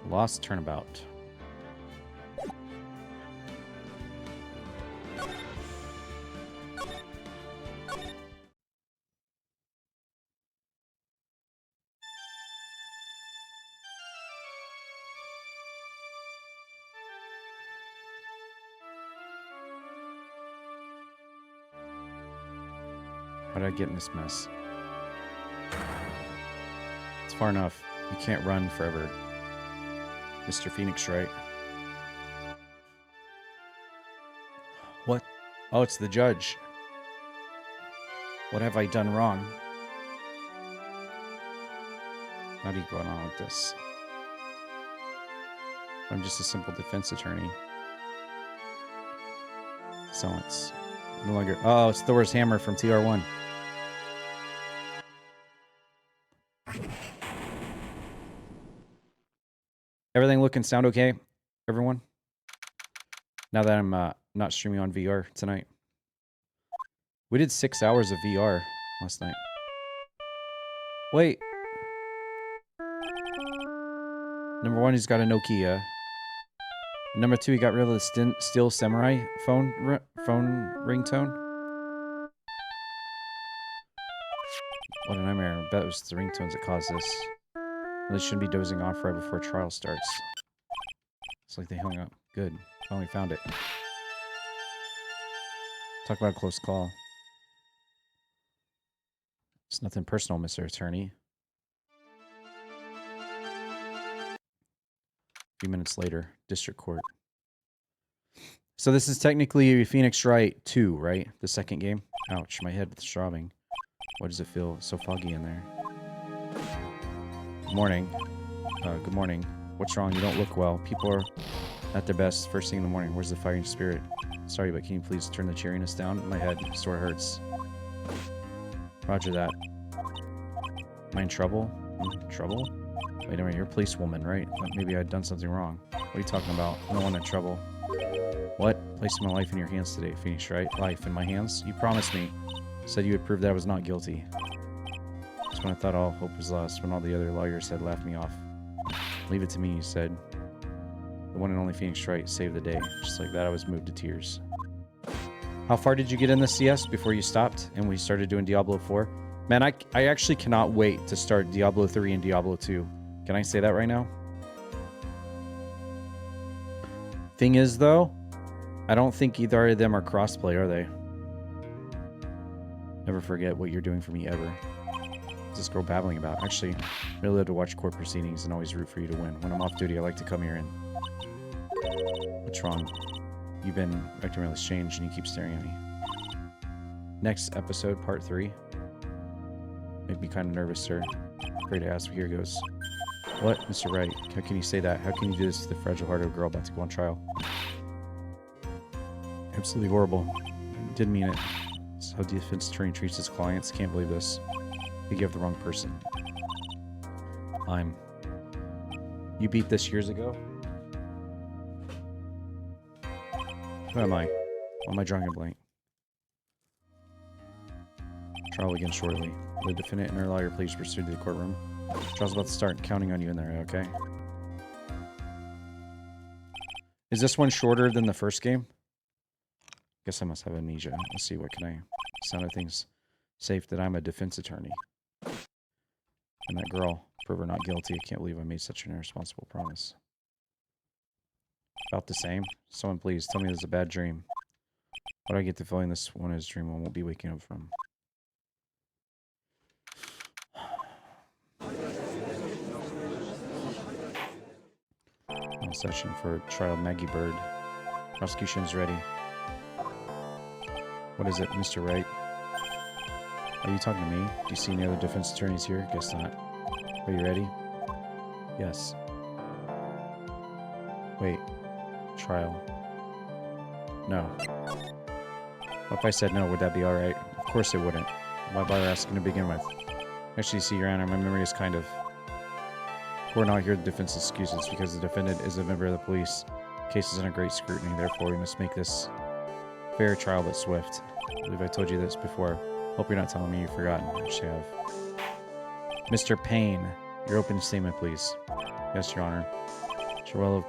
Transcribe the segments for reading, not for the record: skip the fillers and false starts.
Lost turnabout. How did I get in this mess? It's far enough. You can't run forever. Mr. Phoenix, right? What? Oh, it's the judge. What have I done wrong? How do you go on with this? I'm just a simple defense attorney. Silence. No longer. Oh, it's Thor's hammer from TR1. Everything look and sound okay, everyone? Now that I'm not streaming on VR tonight. We did 6 hours of VR last night. Wait. Number 1, he's got a Nokia. Number 2, he got rid of the Steel Samurai phone ringtone. What a nightmare. I bet it was the ringtones that caused this. Really shouldn't be dozing off right before trial starts. It's like they hung up. Good. Finally found it. Talk about a close call. It's nothing personal, Mr. Attorney. A few minutes later, district court. So this is technically Phoenix Wright 2, right? The second game? Ouch, my head is throbbing. Why does it feel so foggy in there? Good morning. Good morning. What's wrong? You don't look well. People are at their best first thing in the morning. Where's the fighting spirit? Sorry, but can you please turn the cheeriness down? My head sort of hurts. Roger that. Am I in trouble? Trouble? Wait a minute, you're a policewoman, right? Maybe I'd done something wrong. What are you talking about? I don't want in trouble. What? Placing my life in your hands today, Phoenix, right? Life in my hands? You promised me. Said you would prove that I was not guilty. That's when I thought all hope was lost, when all the other lawyers had laughed me off. Leave it to me, you said. The one and only Phoenix Wright saved the day. Just like that, I was moved to tears. How far did you get in the CS before you stopped and we started doing Diablo 4? Man, I actually cannot wait to start Diablo 3 and Diablo 2. Can I say that right now? Thing is, though, I don't think either of them are crossplay, are they? Never forget what you're doing for me, ever. What's this girl babbling about? Actually, I really love to watch court proceedings and always root for you to win. When I'm off duty, I like to come here and... What's wrong? You've been acting really strange and you keep staring at me. Next episode, part 3. Make me kind of nervous, sir. Afraid to ask, but here goes. What? Mr. Wright, how can you say that? How can you do this to the fragile-hearted girl about to go on trial? Absolutely horrible. Didn't mean it. It's how the defense attorney treats his clients. Can't believe this. You have the wrong person. You beat this years ago? Who am I? Why am I drawing a blank? Trial begins shortly. The defendant and her lawyer please proceed to the courtroom. Trial's about to start. Counting on you in there, okay? Is this one shorter than the first game? Guess I must have amnesia. Let's see, what can I... Sound of things safe that I'm a defense attorney. And that girl, prove her not guilty. I can't believe I made such an irresponsible promise. About the same. Someone please tell me this is a bad dream. Why do I get the feeling this one is a dream I won't be waking up from? Session for trial Maggie Bird. Prosecution's ready. What is it, Mr. Wright? Are you talking to me? Do you see any other defense attorneys here? Guess not. Are you ready? Yes. Wait. Trial. No. What if I said no? Would that be alright? Of course it wouldn't. Why bother asking to begin with? Actually, see, Your Honor, my memory is kind of... We're not here to defense excuses because the defendant is a member of the police. The case is under great scrutiny, therefore we must make this fair trial but swift. I believe I told you this before. Hope you're not telling me you've forgotten. I actually have. Mr. Payne, your opening statement, please. Yes, Your Honor. You're well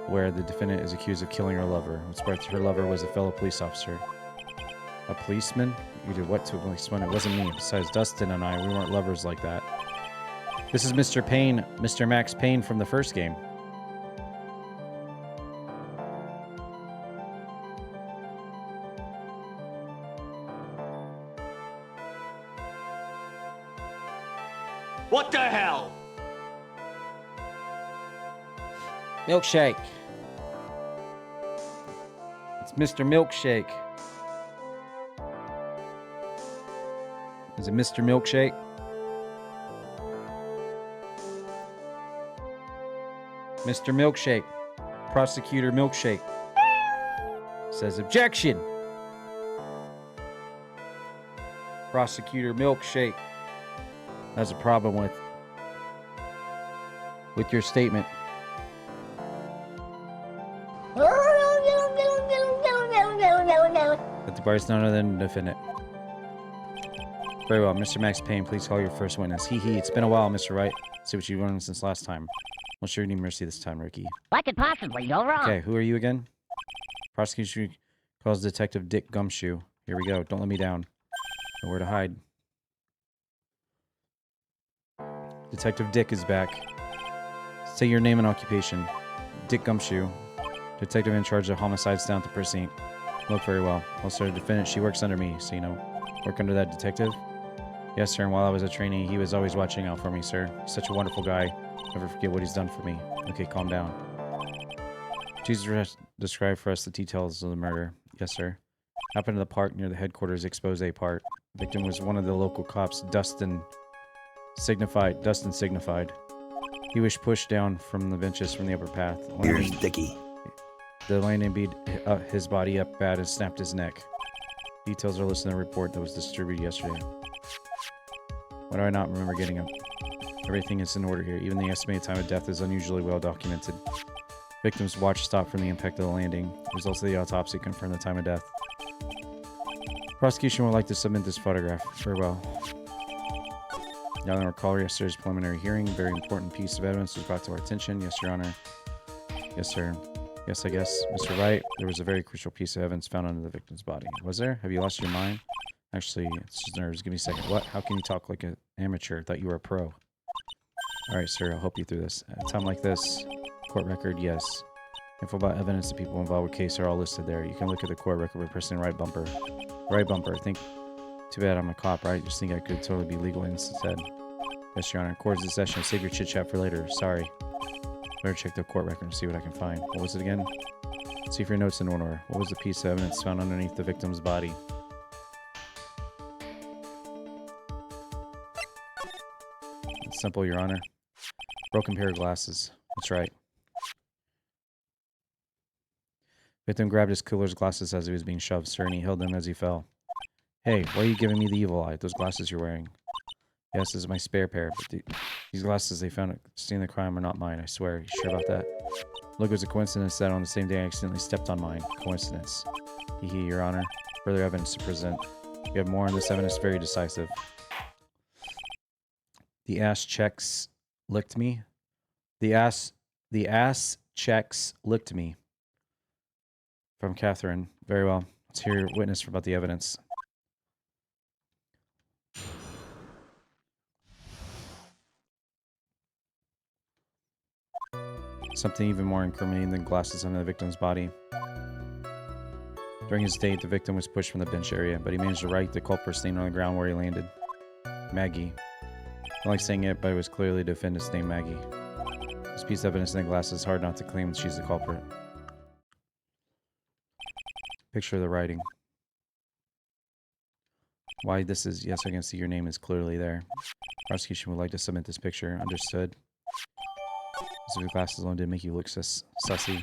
aware the defendant is accused of killing her lover. What's worse, her lover was a fellow police officer. A policeman? You did what to a policeman? It wasn't me. Besides, Dustin and I, we weren't lovers like that. This is Mr. Payne, Mr. Max Payne from the first game. What the hell? Milkshake. It's Mr. Milkshake. Is it Mr. Milkshake? Mr. Milkshake. Prosecutor Milkshake. Says objection. Prosecutor Milkshake has a problem with your statement. That the bar is none other than the defendant. Very well, Mr. Max Payne, please call your first witness. Hee hee, it's been a while, Mr. Wright. See what you've learned since last time. We'll show you any mercy this time, Ricky. What could possibly go wrong? Okay, who are you again? Prosecution calls Detective Dick Gumshoe. Here we go. Don't let me down. Nowhere to hide. Detective Dick is back. Say your name and occupation. Dick Gumshoe. Detective in charge of homicides down at the precinct. Look very well. Also, the defendant, she works under me, so you know. Work under that detective? Yes, sir, and while I was a trainee, he was always watching out for me, sir. He's such a wonderful guy. Never forget what he's done for me. Okay, calm down. Please describe for us the details of the murder. Yes, sir. Happened in the park near the headquarters expose part. Victim was one of the local cops, Dustin Signified. He was pushed down from the benches from the upper path. Here's Dickie. The landing beat his body up bad and snapped his neck. Details are listed in the report that was distributed yesterday. Why do I not remember getting them? Everything is in order here. Even the estimated time of death is unusually well documented. Victim's watch stopped from the impact of the landing. Results of the autopsy confirm the time of death. Prosecution would like to submit this photograph. Very well. Now then, recall yesterday's preliminary hearing. Very important piece of evidence was brought to our attention. Yes, Your Honor. Yes, sir. Yes, I guess. Mr. Wright, there was a very crucial piece of evidence found under the victim's body. Was there? Have you lost your mind? Actually, it's just nerves. Give me a second. What? How can you talk like an amateur? Thought you were a pro. All right, sir. I'll help you through this. At a time like this, court record, yes. Info about evidence, the people involved with the case are all listed there. You can look at the court record by pressing right bumper. Right bumper. Think. Too bad I'm a cop, right? Just think I could totally be legal instead. Yes, Your Honor. Court is in session. Save your chit chat for later. Sorry. Better check the court record and see what I can find. What was it again? See if your notes in order. What was the piece of evidence found underneath the victim's body? It's simple, Your Honor. Broken pair of glasses. That's right. Victim grabbed his cooler's glasses as he was being shoved, sir, and he held them as he fell. Hey, why are you giving me the evil eye? Those glasses you're wearing. Yes, this is my spare pair, but these glasses they found at the scene of the crime are not mine, I swear. You sure about that? Look, it was a coincidence that on the same day I accidentally stepped on mine. Coincidence. Hee, Your Honor. Further evidence to present. You have more on this evidence, very decisive. The ass checks licked me. The ass checks licked me. From Catherine. Very well. Let's hear your witness about the evidence. Something even more incriminating than glasses under the victim's body. During his date, the victim was pushed from the bench area, but he managed to right the culprit's name on the ground where he landed. Maggie. I don't like saying it, but it was clearly the defendant's name, Maggie. This piece of evidence in the glasses is hard not to claim that she's the culprit. Picture of the writing. Why this is, yes, I can see your name is clearly there. Prosecution would like to submit this picture. Understood. So the glasses alone didn't make you look sussy.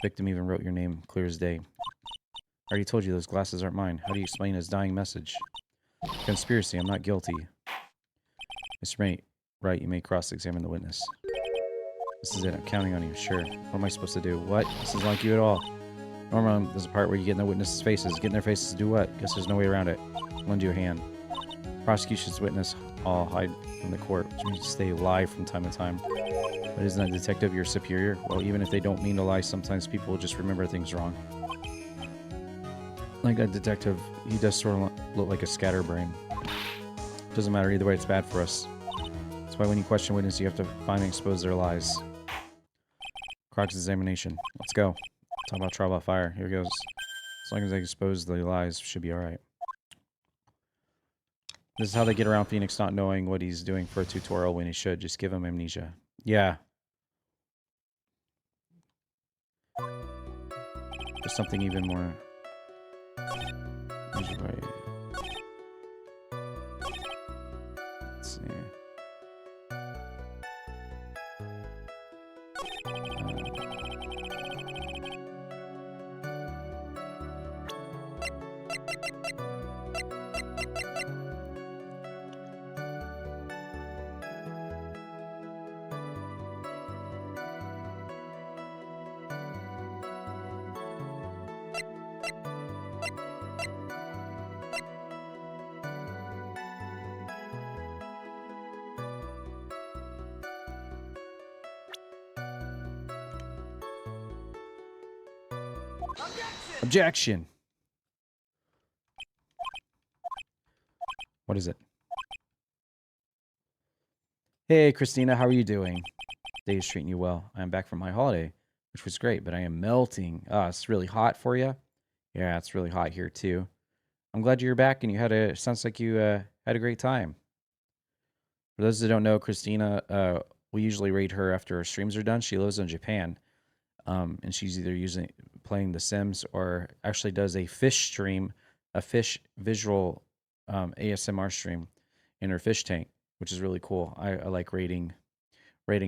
Victim even wrote your name clear as day. I already told you those glasses aren't mine. How do you explain his dying message? Conspiracy. I'm not guilty. Mr. Wright, you may cross-examine the witness. This is it. I'm counting on you. Sure. What am I supposed to do? What? This isn't like you at all. Normally, there's a part where you get in the witness's faces. Get in their faces to do what? Guess there's no way around it. Lend you a hand. Prosecution's witness all hide from the court, which means stay alive from time to time. But isn't a detective your superior? Well, even if they don't mean to lie, sometimes people just remember things wrong. Like a detective, he does sort of look like a scatterbrain. Doesn't matter either way, it's bad for us. That's why when you question witnesses, you have to find and expose their lies. Cross-examination. Let's go. Talk about trial by fire. Here goes. As long as I expose the lies, should be alright. This is how they get around Phoenix not knowing what he's doing for a tutorial when he should. Just give him amnesia. Yeah. There's something even more... Let's see. Objection! What is it? Hey, Christina, how are you doing? Day is treating you well. I'm back from my holiday, which was great, but I am melting. It's really hot for you? Yeah, it's really hot here, too. I'm glad you're back and you had a... Sounds like you had a great time. For those that don't know, Christina, we usually rate her after her streams are done. She lives in Japan, and she's either playing The Sims or actually does a fish stream, a fish visual ASMR stream in her fish tank, which is really cool. I like rating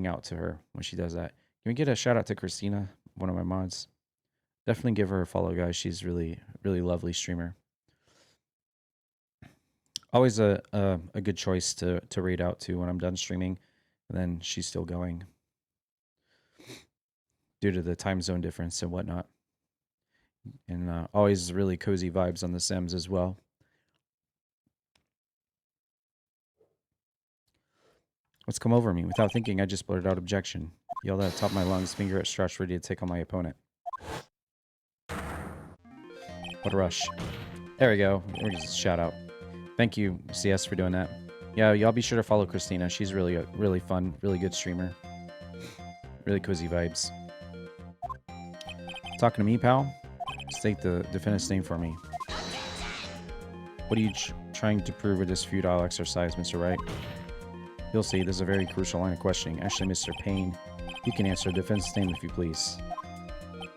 out to her when she does that. Can we get a shout out to Christina, one of my mods? Definitely give her a follow, guys. She's really lovely streamer. Always a good choice to rate out to when I'm done streaming, and then she's still going due to the time zone difference and whatnot. And always really cozy vibes on The Sims as well. What's come over me? Without thinking, I just blurted out objection. Yelled at the top of my lungs, finger outstretched, ready to take on my opponent. What a rush. There we go. There's a shout out. Thank you, CS, for doing that. Yeah, y'all be sure to follow Christina. She's really fun, really good streamer. Really cozy vibes. Talking to me, pal? State the defendant's name for me. What are you trying to prove with this futile exercise, Mr. Wright? You'll see, this is a very crucial line of questioning. Actually, Mr. Payne, you can answer the defendant's name if you please.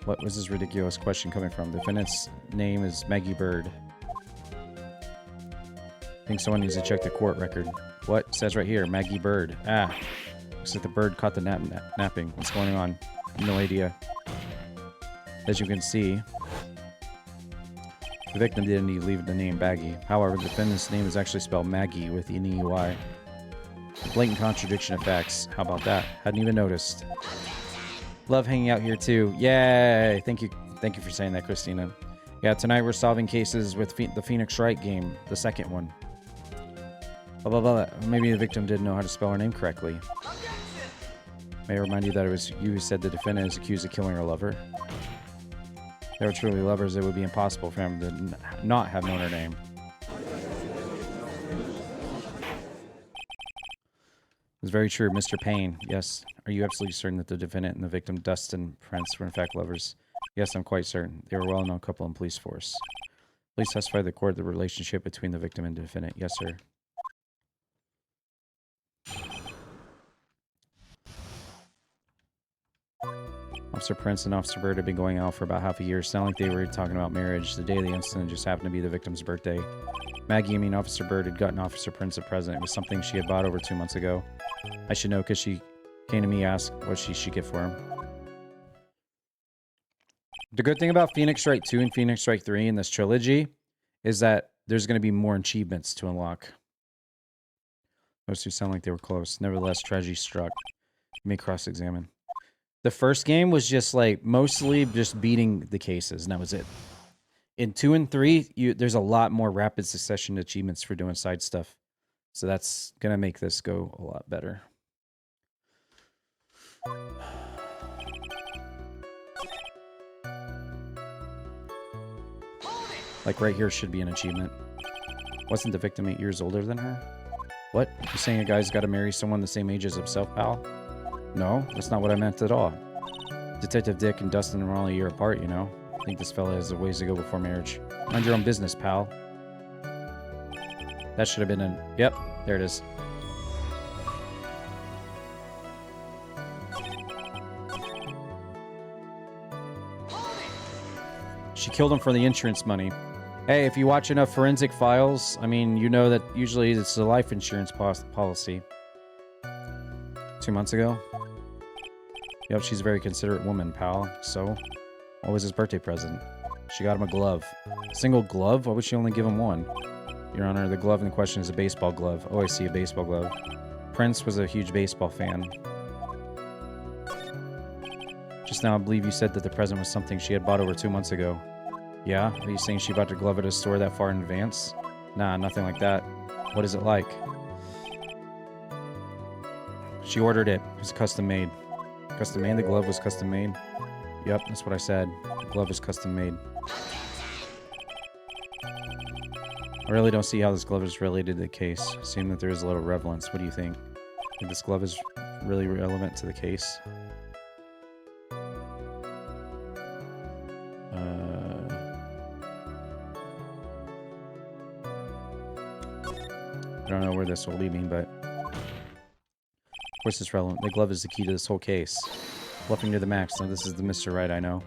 What was this ridiculous question coming from? The defendant's name is Maggie Bird. I think someone needs to check the court record. What? It says right here, Maggie Bird. Ah. Looks like the bird caught the napping. What's going on? No idea. As you can see, the victim didn't need to leave the name Baggy. However, the defendant's name is actually spelled Maggie with an E-Y. A blatant contradiction of facts. How about that? Hadn't even noticed. Love hanging out here too. Yay! Thank you for saying that, Christina. Yeah, tonight we're solving cases with the Phoenix Wright game, the second one. Blah, blah, blah. Maybe the victim didn't know how to spell her name correctly. May I remind you that it was you who said the defendant is accused of killing her lover. If they were truly lovers, it would be impossible for him to not have known her name. It's very true, Mr. Payne. Yes. Are you absolutely certain that the defendant and the victim, Dustin Prince, were in fact lovers? Yes, I'm quite certain. They were a well-known couple in police force. Please testify to the court the relationship between the victim and defendant. Yes, sir. Officer Prince and Officer Bird had been going out for about half a year. Sounded like they were talking about marriage. The day of the incident just happened to be the victim's birthday. Maggie, I mean Officer Bird, had gotten Officer Prince a present. It was something she had bought over 2 months ago. I should know because she came to me asked what she should get for him. The good thing about Phoenix Wright 2 and Phoenix Wright 3 in this trilogy is that there's going to be more achievements to unlock. Those two sound like they were close. Nevertheless, tragedy struck. You may cross-examine. The first game was just like mostly just beating the cases, and that was it. In 2 and 3, there's a lot more rapid succession achievements for doing side stuff. So that's going to make this go a lot better. Like right here should be an achievement. Wasn't the victim 8 years older than her? What? You saying a guy's got to marry someone the same age as himself, pal? No, that's not what I meant at all. Detective Dick and Dustin were only a year apart, you know. I think this fella has a ways to go before marriage. Mind your own business, pal. That should have been an... Yep, there it is. She killed him for the insurance money. Hey, if you watch enough Forensic Files, I mean, you know that usually it's a life insurance policy. 2 months ago? Yep, she's a very considerate woman, pal. So, what was his birthday present? She got him a glove. A single glove? Why would she only give him one? Your Honor, the glove in question is a baseball glove. Oh, I see, a baseball glove. Prince was a huge baseball fan. Just now, I believe you said that the present was something she had bought over 2 months ago. Yeah? Are you saying she bought her glove at a store that far in advance? Nah, nothing like that. What is it like? She ordered it. It was custom made. Custom made? The glove was custom made? Yep, that's what I said. The glove was custom made. I really don't see how this glove is related to the case. Seeing that there is a little relevance. What do you think? Think this glove is really relevant to the case? I don't know where this will lead me, but... Of course it's relevant. The glove is the key to this whole case. Bluffing to the max. Now this is the Mr. Wright I know.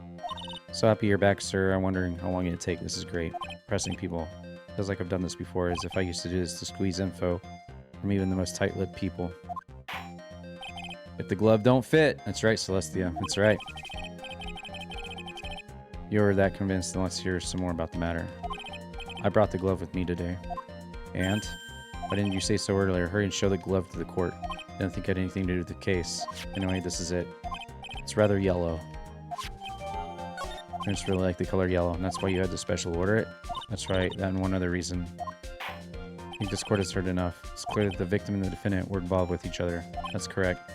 So happy you're back, sir. I'm wondering how long it'd take. This is great. Pressing people. Feels like I've done this before, as if I used to do this to squeeze info from even the most tight-lipped people. If the glove don't fit. That's right, Celestia. That's right. You're that convinced, then let's hear some more about the matter. I brought the glove with me today. And? Why didn't you say so earlier? Hurry and show the glove to the court. Didn't think it had anything to do with the case. Anyway, this is it. It's rather yellow. I just really like the color yellow, and that's why you had to special order it? That's right, that and one other reason. I think this court has heard enough. It's clear that the victim and the defendant were involved with each other. That's correct.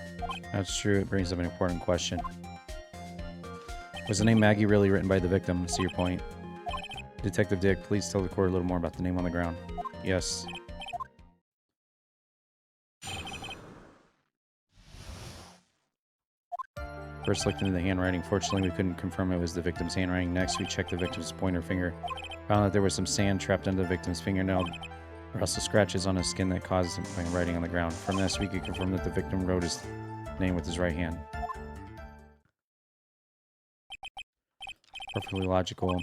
That's true, it brings up an important question. Was the name Maggie really written by the victim? See your point. Detective Dick, please tell the court a little more about the name on the ground. Yes. First looked into the handwriting. Fortunately, we couldn't confirm it was the victim's handwriting. Next, we checked the victim's pointer finger. Found that there was some sand trapped under the victim's fingernail, or also scratches on his skin that caused him by writing on the ground. From this, we could confirm that the victim wrote his name with his right hand. Perfectly logical.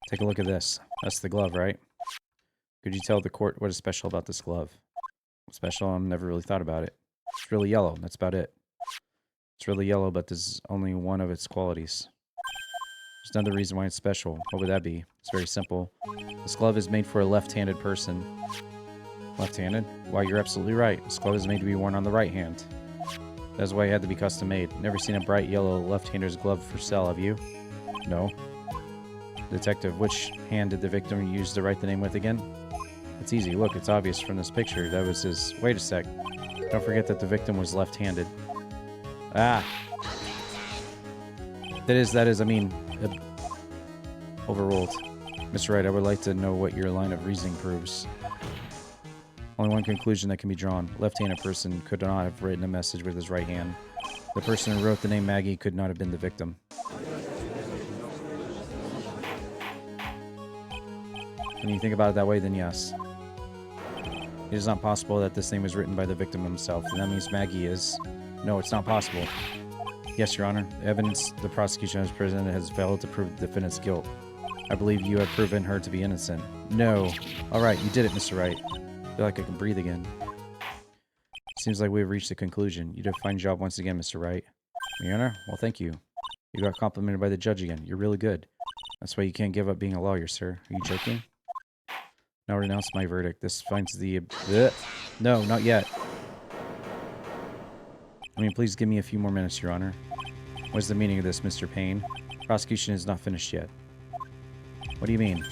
Take a look at this. That's the glove, right? Could you tell the court what is special about this glove? Special? I've never really thought about it. It's really yellow. That's about it. It's really yellow, but this is only one of its qualities. There's another reason why it's special. What would that be? It's very simple. This glove is made for a left-handed person. Left-handed? Why, you're absolutely right. This glove is made to be worn on the right hand. That's why it had to be custom made. Never seen a bright yellow left-hander's glove for sale, have you? No. Detective, which hand did the victim use to write the name with again? It's easy. Look, it's obvious from this picture. That was his... Wait a sec. Don't forget that the victim was left-handed. Ah! That is, I mean... overruled. Mr. Wright, I would like to know what your line of reasoning proves. Only one conclusion that can be drawn. Left-handed person could not have written a message with his right hand. The person who wrote the name Maggie could not have been the victim. When you think about it that way, then yes. It is not possible that this name was written by the victim himself, and that means Maggie is... No, it's not possible. Yes, Your Honor. The evidence the prosecution has presented has failed to prove the defendant's guilt. I believe you have proven her to be innocent. No. Alright, you did it, Mr. Wright. I feel like I can breathe again. Seems like we've reached a conclusion. You did a fine job once again, Mr. Wright. Your Honor? Well, thank you. You got complimented by the judge again. You're really good. That's why you can't give up being a lawyer, sir. Are you joking? Now renounce my verdict. This finds the... No, not yet. I mean, please give me a few more minutes, Your Honor. What's the meaning of this, Mr. Payne? Prosecution is not finished yet. What do you mean?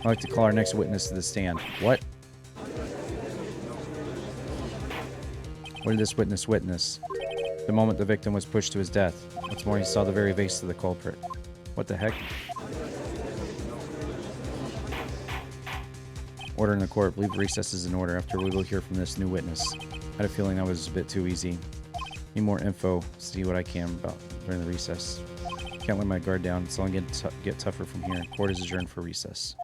I'd like to call our next witness to the stand. What? What did this witness witness? The moment the victim was pushed to his death. What's more, he saw the very face of the culprit. What the heck? Order in the court. Believe recess is in order. After we will hear from this new witness. I had a feeling that was a bit too easy. Need more info. See what I can about during the recess. Can't let my guard down. It's only going to get tougher from here. Court is adjourned for recess.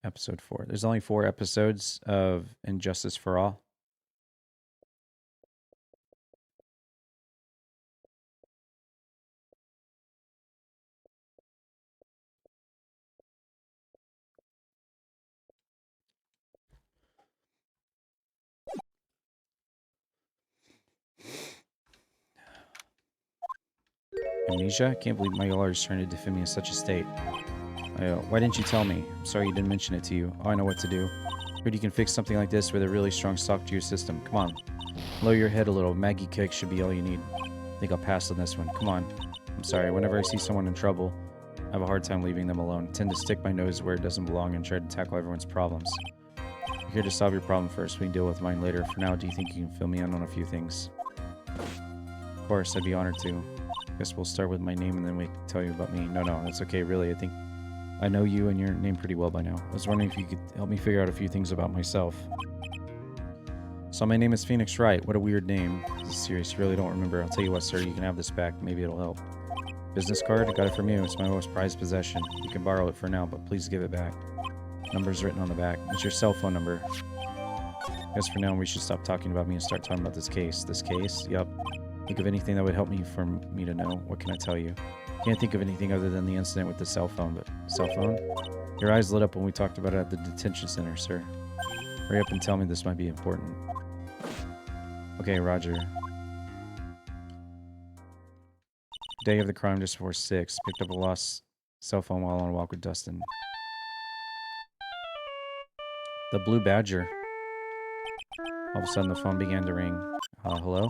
Episode 4. There's only 4 episodes of Injustice for All. Amnesia? I can't believe my lawyer's trying to defend me in such a state. Why didn't you tell me? I'm sorry you didn't mention it to you. Oh, I know what to do. Heard you can fix something like this with a really strong shock to your system. Come on. Lower your head a little. Maggie kick should be all you need. I think I'll pass on this one. Come on. I'm sorry. Whenever I see someone in trouble, I have a hard time leaving them alone. I tend to stick my nose where it doesn't belong and try to tackle everyone's problems. I'm here to solve your problem first. We can deal with mine later. For now, do you think you can fill me in on a few things? Of course, I'd be honored to. Guess we'll start with my name and then we can tell you about me. No, that's okay, really. I think I know you and your name pretty well by now. I was wondering if you could help me figure out a few things about myself. So my name is Phoenix Wright. What a weird name. This is serious. You really don't remember. I'll tell you what, sir. You can have this back. Maybe it'll help. Business card? I got it from you. It's my most prized possession. You can borrow it for now, but please give it back. Number's written on the back. It's your cell phone number. I guess for now we should stop talking about me and start talking about this case. This case? Yup. Think of anything that would help me for me to know. What can I tell you? Can't think of anything other than the incident with the cell phone, but cell phone? Your eyes lit up when we talked about it at the detention center, sir. Hurry up and tell me, this might be important. Okay, Roger. Day of the crime just before 6. Picked up a lost cell phone while on a walk with Dustin. The Blue Badger. All of a sudden the phone began to ring. Hello?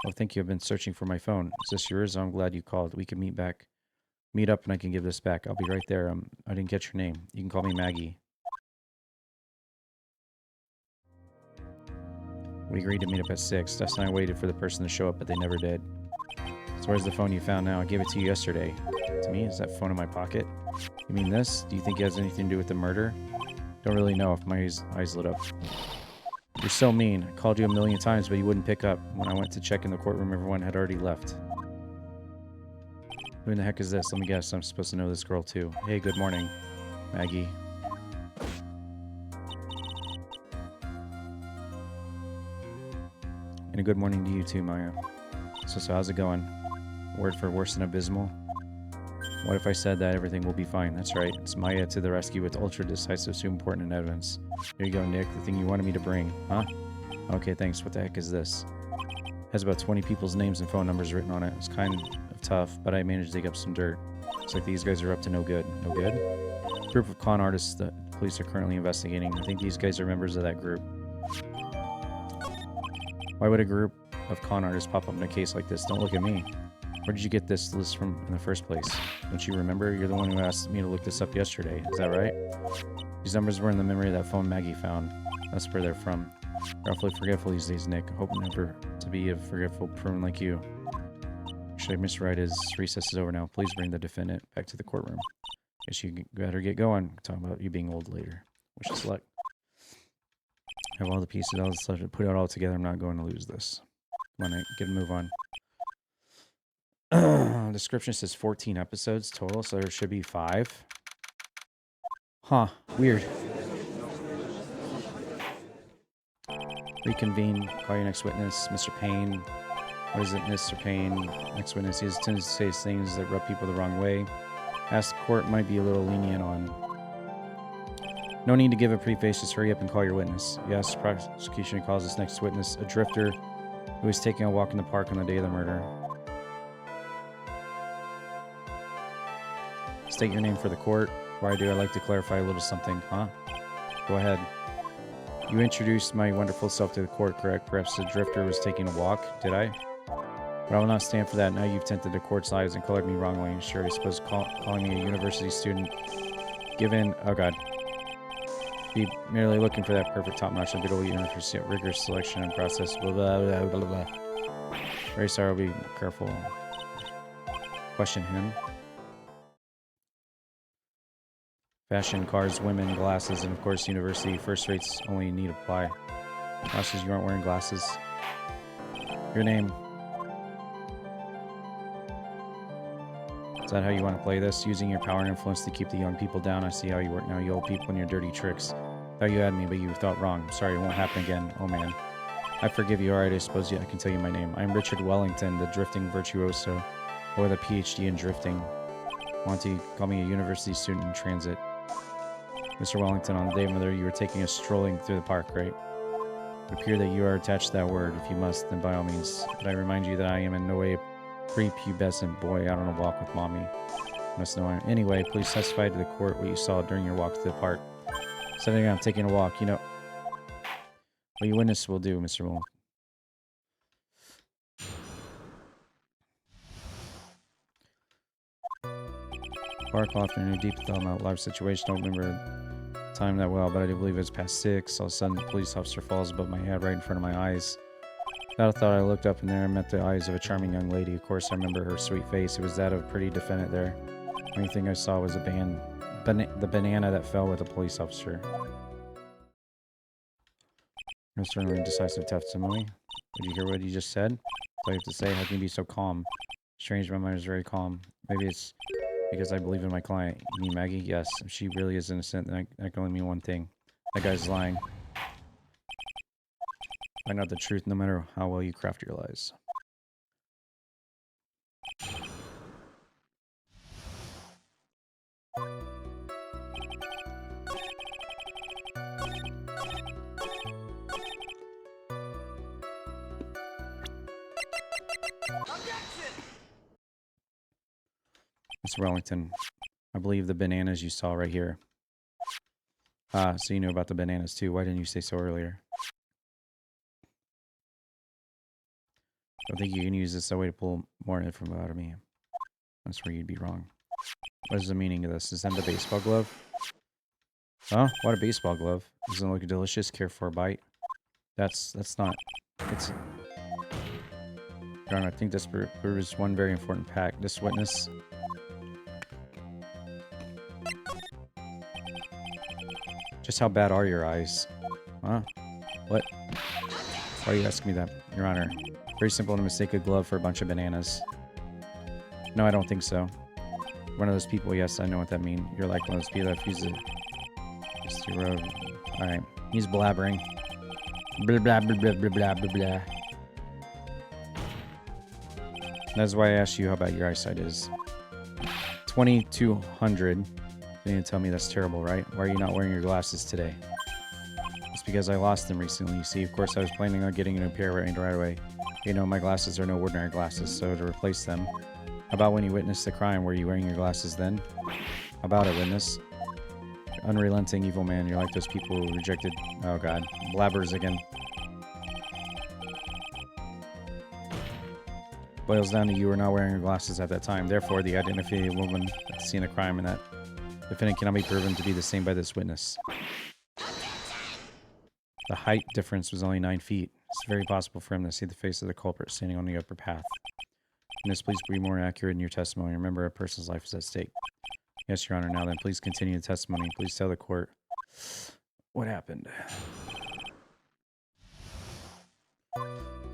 Oh, thank you. I've been searching for my phone. Is this yours? I'm glad you called. We can meet up and I can give this back. I'll be right there. I didn't get your name. You can call me Maggie. We agreed to meet up at 6. Dustin and I waited for the person to show up, but they never did. So where's the phone you found now? I gave it to you yesterday. To me? Is that phone in my pocket? You mean this? Do you think it has anything to do with the murder? Don't really know if my eyes lit up. You're so mean. I called you a million times, but you wouldn't pick up. When I went to check in the courtroom, everyone had already left. Who in the heck is this? Let me guess. I'm supposed to know this girl, too. Hey, good morning, Maggie. And a good morning to you, too, Maya. So how's it going? Word for worse than abysmal? What if I said that everything will be fine? That's right. It's Maya to the rescue with ultra-decisive, so important evidence. Here you go, Nick. The thing you wanted me to bring. Huh? Okay, thanks. What the heck is this? It has about 20 people's names and phone numbers written on it. It's kind of tough, but I managed to dig up some dirt. Looks like these guys are up to no good. No good? A group of con artists that the police are currently investigating. I think these guys are members of that group. Why would a group of con artists pop up in a case like this? Don't look at me. Where did you get this list from in the first place? Don't you remember? You're the one who asked me to look this up yesterday. Is that right? These numbers were in the memory of that phone Maggie found. That's where they're from. They're awfully forgetful these days, Nick. Hope never to be a forgetful prune like you. Actually, Miss Wright, recess is over now. Please bring the defendant back to the courtroom. Guess you better get going. Talk about you being old later. Wish us luck. Have all the pieces, all the stuff to put it all together. I'm not going to lose this. Come on, Nick. Get a move on. Description says 14 episodes total, so there should be 5. Huh. Weird. Reconvene. Call your next witness. Mr. Payne. What is it, Mr. Payne? Next witness. He has a tendency to say things that rub people the wrong way. Ask the court might be a little lenient on. No need to give a preface. Just hurry up and call your witness. Yes, prosecution calls this next witness a drifter who was taking a walk in the park on the day of the murder. State your name for the court. Before I do, I'd like to clarify a little something. Huh? Go ahead. You introduced my wonderful self to the court, correct? Perhaps the drifter was taking a walk, did I? But I will not stand for that. Now you've tempted the court's eyes and colored me wrongly. Sure, I suppose calling me a university student, given... Oh, God. Be merely looking for that perfect top-notch and good university rigorous selection and process. Blah, blah, blah, blah, blah. Very sorry, I'll be careful. Question him. Fashion, cars, women, glasses, and of course university first rates only need apply. Glasses, you aren't wearing glasses. Your name. Is that how you want to play this? Using your power and influence to keep the young people down? I see how you work now, you old people and your dirty tricks. Thought you had me, but you thought wrong. Sorry, it won't happen again. Oh man. I forgive you. Alright, I suppose I can tell you my name. I'm Richard Wellington, the drifting virtuoso, with a PhD in drifting. Monty, call me a university student in transit. Mr. Wellington, on the day of murder, you were taking a strolling through the park, right? It would appear that you are attached to that word. If you must, then by all means. But I remind you that I am in no way a prepubescent boy out on a walk with mommy. You must know. Anyway, please testify to the court what you saw during your walk to the park. Sitting down, taking a walk, you know. What you witness will do, Mr. Wellington. Park often in a deep thought about life situation. Don't remember time that well, but I do believe it's past 6. All of a sudden, the police officer falls above my head right in front of my eyes. Without a thought, I looked up in there and met the eyes of a charming young lady. Of course, I remember her sweet face. It was that of a pretty defendant there. The only thing I saw was the banana that fell with a police officer. It was certainly decisive testimony. Did you hear what he just said? That's all you have to say. How can you be so calm? Strange, my mind is very calm. Maybe it's because I believe in my client. You mean Maggie? Yes. If she really is innocent, then that can only mean one thing. That guy's lying. Find out the truth no matter how well you craft your lies. Mr. Wellington, I believe the bananas you saw right here. Ah, so you knew about the bananas too. Why didn't you say so earlier? I don't think you can use this as a way to pull more info out of me. That's where you'd be wrong. What is the meaning of this? Is that the baseball glove? Huh? What a baseball glove. Doesn't it look delicious? Care for a bite? That's not... It's... Your Honor, I think this proves one very important fact. This witness... Just how bad are your eyes? Huh? What? Why are you asking me that? Your Honor, very simple to mistake a glove for a bunch of bananas. No, I don't think so. One of those people, yes, I know what that means. You're like one of those people that refuses to... Alright, he's blabbering. Blah, blah, blah, blah, blah, blah, blah, blah. That's why I asked you how bad your eyesight is. 2200. You didn't tell me that's terrible, right? Why are you not wearing your glasses today? It's because I lost them recently. You see, of course, I was planning on getting a new pair right away. You know, my glasses are no ordinary glasses, so to replace them. How about when you witnessed the crime? Were you wearing your glasses then? How about it, witness? Unrelenting evil man. You're like those people who rejected... Oh, God. Blabbers again. Boils down to you were not wearing your glasses at that time. Therefore, the identity of the woman at the scene of crime and that defendant cannot be proven to be the same by this witness. The height difference was only 9 feet. It's very possible for him to see the face of the culprit standing on the upper path. Witness, please be more accurate in your testimony. Remember, a person's life is at stake. Yes, Your Honor. Now then, please continue the testimony. Please tell the court what happened.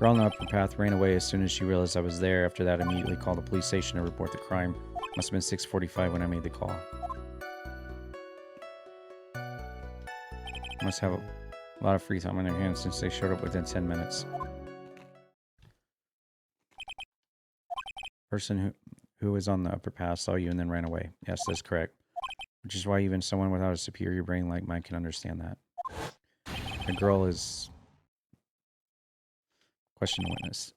Girl on the upper path ran away as soon as she realized I was there. After that, I immediately called the police station to report the crime. Must have been 6:45 when I made the call. Must have a lot of free time on their hands since they showed up within 10 minutes. Person who was on the upper path saw you and then ran away. Yes, that's correct. Which is why even someone without a superior brain like mine can understand that. The girl is... Question witness.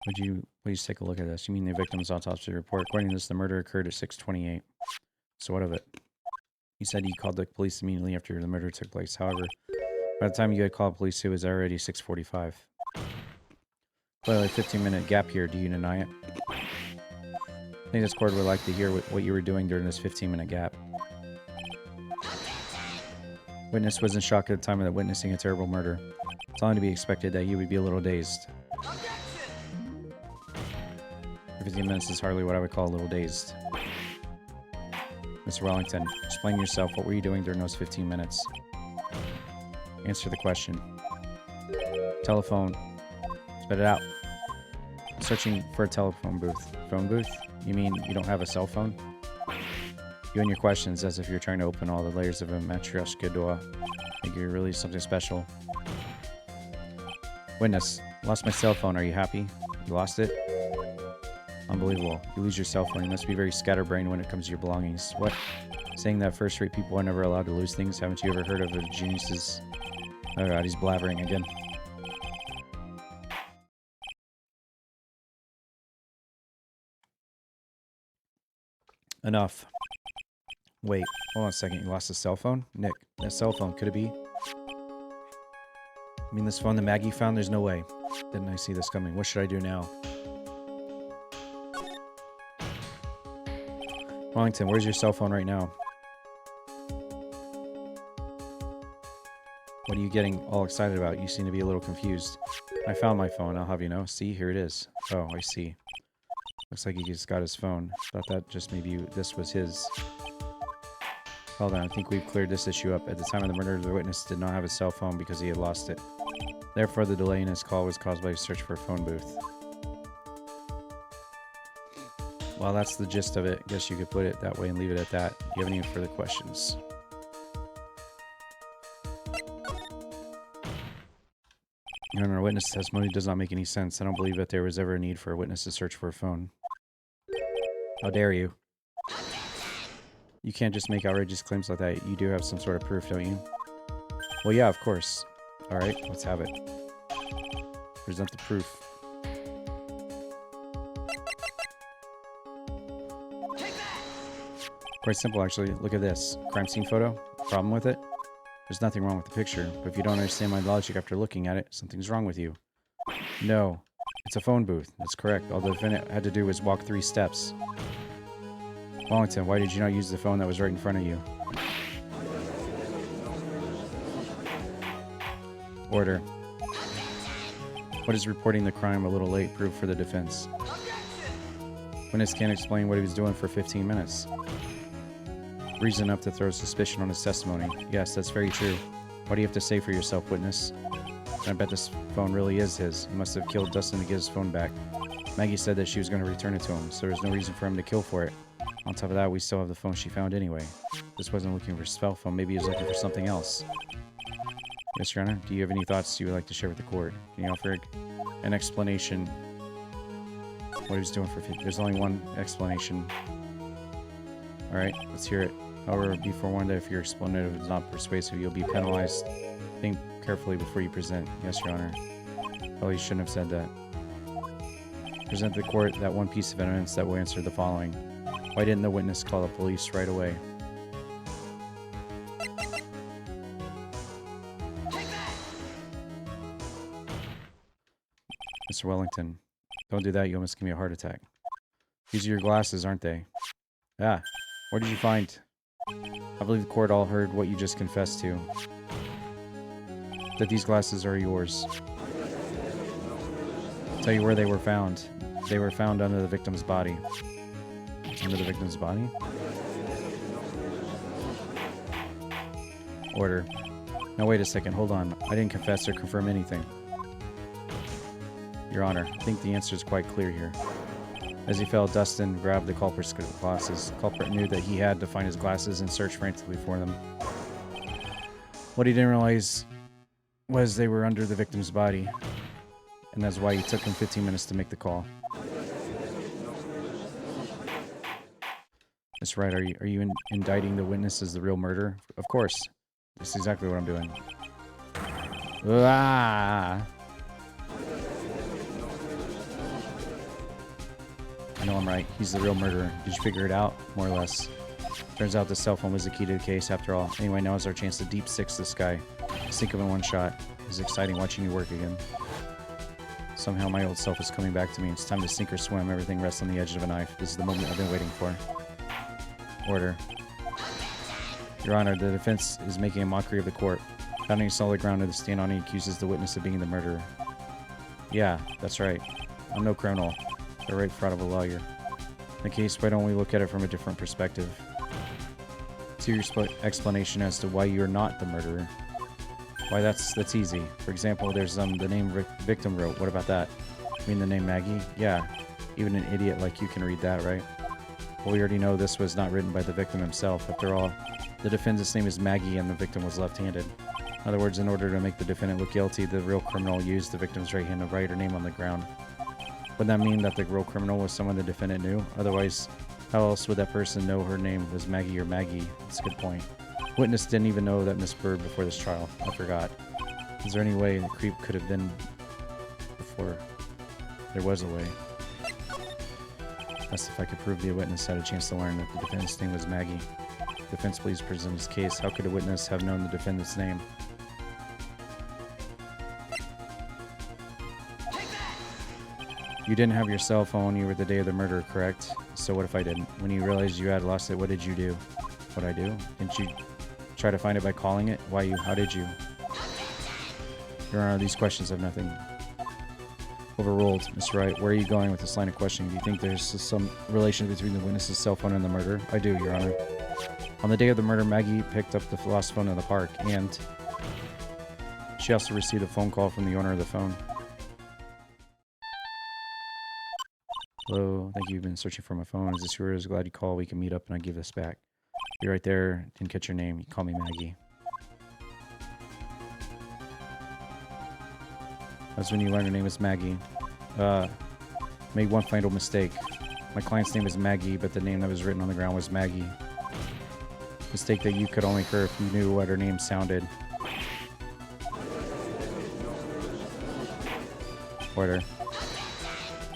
Would you please take a look at this? You mean the victim's autopsy report? According to this, the murder occurred at 6:28. So what of it? He said he called the police immediately after the murder took place. However, by the time you had called police, it was already 6:45. Clearly a 15-minute gap here. Do you deny it? I think this court would like to hear what you were doing during this 15-minute gap. Witness was in shock at the time of witnessing a terrible murder. It's only to be expected that you would be a little dazed. 15 minutes is hardly what I would call a little dazed. Mr. Wellington, explain yourself. What were you doing during those 15 minutes? Answer the question. Telephone. Spit it out. Searching for a telephone booth. Phone booth? You mean you don't have a cell phone? You and your questions as if you're trying to open all the layers of a matryoshka door. Like you're really something special. Witness. Lost my cell phone. Are you happy? You lost it? Unbelievable. You lose your cell phone. You must be very scatterbrained when it comes to your belongings. What? Saying that first-rate people are never allowed to lose things? Haven't you ever heard of a genius's... Oh god, he's blabbering again. Enough. Wait, hold on a second. You lost a cell phone? Nick, that cell phone, could it be? I mean, this phone that Maggie found? There's no way. Didn't I see this coming? What should I do now? Wellington, where's your cell phone right now? What are you getting all excited about? You seem to be a little confused. I found my phone, I'll have you know. See, here it is. Oh, I see. Looks like he just got his phone. Thought that just maybe this was his. Hold on, I think we've cleared this issue up. At the time of the murder, the witness did not have a cell phone because he had lost it. Therefore, the delay in his call was caused by a search for a phone booth. Well, that's the gist of it. I guess you could put it that way and leave it at that. Do you have any further questions? Your Honor, witness testimony does not make any sense. I don't believe that there was ever a need for a witness to search for a phone. How dare you? You can't just make outrageous claims like that. You do have some sort of proof, don't you? Well, yeah, of course. Alright, let's have it. Present the proof. Quite simple, actually. Look at this. Crime scene photo. Problem with it? There's nothing wrong with the picture, but if you don't understand my logic after looking at it, something's wrong with you. No. It's a phone booth. That's correct. All the defendant had to do was walk 3 steps. Wellington, why did you not use the phone that was right in front of you? Order. What is reporting the crime a little late proof for the defense? Witness can't explain what he was doing for 15 minutes. Reason enough to throw suspicion on his testimony. Yes, that's very true. What do you have to say for yourself, witness? I bet this phone really is his. He must have killed Dustin to get his phone back. Maggie said that she was going to return it to him, so there's no reason for him to kill for it. On top of that, we still have the phone she found anyway. This wasn't looking for his cell phone. Maybe he was looking for something else. Yes, Your Honor. Do you have any thoughts you would like to share with the court? Can you offer an explanation? What he was doing for... There's only one explanation. Alright, let's hear it. However, be forewarned that if your explanation is not persuasive, you'll be penalized. Think carefully before you present. Yes, Your Honor. Probably shouldn't have said that. Present to the court that one piece of evidence that will answer the following. Why didn't the witness call the police right away? Mr. Wellington, don't do that. You almost give me a heart attack. These are your glasses, aren't they? Ah, where did you find... I believe the court all heard what you just confessed to. That these glasses are yours. Tell you where they were found. They were found under the victim's body. Under the victim's body? Order. Now wait a second, hold on. I didn't confess or confirm anything. Your Honor, I think the answer is quite clear here. As he fell, Dustin grabbed the culprit's glasses. The culprit knew that he had to find his glasses and search frantically for them. What he didn't realize was they were under the victim's body. And that's why it took him 15 minutes to make the call. That's right, are you indicting the witness as the real murderer? Of course. That's exactly what I'm doing. Ah! I know I'm right. He's the real murderer. Did you figure it out? More or less. Turns out the cell phone was the key to the case after all. Anyway, now is our chance to deep six this guy. Sink him in one shot. It's exciting watching you work again. Somehow my old self is coming back to me. It's time to sink or swim. Everything rests on the edge of a knife. This is the moment I've been waiting for. Order. Your Honor, the defense is making a mockery of the court. Founding solid ground to stand on, he accuses the witness of being the murderer. Yeah, that's right. I'm no criminal. The right fraud of a lawyer. In the case, why don't we look at it from a different perspective? To your explanation as to why you're not the murderer. Why, that's easy. For example, there's the name victim wrote. What about that? You mean the name Maggie? Yeah. Even an idiot like you can read that, right? Well, we already know this was not written by the victim himself. After all, the defendant's name is Maggie and the victim was left-handed. In other words, in order to make the defendant look guilty, the real criminal used the victim's right hand to write her name on the ground. Wouldn't that mean that the real criminal was someone the defendant knew? Otherwise, how else would that person know her name was Maggie or Maggie? That's a good point. Witness didn't even know that Miss Bird before this trial. I forgot. Is there any way the creep could have been before? There was a way. That's if I could prove the witness had a chance to learn that the defendant's name was Maggie. Defense, please present his case. How could a witness have known the defendant's name? You didn't have your cell phone. You were the day of the murder, correct? So what if I didn't? When you realized you had lost it, what did you do? What'd I do? Didn't you try to find it by calling it? Why you? How did you? Your Honor, these questions have nothing. Overruled. Mr. Wright, where are you going with this line of questioning? Do you think there's some relation between the witness's cell phone and the murder? I do, Your Honor. On the day of the murder, Maggie picked up the lost phone in the park, and she also received a phone call from the owner of the phone. Hello, thank you. You've been searching for my phone. Is this yours? Glad you called. We can meet up and I give this back. Be right there. Didn't catch your name. You call me Maggie. That's when you learn her name is Maggie. Made one final mistake. My client's name is Maggie, but the name that was written on the ground was Maggie. Mistake that you could only occur if you knew what her name sounded. Order.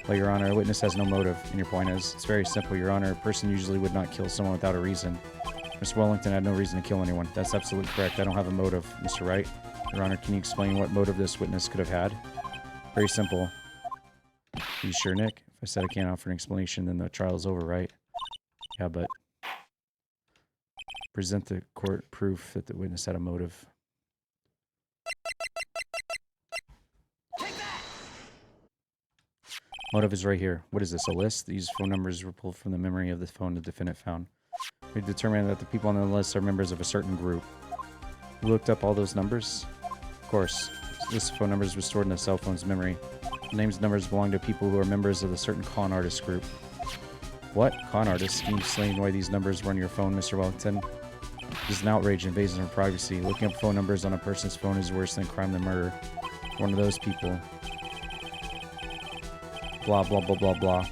Well, Your Honor, a witness has no motive, and your point is, it's very simple, Your Honor. A person usually would not kill someone without a reason. Mr. Wellington had no reason to kill anyone. That's absolutely correct. I don't have a motive. Mr. Wright, Your Honor, can you explain what motive this witness could have had? Very simple. Are you sure, Nick? If I said I can't offer an explanation, then the trial is over, right? Yeah, but present the court proof that the witness had a motive. Motive is right here. What is this, a list? These phone numbers were pulled from the memory of the phone the defendant found. We determined that the people on the list are members of a certain group. You looked up all those numbers? Of course. This phone numbers was stored in the cell phone's memory. The names and numbers belong to people who are members of a certain con artist group. What? Con artists? Can you explain why these numbers were on your phone, Mr. Wellington? This is an outrage and invasion of privacy. Looking up phone numbers on a person's phone is worse than crime than murder. One of those people. Blah, blah, blah, blah, blah.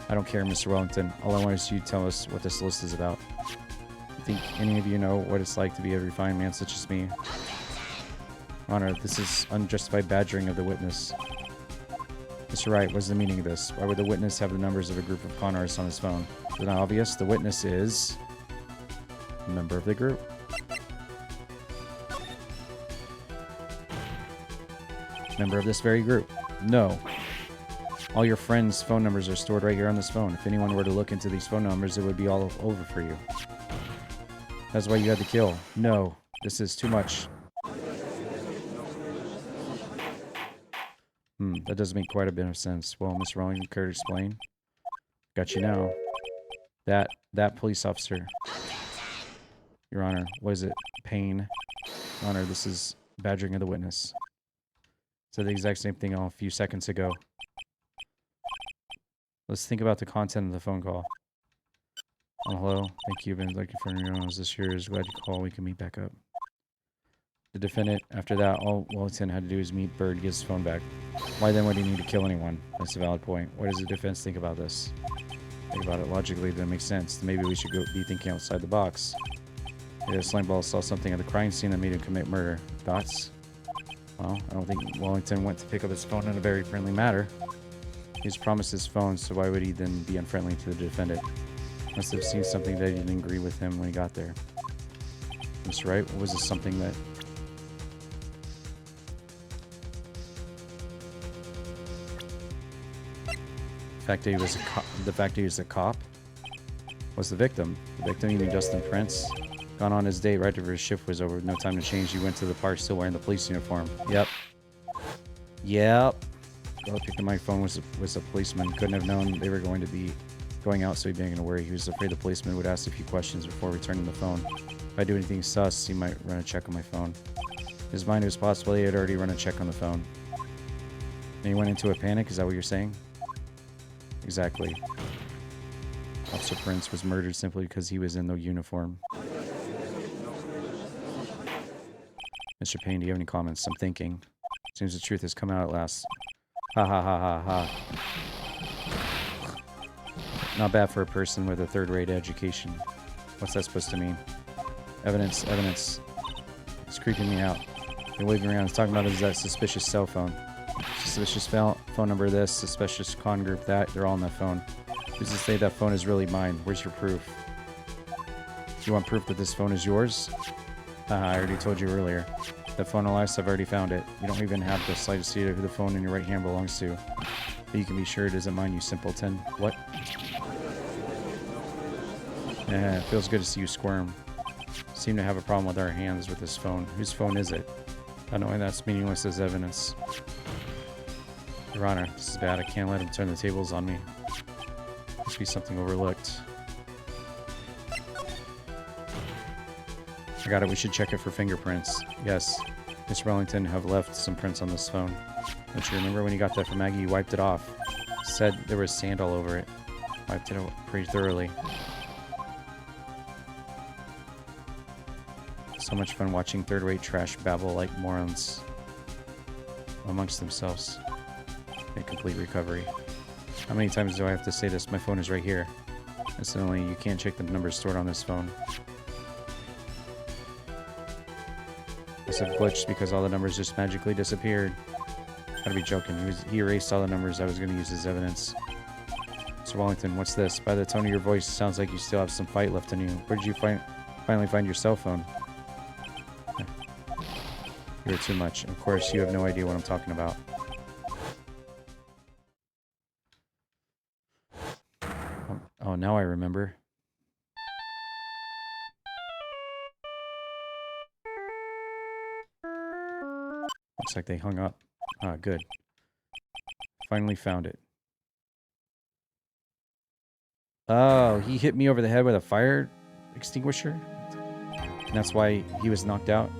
I don't care, Mr. Wellington. All I want is you to tell us what this list is about. You think any of you know what it's like to be a refined man such as me? Honor, this is unjustified badgering of the witness. Mr. Wright, what's the meaning of this? Why would the witness have the numbers of a group of con artists on his phone? Is it not obvious? The witness is a member of the group. Member of this very group. No. All your friends' phone numbers are stored right here on this phone. If anyone were to look into these phone numbers, it would be all over for you. That's why you had to kill. No. This is too much. That does make quite a bit of sense. Well, Miss Rowling, care to explain? Got you now. That police officer. Your Honor, what is it? Pain. Your Honor, this is badgering of the witness. Said the exact same thing a few seconds ago. Let's think about the content of the phone call. Hello. Thank you. I've been looking for your nose this year. Glad you called. We can meet back up. The defendant, after that, all Wellington had to do is meet Bird, get his phone back. Why then would he need to kill anyone? That's a valid point. What does the defense think about this? Think about it logically, that makes sense. Maybe we should be thinking outside the box. Yeah, Slimeball saw something at the crime scene that made him commit murder. Thoughts? Well, I don't think Wellington went to pick up his phone in a very friendly manner. He was promised his phone, so why would he then be unfriendly to the defendant? Must have seen something that he didn't agree with him when he got there. Mr. Wright, was this something that... The fact that he was a cop was the victim. The victim, you mean Justin Prince? Gone on his date right after his shift was over with no time to change. He went to the park still wearing the police uniform. Yep. Girl picked up my phone was a policeman. Couldn't have known they were going to be going out, so he began to worry. He was afraid the policeman would ask a few questions before returning the phone. If I do anything sus, he might run a check on my phone. In his mind, it was possible he had already run a check on the phone. And he went into a panic, is that what you're saying? Exactly. Officer Prince was murdered simply because he was in the uniform. Mr. Payne, do you have any comments? I'm thinking. Seems the truth has come out at last. Ha ha ha ha ha. Not bad for a person with a third-rate education. What's that supposed to mean? Evidence. It's creeping me out. They're waving around. It's talking about is that suspicious cell phone. Suspicious phone number this, suspicious con group that. They're all on that phone. Who's to say that phone is really mine? Where's your proof? You want proof that this phone is yours? I already told you earlier. That phone alias, I've already found it. You don't even have the slightest idea who the phone in your right hand belongs to. But you can be sure it isn't mine, you simpleton. What? Yeah, it feels good to see you squirm. Seem to have a problem with our hands with this phone. Whose phone is it? I know that's meaningless as evidence. Your Honor, this is bad. I can't let him turn the tables on me. Must be something overlooked. I got it. We should check it for fingerprints. Yes. Miss Wellington have left some prints on this phone. Don't you remember when you got that from Maggie? You wiped it off. Said there was sand all over it. Wiped it out pretty thoroughly. So much fun watching third-rate trash babble like morons amongst themselves. A complete recovery. How many times do I have to say this? My phone is right here. Incidentally, you can't check the numbers stored on this phone. Must have glitched because all the numbers just magically disappeared. Gotta be joking. He erased all the numbers I was going to use as evidence. Mr. Wellington, what's this? By the tone of your voice, it sounds like you still have some fight left in you. Where did you finally find your cell phone? You're too much. Of course, you have no idea what I'm talking about. Oh, now I remember. Looks like they hung up. Ah, good. Finally found it. Oh, he hit me over the head with a fire extinguisher? And that's why he was knocked out?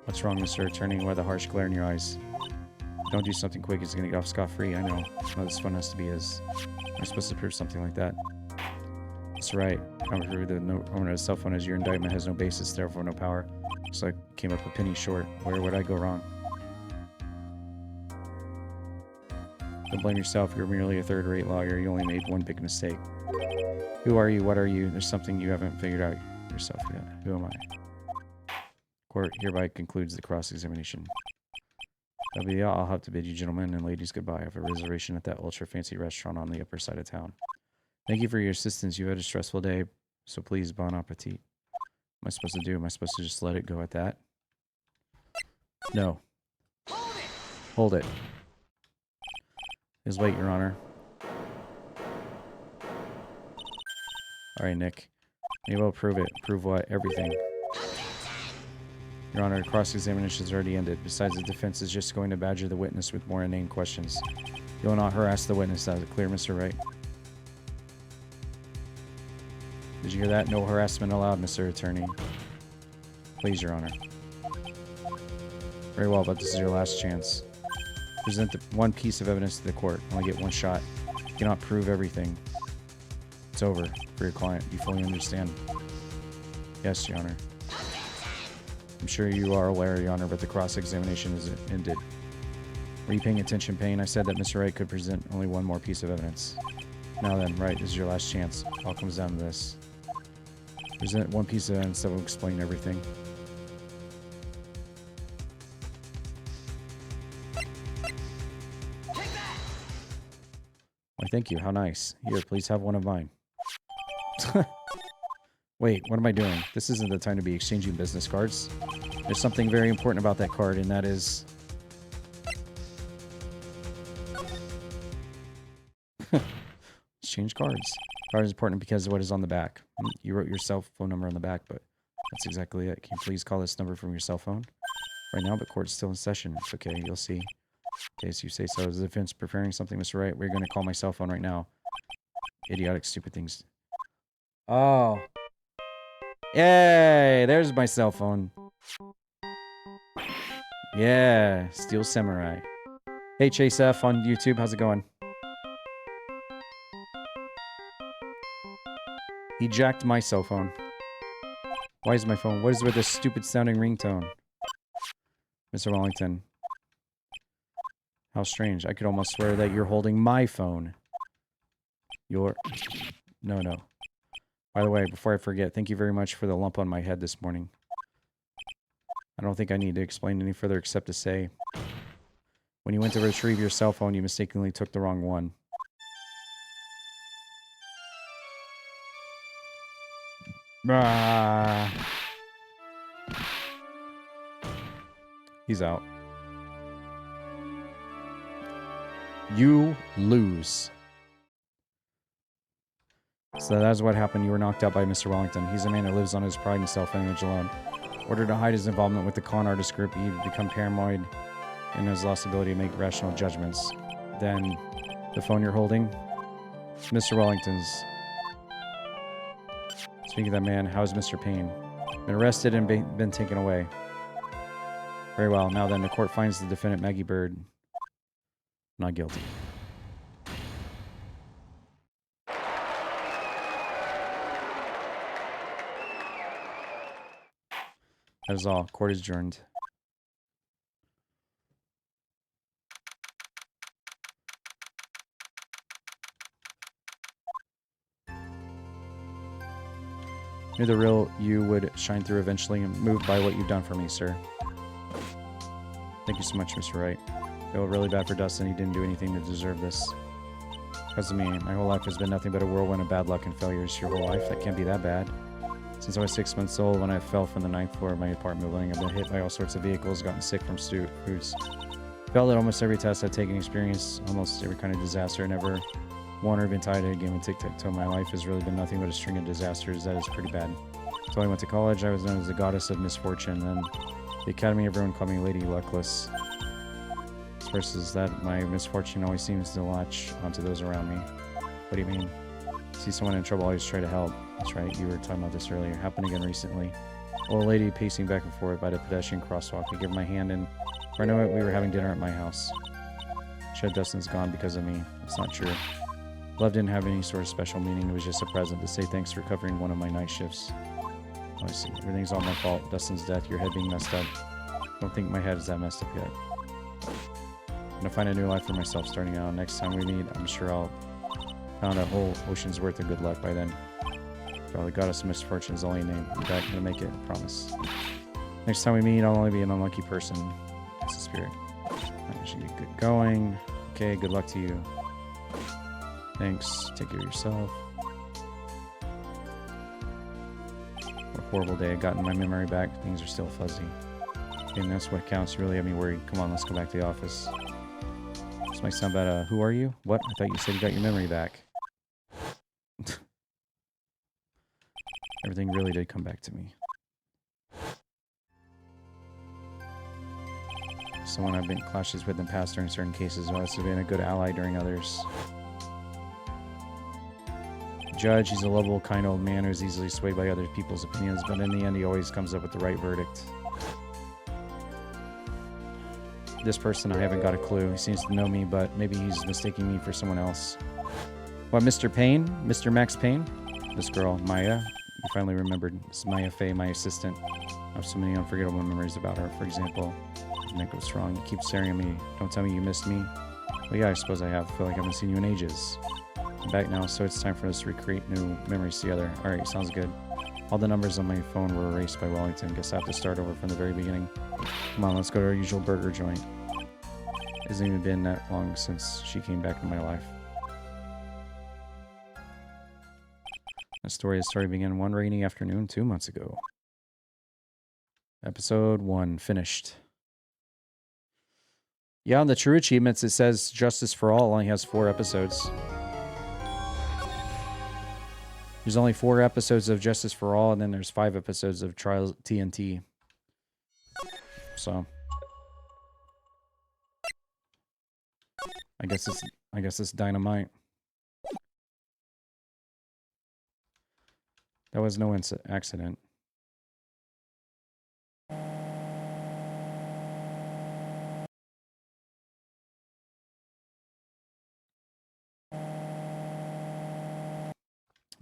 What's wrong, Mr. Attorney? Why the harsh glare in your eyes? Don't do something quick, he's gonna get off scot-free. I know. No, this phone has to be his. I'm supposed to prove something like that. That's right. However, the owner of the cell phone as your indictment has no basis, therefore no power. So I came up a penny short. Where would I go wrong? Don't blame yourself. You're merely a third-rate lawyer. You only made one big mistake. Who are you? What are you? There's something you haven't figured out yourself yet. Who am I? Court hereby concludes the cross-examination. That'll be all. I'll have to bid you gentlemen and ladies goodbye. I have a reservation at that ultra-fancy restaurant on the upper side of town. Thank you for your assistance. You had a stressful day, so please, bon appetit. What am I supposed to do? Am I supposed to just let it go at that? No. Hold it. Please wait, Your Honor. Alright, Nick. Maybe I'll prove it. Prove what? Everything. Your Honor, cross-examination has already ended. Besides, the defense is just going to badger the witness with more inane questions. You will not harass the witness. That is clear, Mr. Wright. Did you hear that? No harassment allowed, Mr. Attorney. Please, Your Honor. Very well, but this is your last chance. Present one piece of evidence to the court. Only get one shot. You cannot prove everything. It's over for your client. You fully understand? Yes, Your Honor. I'm sure you are aware, Your Honor, but the cross-examination is ended. Were you paying attention, Payne? I said that Mr. Wright could present only one more piece of evidence. Now then, Wright, this is your last chance. All comes down to this. Present one piece of evidence that will explain everything. Why, thank you. How nice. Here, please have one of mine. Wait, what am I doing? This isn't the time to be exchanging business cards. There's something very important about that card, and that is... Exchange cards. Card is important because of what is on the back. You wrote your cell phone number on the back, but that's exactly it. Can you please call this number from your cell phone? Right now, but court's still in session. It's okay, you'll see. In case you say so. Is the defense preparing something, Mr. Wright? We're going to call my cell phone right now. Idiotic, stupid things. Oh. Yay! There's my cell phone. Yeah, Steel Samurai. Hey, Chase F on YouTube. How's it going? He jacked my cell phone. Why is my phone? What is with this stupid sounding ringtone? Mr. Wellington. How strange. I could almost swear that you're holding my phone. Your... No, no. By the way, before I forget, thank you very much for the lump on my head this morning. I don't think I need to explain any further except to say, when you went to retrieve your cell phone, you mistakenly took the wrong one. Ah. He's out. You lose. So that's what happened. You were knocked out by Mr. Wellington. He's a man who lives on his pride and self-image alone. Ordered to hide his involvement with the con artist group, he'd become paranoid and has lost the ability to make rational judgments. Then, the phone you're holding? Mr. Wellington's. Speaking of that man, how's Mr. Payne? Been arrested and been taken away. Very well. Now then, the court finds the defendant, Maggie Bird, not guilty. That is all. Court is adjourned. Knew the real you would shine through eventually, moved by what you've done for me, sir. Thank you so much, Mr. Wright. I feel really bad for Dustin. He didn't do anything to deserve this. Because of me, my whole life has been nothing but a whirlwind of bad luck and failures. Your whole life? That can't be that bad. Since I was 6 months old, when I fell from the 9th floor of my apartment building, I've been hit by all sorts of vehicles, gotten sick from foods. Felt that almost every test I've taken, experienced almost every kind of disaster. Never won or been tied to a game of tic-tac-toe. My life has really been nothing but a string of disasters. That is pretty bad. Until I went to college, I was known as the goddess of misfortune. Then the academy, everyone called me Lady Luckless. Versus that, my misfortune always seems to latch onto those around me. What do you mean? See someone in trouble, always try to help. That's right, you were talking about this earlier. Happened again recently. Old lady pacing back and forth by the pedestrian crosswalk. I give her my hand, and before I know it, we were having dinner at my house. She said Dustin's gone because of me. That's not true. Love didn't have any sort of special meaning. It was just a present to say thanks for covering one of my night shifts. Oh, I see. Everything's all my fault. Dustin's death, your head being messed up. Don't think my head is that messed up yet. I'm gonna find a new life for myself starting out. Next time we meet, I'm sure I'll found a whole ocean's worth of good luck by then. Probably goddess of misfortune is all you name. You're back gonna make it, I promise. Next time we meet, I'll only be an unlucky person. That's the spirit. I should get good going. Okay, good luck to you. Thanks. Take care of yourself. What a horrible day. I've gotten my memory back. Things are still fuzzy. And that's what counts. You really have me worried. Come on, let's go back to the office. This might sound bad. Who are you? What? I thought you said you got your memory back. Everything really did come back to me. Someone I've been clashes with in the past during certain cases, who has been a good ally during others. Judge, he's a lovable, kind old man who's easily swayed by other people's opinions, but in the end, he always comes up with the right verdict. This person, I haven't got a clue. He seems to know me, but maybe he's mistaking me for someone else. What, Mr. Payne? Mr. Max Payne? This girl, Maya. You finally remembered. This is Maya Fey, my assistant. I have so many unforgettable memories about her. For example, Nick was wrong. You keep staring at me. Don't tell me you missed me. Well, yeah, I suppose I have. I feel like I haven't seen you in ages. I'm back now, so it's time for us to recreate new memories together. Alright, sounds good. All the numbers on my phone were erased by Wellington. Guess I have to start over from the very beginning. Come on, let's go to our usual burger joint. It hasn't even been that long since she came back into my life. The story began one rainy afternoon 2 months ago. Episode 1 finished. Yeah, on the true achievements, it says Justice for All only has 4 episodes. There's only 4 episodes of Justice for All, and then there's 5 episodes of Trials TNT. So I guess it's dynamite. That was no accident.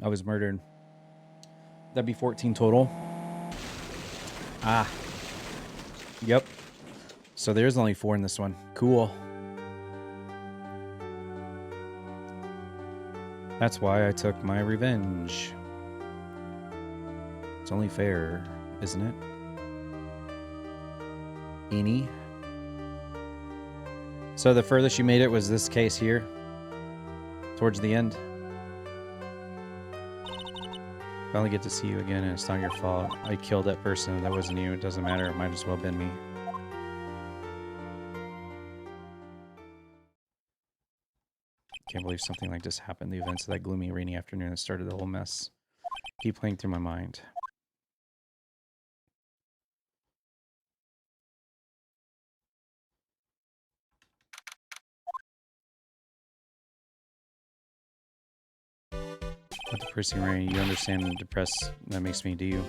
I was murdered. That'd be 14 total. Ah. Yep. So there's only 4 in this one. Cool. That's why I took my revenge. It's only fair, isn't it? Eenie. So the furthest you made it was this case here. Towards the end. Finally get to see you again, and it's not your fault. I killed that person. That wasn't you. It doesn't matter. It might as well have been me. Can't believe something like this happened. The events of that gloomy, rainy afternoon that started the whole mess keep playing through my mind. What depressing rain. You understand and depressed that makes me, do you?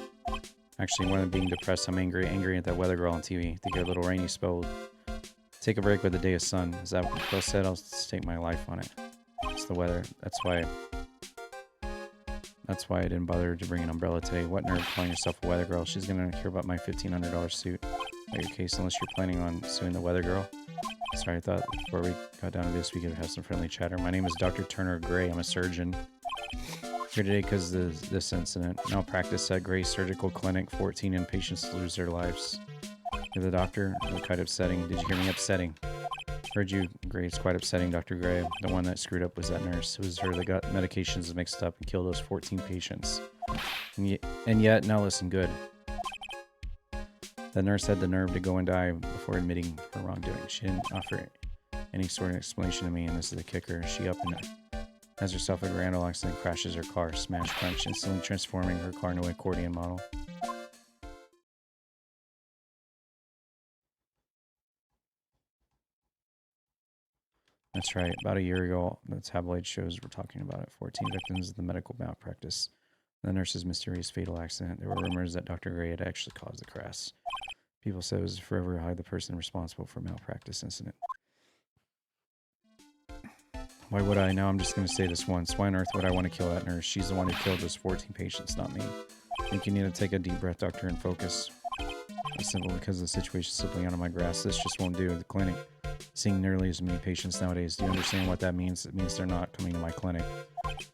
Actually, more than being depressed, I'm angry at that weather girl on TV. Think a little rainy spell. Take a break with a day of sun. Is that what Phil said? I'll stake my life on it. It's the weather. That's why I didn't bother to bring an umbrella today. What nerve calling yourself a weather girl? She's gonna hear about my $1,500 suit. Not your case unless you're planning on suing the weather girl. Sorry, I thought before we got down to this we could have some friendly chatter. My name is Dr. Turner Gray. I'm a surgeon. Here today because of this incident. Malpractice at Gray Surgical Clinic. 14 inpatients lose their lives. You're the doctor? Quite upsetting. Did you hear me? Upsetting. Heard you, Gray. It's quite upsetting, Dr. Gray. The one that screwed up was that nurse. It was her that got medications mixed up and killed those 14 patients. And yet, now listen good. The nurse had the nerve to go and die before admitting her wrongdoing. She didn't offer any sort of explanation to me, and this is the kicker. She up and has herself a grand old accident, crashes her car, smash crunch, instantly transforming her car into an accordion model. That's right. About a year ago, the tabloid shows were talking about it. 14 victims of the medical malpractice. The nurse's mysterious fatal accident. There were rumors that Dr. Gray had actually caused the crash. People said it was forever hide the person responsible for malpractice incident. Why would I? Now I'm just going to say this once. Why on earth would I want to kill that nurse? She's the one who killed those 14 patients, not me. I think you need to take a deep breath, doctor, and focus. It's simple because the situation is simply out of my grasp. This just won't do. The clinic seeing nearly as many patients nowadays. Do you understand what that means? It means they're not coming to my clinic.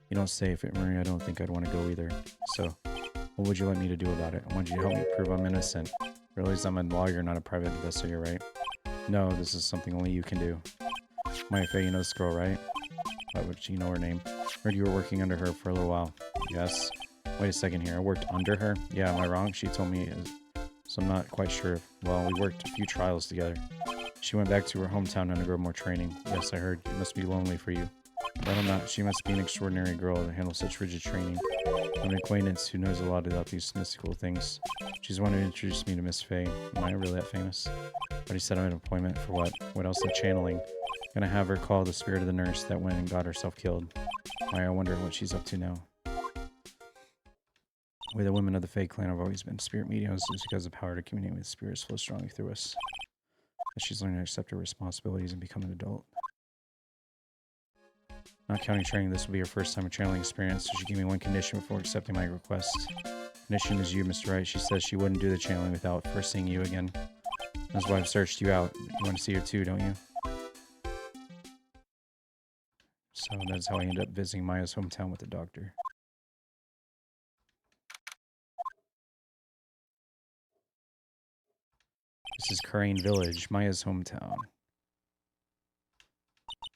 You don't say. If it were me, I don't think I'd want to go either. So, what would you like me to do about it? I want you to help me prove I'm innocent. Realize I'm a lawyer, not a private investigator, right? No, this is something only you can do. Maya Fey, you know this girl, right? Why would you know her name? Heard you were working under her for a little while. Yes. Wait a second here. I worked under her? Yeah, am I wrong? She told me, so I'm not quite sure. Well, we worked a few trials together. She went back to her hometown to undergo more training. Yes, I heard. It must be lonely for you. But I'm not. She must be an extraordinary girl to handle such rigid training. I'm an acquaintance who knows a lot about these mystical things. She's the one who introduced me to Miss Faye. Am I really that famous? But he set up an appointment for what? What else than channeling? Gonna have her call the spirit of the nurse that went and got herself killed. I wonder what she's up to now. We, the women of the Fae clan, have always been spirit mediums because the power to communicate with spirits flows strongly through us. As she's learning to accept her responsibilities and become an adult. Not counting training, this will be her first time of channeling experience, so she gave me one condition before accepting my request. Condition is you, Mr. Wright. She says she wouldn't do the channeling without first seeing you again. That's why I've searched you out. You want to see her too, don't you? So that's how I ended up visiting Maya's hometown with the doctor. This is Crane Village, Maya's hometown.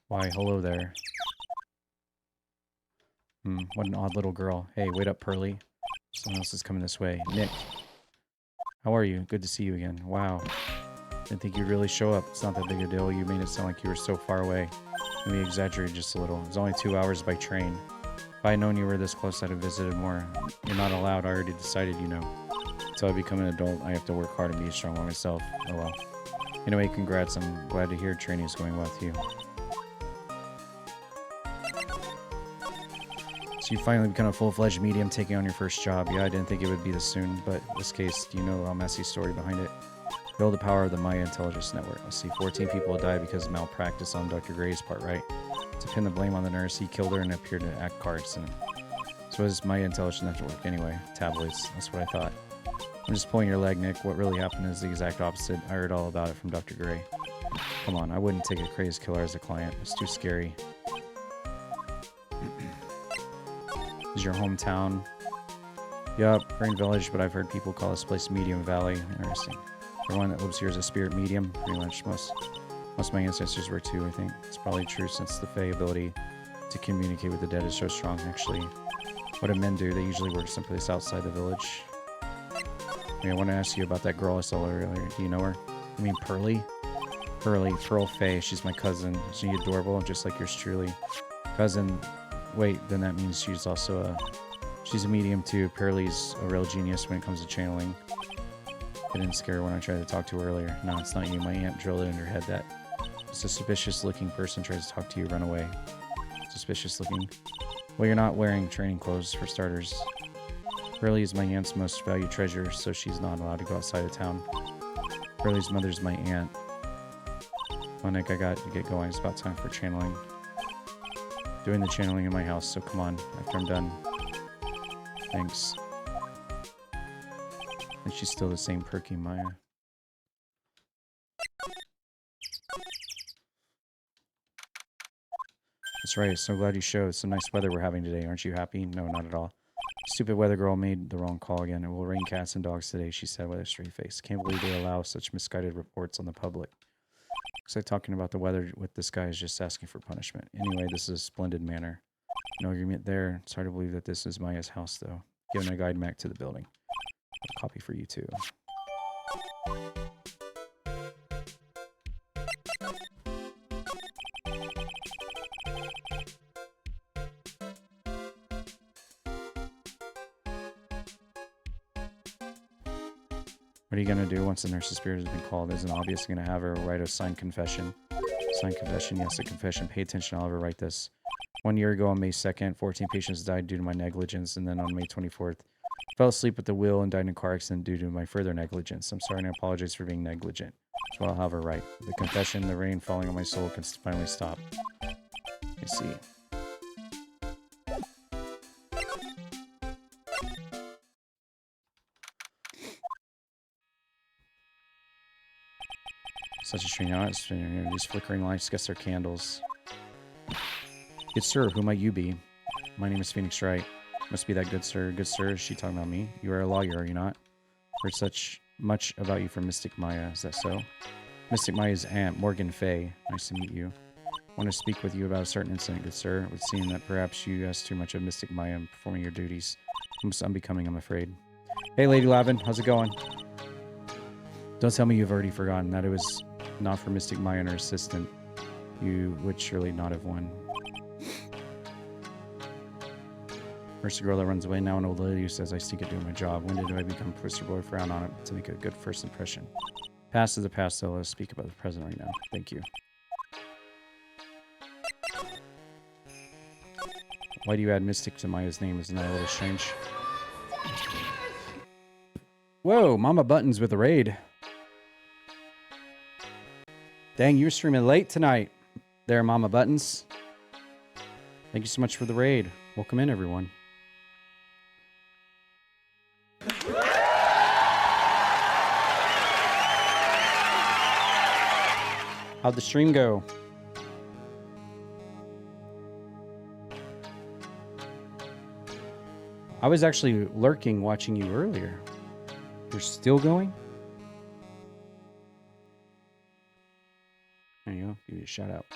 Why, hello there. What an odd little girl. Hey, wait up, Pearly. Someone else is coming this way. Nick. How are you? Good to see you again. Wow. Didn't think you'd really show up. It's not that big a deal. You made it sound like you were so far away. Maybe exaggerated just a little. It was only 2 hours by train. If I had known you were this close, I'd have visited more. You're not allowed. I already decided, you know. Until I become an adult, I have to work hard and be strong by myself. Oh well. Anyway, congrats. I'm glad to hear training is going well with you. So you finally become a full-fledged medium, taking on your first job. Yeah, I didn't think it would be this soon, but in this case, do you know a messy story behind it? Build the power of the Maya Intelligence Network. I see 14 people died because of malpractice on Dr. Gray's part, right? To pin the blame on the nurse, he killed her and appeared to act car accident. So what is Maya Intelligence Network anyway? Tabloids. That's what I thought. I'm just pulling your leg, Nick. What really happened is the exact opposite. I heard all about it from Dr. Gray. Come on, I wouldn't take a crazed killer as a client. It's too scary. This is your hometown? Yup, Green Village, but I've heard people call this place Medium Valley. Interesting. Everyone that lives here is a spirit medium, pretty much. Most of my ancestors were too, I think. It's probably true since the Fae ability to communicate with the dead is so strong, actually. What do men do? They usually work someplace outside the village. I want to ask you about that girl I saw earlier. Do you know her? I mean, Pearly? Pearly, Pearl Faye. She's my cousin. Isn't she adorable? Just like yours truly. Cousin. Wait, then that means she's also a... She's a medium too. Pearly's a real genius when it comes to channeling. I didn't scare her when I tried to talk to her earlier. No, it's not you. My aunt drilled it in her head that a suspicious looking person tries to talk to you, run away. Suspicious looking. Well, you're not wearing training clothes for starters. Pearly is my aunt's most valued treasure, so she's not allowed to go outside of town. Pearly's mother's my aunt. Well, Nick, I got to get going. It's about time for channeling. Doing the channeling in my house, so come on, after I'm done. Thanks. And she's still the same perky Maya. That's right, so glad you showed. It's some nice weather we're having today. Aren't you happy? No, not at all. Stupid weather girl made the wrong call again. It will rain cats and dogs today, she said with a straight face. Can't believe they allow such misguided reports on the public. Looks like talking about the weather with this guy is just asking for punishment. Anyway, this is a splendid manner. No agreement there. It's hard to believe that this is Maya's house, though. Giving a guide back to the building. A copy for you, too. What are you going to do once the nurse's spirit has been called? Isn't obvious going to have her write a signed confession? Signed confession, yes, a confession. Pay attention, I'll have her write this. 1 year ago on May 2nd, 14 patients died due to my negligence, and then on May 24th, fell asleep at the wheel and died in a car accident due to my further negligence. I'm sorry and I apologize for being negligent. So I'll have her write. The confession, the rain falling on my soul can finally stop. I see. Such a strange house. These flickering lights, guess they're candles. Good sir, who might you be? My name is Phoenix Wright. Must be that good sir. Good sir, is she talking about me? You are a lawyer, are you not? Heard such much about you from Mystic Maya, is that so? Mystic Maya's aunt, Morgan Fay. Nice to meet you. Want to speak with you about a certain incident, good sir. It would seem that perhaps you asked too much of Mystic Maya in performing your duties. Almost unbecoming, I'm afraid. Hey, Lady Lavin, how's it going? Don't tell me you've already forgotten that it was not for Mystic Maya and her assistant. You would surely not have won. First a girl that runs away, now an old lady who says I stink at doing my job. When did I become Twister Boy? Frown on it to make a good first impression. Past is the past, so let's speak about the present right now. Thank you. Why do you add Mystic to Maya's name? Isn't that a little strange? Whoa, Mama Buttons with a raid. Dang, you were streaming late tonight there, Mama Buttons. Thank you so much for the raid. Welcome in, everyone. How'd the stream go? I was actually lurking watching you earlier. You're still going? There you go. Give you a shout out.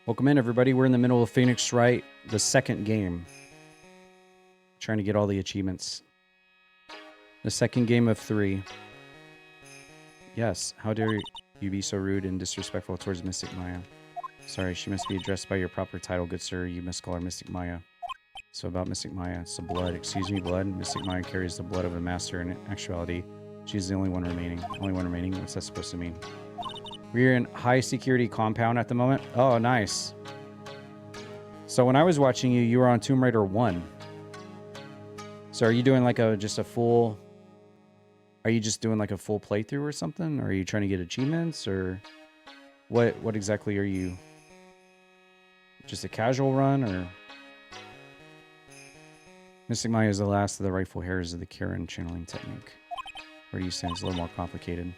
Welcome in, everybody. We're in the middle of Phoenix Wright, the second game. Trying to get all the achievements. The second game of 3. Yes, how dare you be so rude and disrespectful towards Mystic Maya? Sorry, she must be addressed by your proper title, good sir. You must call her Mystic Maya. So about Mystic Maya, it's the blood. Excuse me, blood? Mystic Maya carries the blood of a master. In actuality, she's the only one remaining. Only one remaining? What's that supposed to mean? We're in high security compound at the moment. Oh, nice. So when I was watching you, you were on Tomb Raider 1. So are you doing like just a full... Are you just doing like a full playthrough or something? Or are you trying to get achievements? Or what exactly are you... Just a casual run, or... Mystic Maya is the last of the rightful heirs of the Kirin channeling technique. Where do you stand? It's a little more complicated.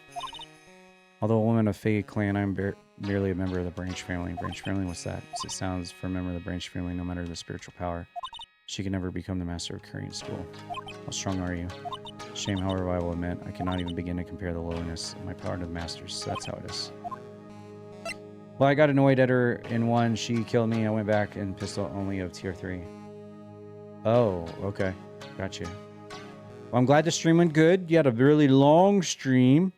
Although a woman of Fae clan, I'm merely a member of the branch family. Branch family, what's that? As it sounds, for a member of the branch family, no matter the spiritual power, she can never become the master of Kirin school. How strong are you? Shame, however, I will admit, I cannot even begin to compare the lowliness of my power to the masters. So that's how it is. Well, I got annoyed at her in 1. She killed me. I went back and pistol only of tier 3. Oh, okay. Gotcha. Well, I'm glad the stream went good. You had a really long stream.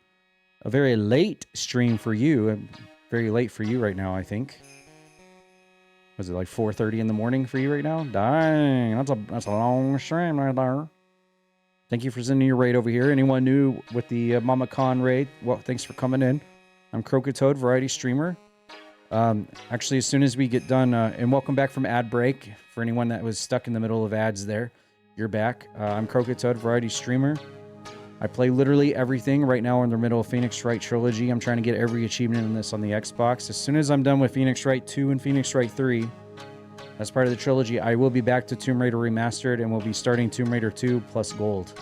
A very late stream for you. Very late for you right now, I think. Was it like 4:30 in the morning for you right now? Dang, that's a long stream right there. Thank you for sending your raid over here. Anyone new with the Mama Khan raid? Well, thanks for coming in. I'm Crooked Toad, variety streamer. Actually, as soon as we get done, and welcome back from ad break. For anyone that was stuck in the middle of ads there, you're back. I'm Crooked Toad, variety streamer. I play literally everything. Right now we're in the middle of Phoenix Wright Trilogy. I'm trying to get every achievement in this on the Xbox. As soon as I'm done with Phoenix Wright 2 and Phoenix Wright 3, as part of the trilogy, I will be back to Tomb Raider Remastered, and we'll be starting Tomb Raider 2 plus Gold.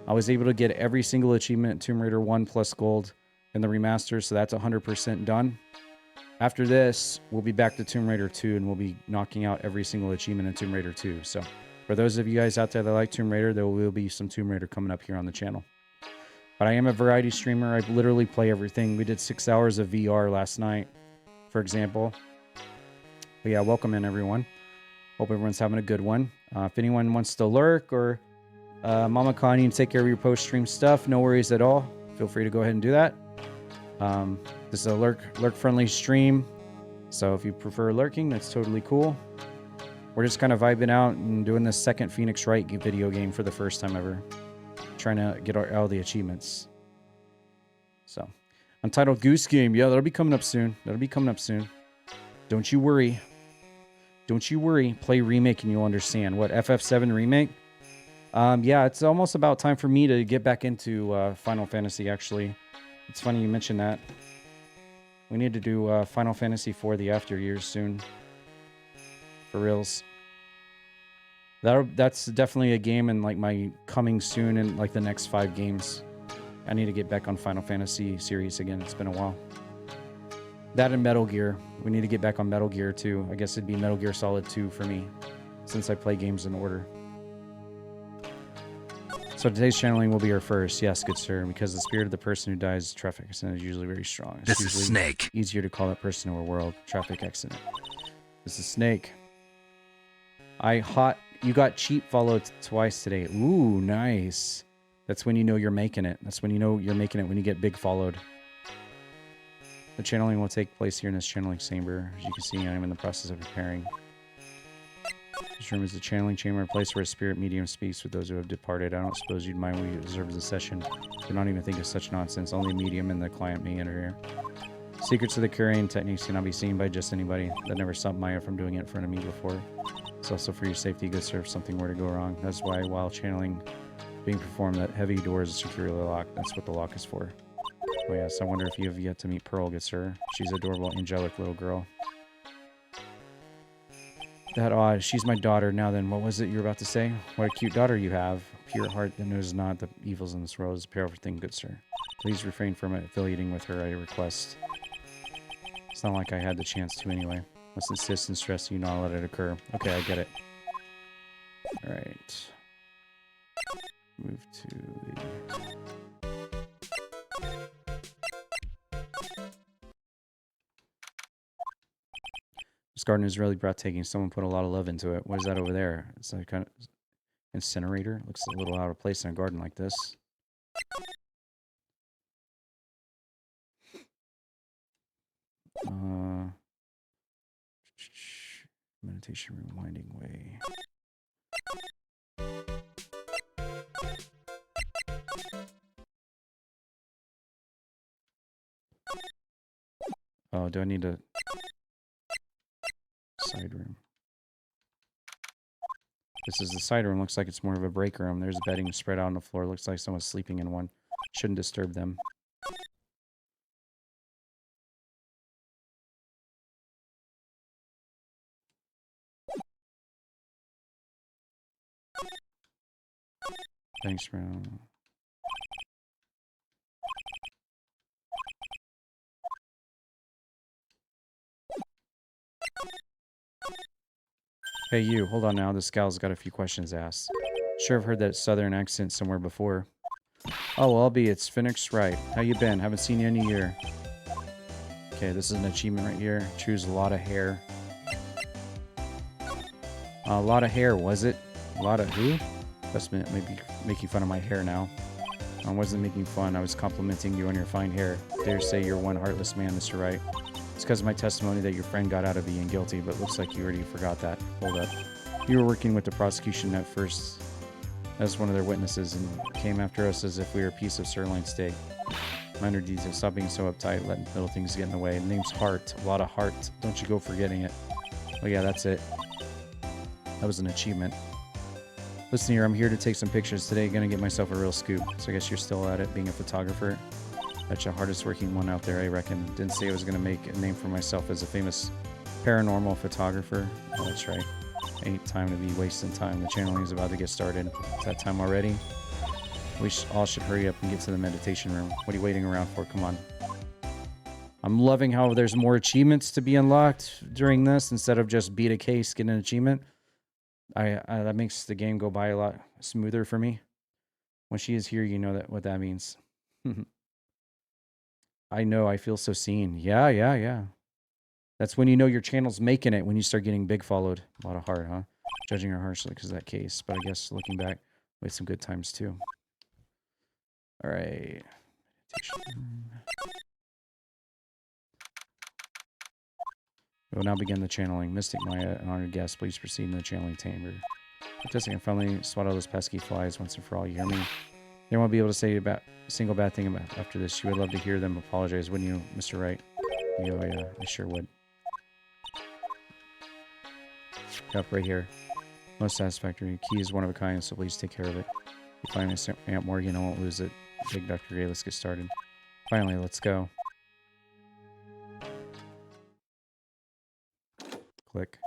I was able to get every single achievement in Tomb Raider 1 plus Gold in the remaster, so that's 100% done. After this, we'll be back to Tomb Raider 2, and we'll be knocking out every single achievement in Tomb Raider 2. So for those of you guys out there that like Tomb Raider, there will be some Tomb Raider coming up here on the channel. But I am a variety streamer. I literally play everything. We did 6 hours of VR last night, for example. But yeah, welcome in, everyone. Hope everyone's having a good one. If anyone wants to lurk or Mama Khan, you can take care of your post-stream stuff, no worries at all. Feel free to go ahead and do that. This is a lurk-friendly stream, so if you prefer lurking, that's totally cool. We're just kind of vibing out and doing this second Phoenix Wright video game for the first time ever. Trying to get all the achievements. So, Untitled Goose Game. Yeah, that'll be coming up soon. That'll be coming up soon. Don't you worry. Don't you worry. Play Remake and you'll understand. What, FF7 Remake? Yeah, it's almost about time for me to get back into Final Fantasy, actually. It's funny you mentioned that. We need to do Final Fantasy for the After Years soon. For reals. That's definitely a game in like my coming soon in like the next 5 games. I need to get back on Final Fantasy series again. It's been a while. That and Metal Gear. We need to get back on Metal Gear too. I guess it'd be Metal Gear Solid 2 for me, since I play games in order. So today's channeling will be our first. Yes, good sir. Because the spirit of the person who dies traffic accident is usually very strong. It's This is usually Snake. easier to call that person to a world. Traffic accident. This is Snake. You got cheap followed twice today. Ooh, nice. That's when you know you're making it. That's when you know you're making it, when you get big followed. The channeling will take place here in this channeling chamber. As you can see, I am in the process of preparing. This room is the channeling chamber, a place where a spirit medium speaks with those who have departed. I don't suppose you'd mind when you observe the session. Do not even think of such nonsense. Only medium and the client may enter here. Secrets of the carrying techniques cannot be seen by just anybody. That never stopped Maya from doing it in front of me before. It's also for your safety, good sir, if something were to go wrong. That's why, while channeling being performed, that heavy door is securely locked. That's what the lock is for. Oh yes, I wonder if you have yet to meet Pearl, good sir. She's an adorable, angelic little girl. That odd. She's my daughter. Now then, what was it you were about to say? What a cute daughter you have. Pure heart that knows not the evils in this world is a powerful thing, good sir. Please refrain from affiliating with her, I request. It's not like I had the chance to anyway. Must insist and stress you not let it occur. Okay, I get it. Alright. Move to the... This garden is really breathtaking. Someone put a lot of love into it. What is that over there? It's a kind of incinerator. Looks a little out of place in a garden like this. Meditation room, winding way. Oh, do I need a side room? This is the side room. Looks like it's more of a break room. There's bedding spread out on the floor. Looks like someone's sleeping in one. Shouldn't disturb them. Thanks, bro. Hey, you. Hold on now. This gal's got a few questions asked. Sure, I've heard that southern accent somewhere before. Oh, well, I'll be. It's Phoenix Wright. How you been? Haven't seen you in a year. Okay, this is an achievement right here. Choose a lot of hair. A lot of hair, was it? A lot of who? That's maybe making fun of my hair now. I wasn't making fun. I was complimenting you on your fine hair. Dare say you're one heartless man, Mr. Wright. It's because of my testimony that your friend got out of being guilty, but looks like you already forgot that. Hold up. You were working with the prosecution at first as one of their witnesses and came after us as if we were a piece of sirloin steak. Minor details. Stop being so uptight, letting little things get in the way. The name's Hart. A lot of heart. Don't you go forgetting it. Oh yeah, that's it. That was an achievement. Listen here, I'm here to take some pictures today. Gonna get myself a real scoop. So I guess you're still at it, being a photographer. That's the hardest working one out there, I reckon. Didn't say I was gonna make a name for myself as a famous paranormal photographer. Oh, that's right. Ain't time to be wasting time. The channeling is about to get started. It's that time already. We all should hurry up and get to the meditation room. What are you waiting around for? Come on. I'm loving how there's more achievements to be unlocked during this instead of just beat a case, get an achievement. That makes the game go by a lot smoother for me. When she is here, you know what that means. I know, I feel so seen. Yeah. That's when you know your channel's making it, when you start getting big followed. A lot of heart, huh? Judging her harshly because of that case. But I guess looking back, we had some good times too. All right. We will now begin the channeling. Mystic Maya, an honored guest, please proceed in the channeling chamber. Testing and finally swat all those pesky flies once and for all. You hear me? They won't be able to say about a single bad thing about after this. You would love to hear them apologize, wouldn't you, Mr. Wright? Oh yeah, I sure would. Yep, right here. Most satisfactory. Key is one of a kind, so please take care of it. If you find me Aunt Morgan, I won't lose it. Big Dr. Gray, let's get started. Finally, let's go. Click.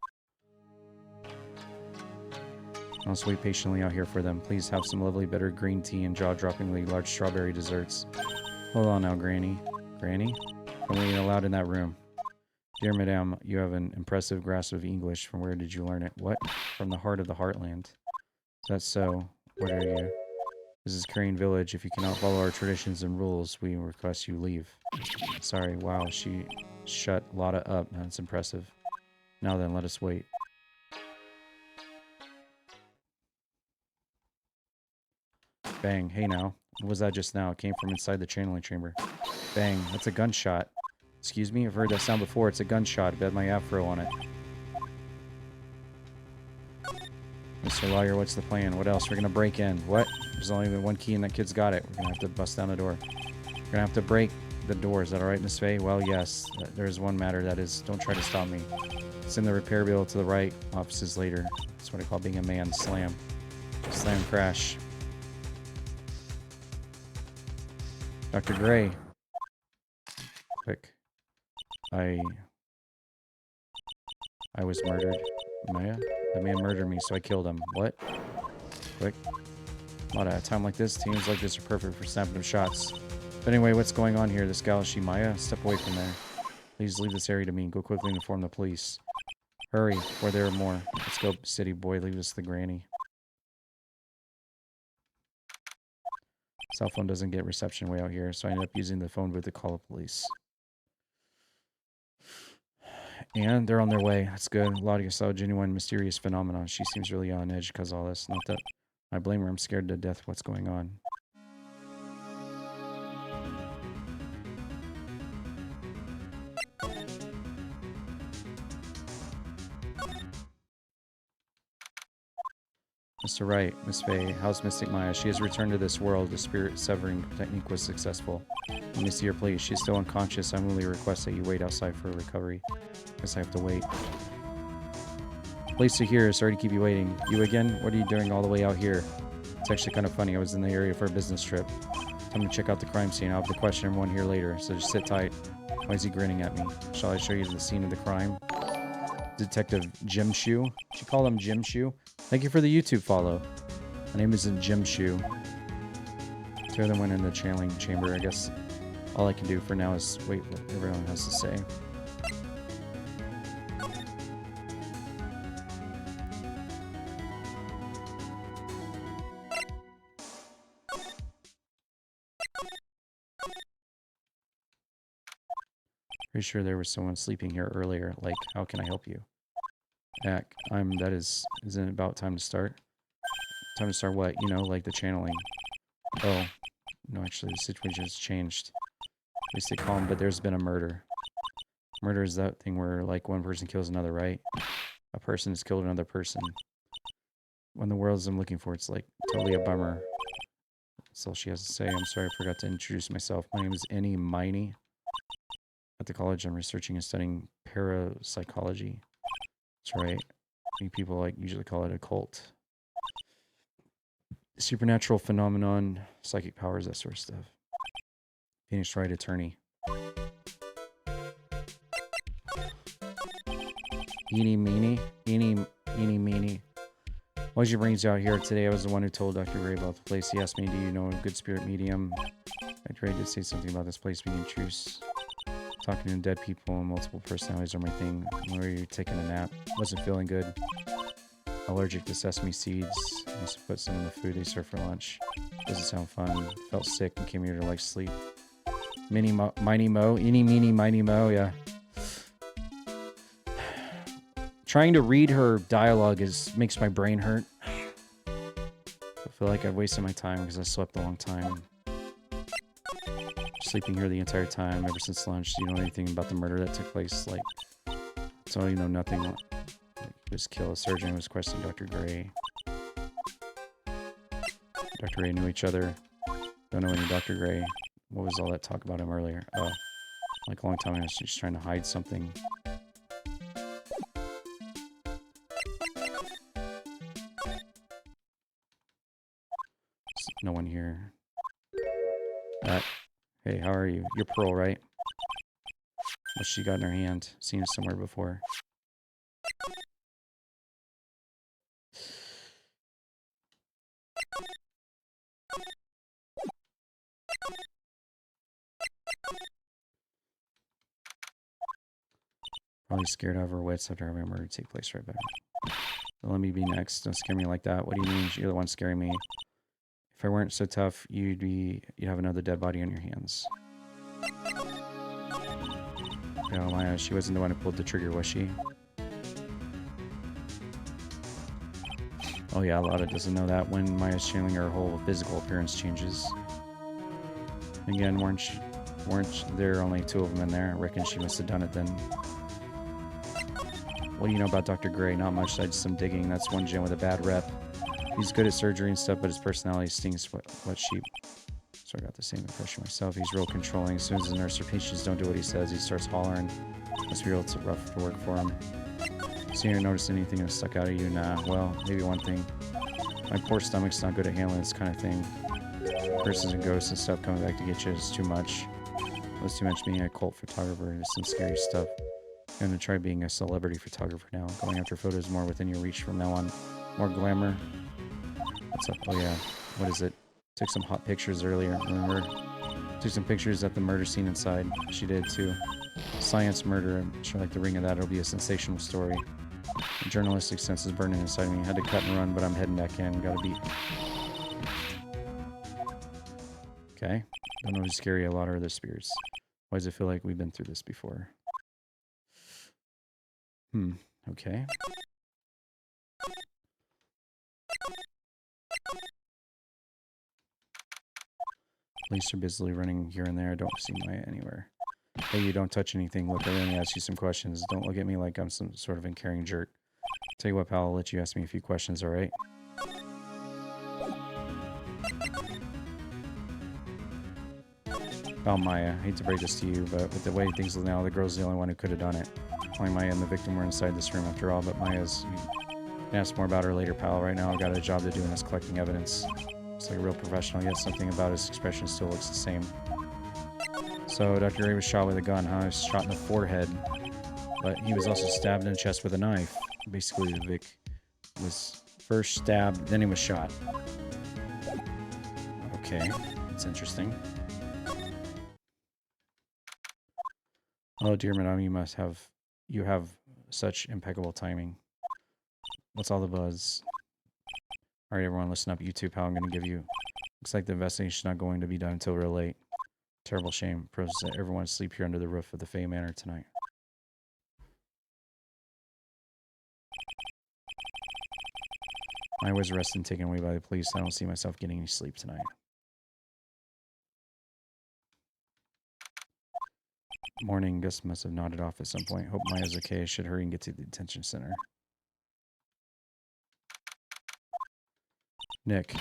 I'll just wait patiently out here for them. Please have some lovely bitter green tea and jaw-droppingly large strawberry desserts. Hold on now, Granny. Granny? I'm waiting aloud in that room. Dear Madame, you have an impressive grasp of English. From where did you learn it? What? From the heart of the heartland. Is that so? What are you? This is Crane Village. If you cannot follow our traditions and rules, we request you leave. Sorry. Wow, she shut Lotta up. That's impressive. Now then, let us wait. Bang. Hey now. What was that just now? It came from inside the channeling chamber. Bang. That's a gunshot. Excuse me? I've heard that sound before. It's a gunshot. I bet my afro on it. Mr. Lawyer, what's the plan? What else? We're gonna break in. What? There's only been one key and that kid's got it. We're gonna have to bust down the door. We're gonna have to break the door. Is that alright, Miss Faye? Well, yes. There's one matter, that is, don't try to stop me. It's in the repair bill to the right. Offices later. That's what I call being a man. Slam. Slam crash. Dr. Gray. Quick. I was murdered. Maya? The man murdered me, so I killed him. What? Quick. Not at a time like this. Teams like this are perfect for snapping them shots. But anyway, what's going on here? This gal, is she Maya? Step away from there. Please leave this area to me. Go quickly and inform the police. Hurry, before there are more. Let's go, city boy. Leave this to the granny. Cell phone doesn't get reception way out here, so I ended up using the phone booth to call the police. And they're on their way. That's good. Claudia saw a genuine mysterious phenomenon. She seems really on edge because of all this. Not that I blame her. I'm scared to death what's going on. Mr. Wright, Miss Faye, how's Mystic Maya? She has returned to this world. The spirit severing technique was successful. Let me see her, please. She's still unconscious. I only request that you wait outside for her recovery. Guess I have to wait. Police are here. Sorry to keep you waiting. You again? What are you doing all the way out here? It's actually kind of funny. I was in the area for a business trip. Time to check out the crime scene. I'll have to question everyone here later, so just sit tight. Why is he grinning at me? Shall I show you the scene of the crime? Detective Jim Shoe. Did you call him Jim Shoe? Thank you for the YouTube follow. My name isn't Jim Shoe. The other one in the channeling chamber. I guess all I can do for now is wait what everyone has to say. Pretty sure there was someone sleeping here earlier. Like, how can I help you? Isn't it about time to start? Time to start what? You know, like the channeling. Oh, no, actually the situation has changed. We stay calm, but there's been a murder. Murder is that thing where, like, one person kills another, right? A person has killed another person. When the world I'm looking for, it's, like, totally a bummer. That's all she has to say. I'm sorry, I forgot to introduce myself. My name is Annie Miney. At the college, I'm researching and studying parapsychology. That's right. Many people usually call it a cult. Supernatural phenomenon, psychic powers, that sort of stuff. Phoenix Wright, attorney. Eeny meeny, eeny meeny. Why'd you bring us out here today? I was the one who told Dr. Gray about the place. He asked me, do you know a good spirit medium? Dr. Gray did say something about this place being truce. Talking to dead people and multiple personalities are my thing. Where are you taking a nap? Wasn't feeling good. Allergic to sesame seeds. I used to put some in the food they serve for lunch. Doesn't sound fun. Felt sick and came here to sleep. Mini mo, Miney Mo, eeny meeny miny mo, yeah. Trying to read her dialogue makes my brain hurt. I feel like I've wasted my time because I slept a long time. Sleeping here the entire time ever since lunch. Do you know anything about the murder that took place? So you know nothing. He was killed. A surgeon was questioning Dr. Gray. Dr. Gray knew each other. Don't know any Dr. Gray. What was all that talk about him earlier? Oh, like a long time I was just trying to hide something. No one here. Hey, how are you? You're Pearl, right? What's she got in her hand? Seen it somewhere before. Probably scared out of her wits after having a murder take place right back. Don't let me be next. Don't scare me like that. What do you mean? You're the one scaring me. If I weren't so tough, you'd have another dead body on your hands. Oh my, she wasn't the one who pulled the trigger, was she? Oh yeah, Lotta doesn't know that. When Maya's channeling, her whole physical appearance changes. Again, weren't Weren't there only 2 of them in there? I reckon she must have done it then. What do you know about Dr. Gray? Not much. I did some digging. That's one gen with a bad rep. He's good at surgery and stuff, but his personality stings what sheep. So I got the same impression myself. He's real controlling. As soon as the nurse or patients don't do what he says, he starts hollering. Must be real rough to work for him. So you notice anything that stuck out of you? Nah. Well, maybe one thing. My poor stomach's not good at handling this kind of thing. Persons and ghosts and stuff coming back to get you is too much. It was too much being a cult photographer and some scary stuff. I'm gonna try being a celebrity photographer now. Going after photos more within your reach from now on. More glamour. What's up? Oh yeah. What is it? Took some hot pictures earlier, remember? Took some pictures at the murder scene inside. She did too. Science murder. I'm sure like the ring of that. It'll be a sensational story. The journalistic sense is burning inside me. Had to cut and run, but I'm heading back in. Gotta beat. Okay. Don't know who's scary. A lot of other spirits. Why does it feel like we've been through this before? Okay. Police are busily running here and there. I don't see Maya anywhere. Hey, you don't touch anything. Look, I only ask you some questions. Don't look at me like I'm some sort of uncaring jerk. Tell you what, pal, I'll let you ask me a few questions, alright? Oh, Maya, I hate to break this to you, but with the way things look now, the girl's the only one who could have done it. Only Maya and the victim were inside this room after all, but Maya's... You can ask more about her later, pal. Right now, I've got a job to do and it's collecting evidence. Looks like a real professional, yet something about his expression still looks the same. So, Dr. Ray was shot with a gun, huh? He was shot in the forehead. But he was also stabbed in the chest with a knife. Basically, the Vic was first stabbed, then he was shot. Okay, that's interesting. Oh dear madame, you have such impeccable timing. What's all the buzz? Alright everyone, listen up. YouTube, how I'm gonna give you. Looks like the investigation's not going to be done until real late. Terrible shame. Pros that everyone sleep here under the roof of the Fey Manor tonight. I was arrested and taken away by the police. I don't see myself getting any sleep tonight. Morning, Gus must have nodded off at some point. Hope Maya's okay. I should hurry and get to the detention center. Nick.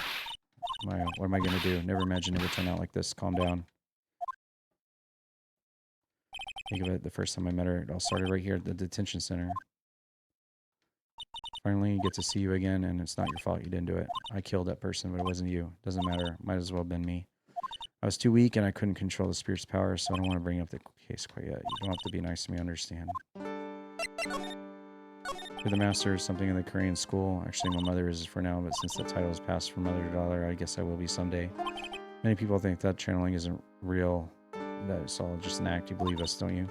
Maya, what am I going to do? Never imagined it would turn out like this. Calm down. Think of it, the first time I met her, it all started right here at the detention center. Finally, get to see you again, and it's not your fault you didn't do it. I killed that person, but it wasn't you. Doesn't matter. Might as well have been me. I was too weak, and I couldn't control the spirit's power, so I don't want to bring up the case quite yet. You don't have to be nice to me, understand. You're the master of something in the Korean school. Actually, my mother is for now, but since the title is passed from mother to daughter, I guess I will be someday. Many people think that channeling isn't real, that it's all just an act. You believe us, don't you?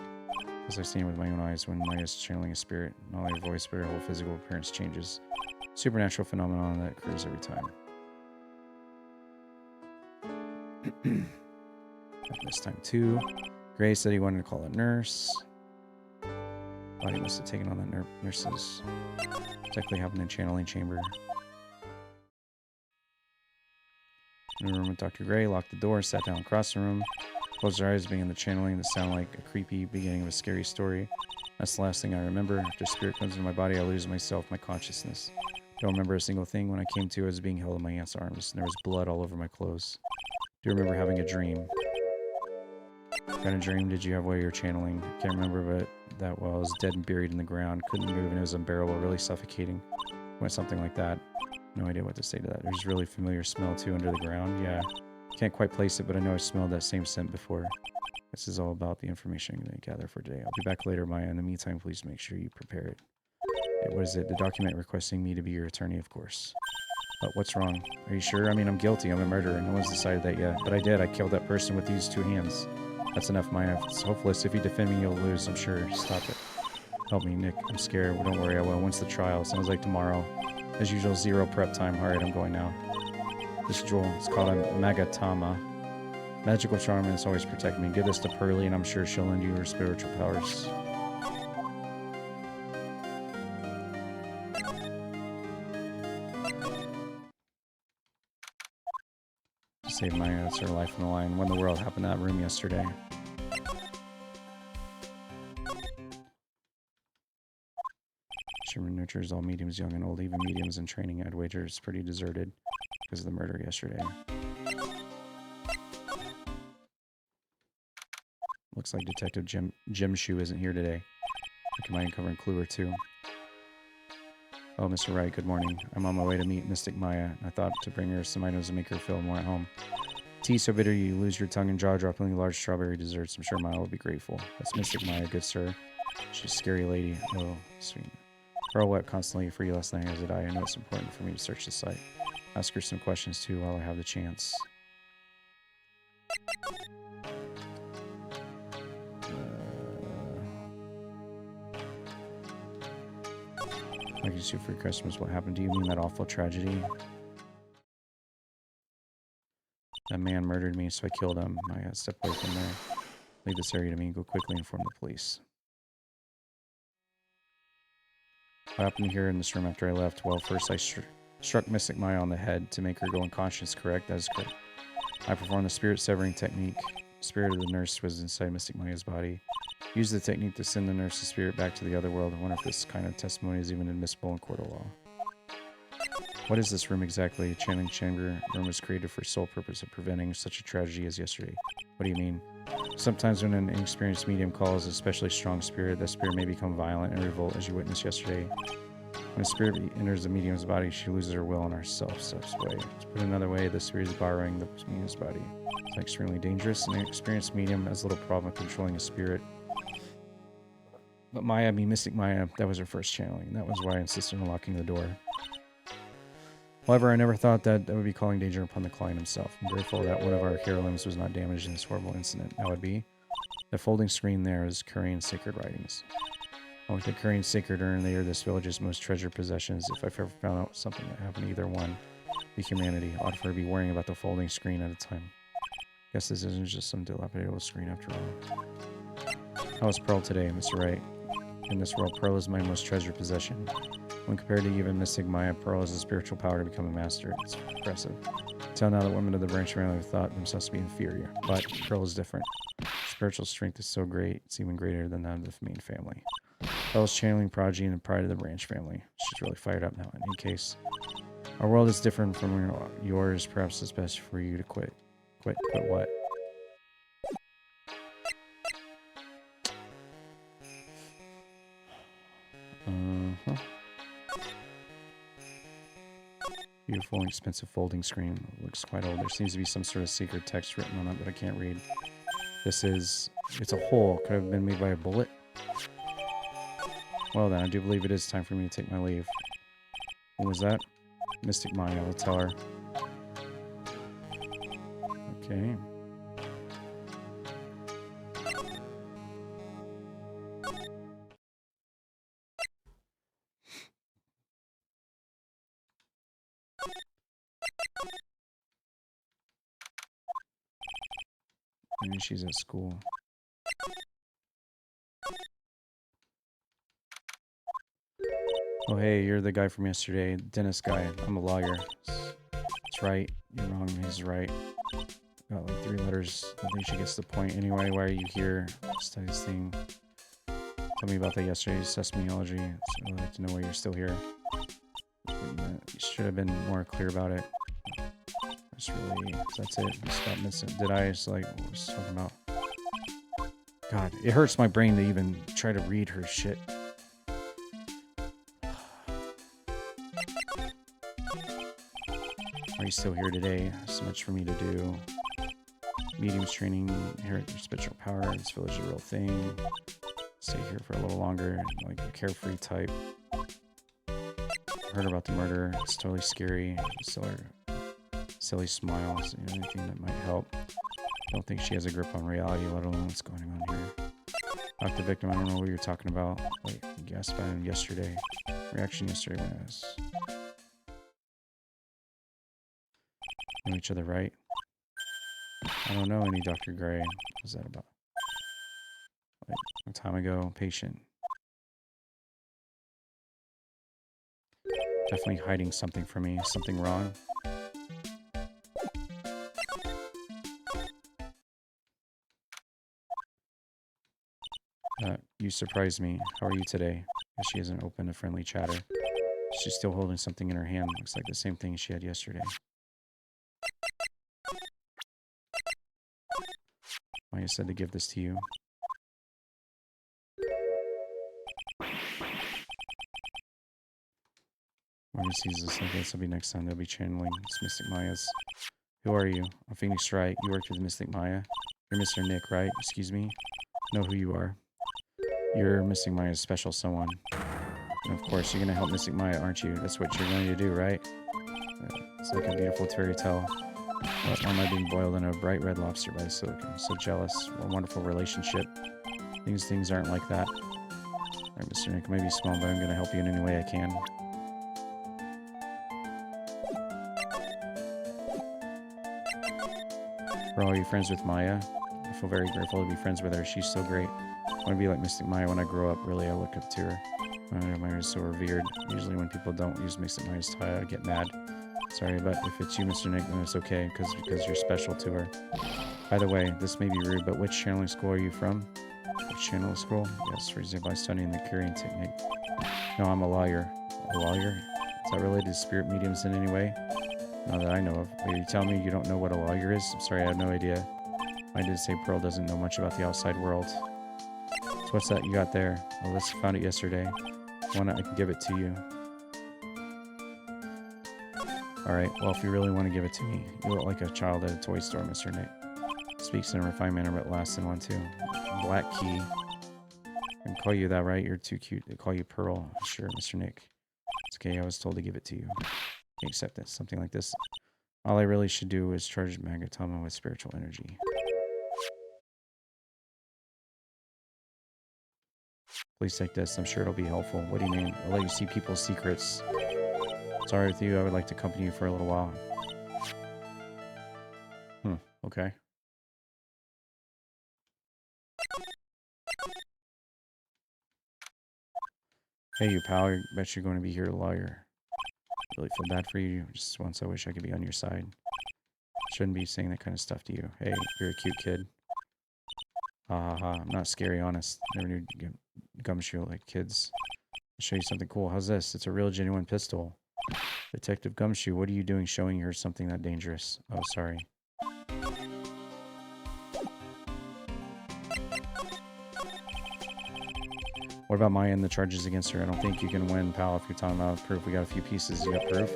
As I've seen with my own eyes, when Maya's channeling a spirit, not only her voice, but her whole physical appearance changes. Supernatural phenomenon that occurs every time. This time too. Gray said he wanted to call a nurse. Thought he must have taken on the nurses. Technically happened in channeling chamber. In the room with Dr. Gray, locked the door, sat down across the room, closed her eyes, being in the channeling. This sounded like a creepy beginning of a scary story. That's the last thing I remember. After spirit comes into my body, I lose myself, my consciousness. Don't remember a single thing. When I came to, I was being held in my aunt's arms, and there was blood all over my clothes. Do you remember having a dream? What kind of dream did you have while you were channeling? I can't remember, but that well, I was dead and buried in the ground. Couldn't move, and it was unbearable, really suffocating. Went something like that. No idea what to say to that. There's a really familiar smell, too, under the ground. Yeah. Can't quite place it, but I know I smelled that same scent before. This is all about the information I'm going to gather for today. I'll be back later, Maya. In the meantime, please make sure you prepare it. What is it? The document requesting me to be your attorney, of course. But what's wrong? Are you sure? I mean, I'm guilty. I'm a murderer. No one's decided that yet. But I did. I killed that person with these 2 hands. That's enough, Maya. It's hopeless. If you defend me, you'll lose. I'm sure. Stop it. Help me, Nick. I'm scared. Well, don't worry. I will. When's the trial? Sounds like tomorrow. As usual, 0 prep time. Alright, I'm going now. This jewel is called a Magatama. Magical charm, and it's always protect me. Give this to Pearly, and I'm sure she'll lend you her spiritual powers. Save Maya, that's her life on the line. When the world happened in that room yesterday. tortures all mediums, young and old, even mediums in training. I'd wager it's pretty deserted because of the murder yesterday. Looks like Detective Jim Shoe isn't here today. I might uncover a clue or two. Oh, Mr. Wright, good morning. I'm on my way to meet Mystic Maya. I thought to bring her some items to make her feel more at home. Tea so bitter you lose your tongue and jaw-droppingly large strawberry desserts. I'm sure Maya will be grateful. That's Mystic Maya, good sir. She's a scary lady. Oh, sweet. Pearl wept constantly for you last night as did I. I know it's important for me to search the site. Ask her some questions too while I have the chance. I can see for Christmas what happened. Do you mean that awful tragedy? That man murdered me, so I killed him. I gotta step away from there. Leave this area to me and go quickly inform the police. What happened here in this room after I left? Well, first I struck Mystic Maya on the head to make her go unconscious, correct? That is correct. I performed the spirit severing technique. The spirit of the nurse was inside Mystic Maya's body. Use the technique to send the nurse's spirit back to the other world. I wonder if this kind of testimony is even admissible in court of law. What is this room exactly? A channeling chamber. Room was created for sole purpose of preventing such a tragedy as yesterday. What do you mean? Sometimes when an inexperienced medium calls a especially strong spirit, that spirit may become violent and revolt as you witnessed yesterday. When a spirit enters the medium's body, she loses her will and herself steps away. To put another way, the spirit is borrowing the medium's body. It's extremely dangerous. An inexperienced medium has little problem controlling a spirit. But Maya, Mystic Maya, that was her first channeling. That was why I insisted on locking the door. However, I never thought that would be calling danger upon the client himself. I'm grateful that one of our hero limbs was not damaged in this horrible incident. That would be the folding screen there is Korean sacred writings. Oh, the Korean sacred urn, they are this village's most treasured possessions. If I've ever found out something that happened to either one, the humanity ought for to be worrying about the folding screen at a time. Guess this isn't just some dilapidated old screen after all. How is Pearl today, Mr. Wright? In this world, Pearl is my most treasured possession. When compared to even Mystic Maya, Pearl has the spiritual power to become a master. It's impressive. Until now, the women of the branch family have thought themselves to be inferior. But Pearl is different. Spiritual strength is so great, it's even greater than that of the main family. Pearl's channeling prodigy and the pride of the branch family. She's really fired up now. In any case, our world is different from yours. Perhaps it's best for you to quit. Quit what? Beautiful and expensive folding screen. It looks quite old. There seems to be some sort of secret text written on it, but I can't read. It's a hole. Could have been made by a bullet. Well then, I do believe it is time for me to take my leave. What was that? Mystic Maya, I will tell her. Okay. Maybe she's at school. Oh, hey, you're the guy from yesterday. Dentist guy. I'm a lawyer. That's right. You're wrong. He's right. Got like 3 letters. I think she gets the point. Anyway, why are you here? Study this thing. Tell me about that yesterday. Seismology. So I'd like to know why you're still here. You should have been more clear about it. That's really... That's it. Stop missing. Did I? Just like... What was I talking about? God, it hurts my brain to even try to read her shit. Are you still here today? So much for me to do. Mediums training, inherit your spiritual power. This village is a real thing. Stay here for a little longer. Like a carefree type. Heard about the murder. It's totally scary. Still her silly smiles. You know, anything that might help. Don't think she has a grip on reality, let alone what's going on here. Talk the victim. I don't know what you're talking about. Wait, I guessed about him yesterday. Reaction yesterday when I was... Know each other, right? I don't know any Dr. Gray. What was that about? Like, a time ago, patient. Definitely hiding something from me. Something wrong. You surprised me. How are you today? Guess she hasn't opened a friendly chatter. She's still holding something in her hand. Looks like the same thing she had yesterday. Maya said to give this to you. When he sees this, this will be next time. They'll be channeling. It's Mystic Maya's. Who are you? I'm Phoenix Wright. You worked with Mystic Maya. You're Mr. Nick, right? Excuse me? Know who you are. You're Mystic Maya's special someone. And of course, you're going to help Mystic Maya, aren't you? That's what you're going to do, right? It's like a beautiful fairy tale. Why am I being boiled in a bright red lobster by the silicon? I'm so jealous. What a wonderful relationship. Things aren't like that. Alright, Mr. Nick, I may be small, but I'm going to help you in any way I can. Bro, are you friends with Maya? I feel very grateful to be friends with her. She's so great. I want to be like Mystic Maya when I grow up. Really, I look up to her. Maya is so revered. Usually when people don't use Mystic Maya's tie, I get mad. Sorry, but if it's you, Mr. Nick, then it's okay, because you're special to her. By the way, this may be rude, but which channeling school are you from? Which channeling school? Yes, reason by studying the curing technique. No, I'm a lawyer. A lawyer? Is that related to spirit mediums in any way? Not that I know of. Are you telling me you don't know what a lawyer is? I'm sorry, I have no idea. I did say Pearl doesn't know much about the outside world. So what's that you got there? Alyssa found it yesterday. I can give it to you. Alright, well, if you really want to give it to me, you look like a child at a toy store, Mr. Nick. Speaks in a refined manner, but laughs in one too. Black key. I can call you that, right? You're too cute. They call you Pearl. Sure, Mr. Nick. It's okay, I was told to give it to you. Accept it. Something like this. All I really should do is charge Magatama with spiritual energy. Please take this. I'm sure it'll be helpful. What do you mean? I'll let you see people's secrets. Sorry with you. I would like to accompany you for a little while. Okay. Hey, you pal. I bet you're going to be here, lawyer. Really feel bad for you. Just once I wish I could be on your side. Shouldn't be saying that kind of stuff to you. Hey, you're a cute kid. Ha ha ha. I'm not scary, honest. Never knew gumshoe like kids. I'll show you something cool. How's this? It's a real genuine pistol. Detective Gumshoe, what are you doing showing her something that dangerous? Oh, sorry. What about Maya and the charges against her? I don't think you can win, pal, if you're talking about proof. We got a few pieces. You got proof?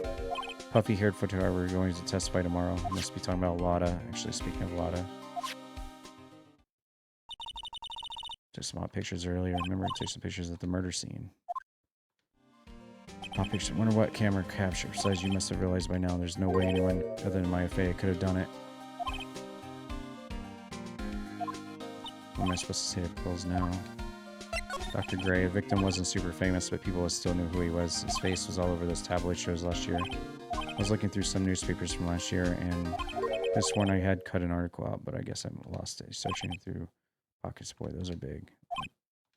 Puffy-haired photographer, we're going to testify tomorrow. You must be talking about Lada. Actually, speaking of Lada. Took some hot pictures earlier. Remember, I took some pictures at the murder scene. Hot picture. Wonder what camera captured. Besides, you must have realized by now there's no way anyone other than Maya Fey could have done it. What am I supposed to say to Pearls now? Dr. Gray, a victim wasn't super famous, but people still knew who he was. His face was all over those tabloid shows last year. I was looking through some newspapers from last year, and I sworn I had cut an article out, but I guess I lost it. Searching through pockets, boy, those are big.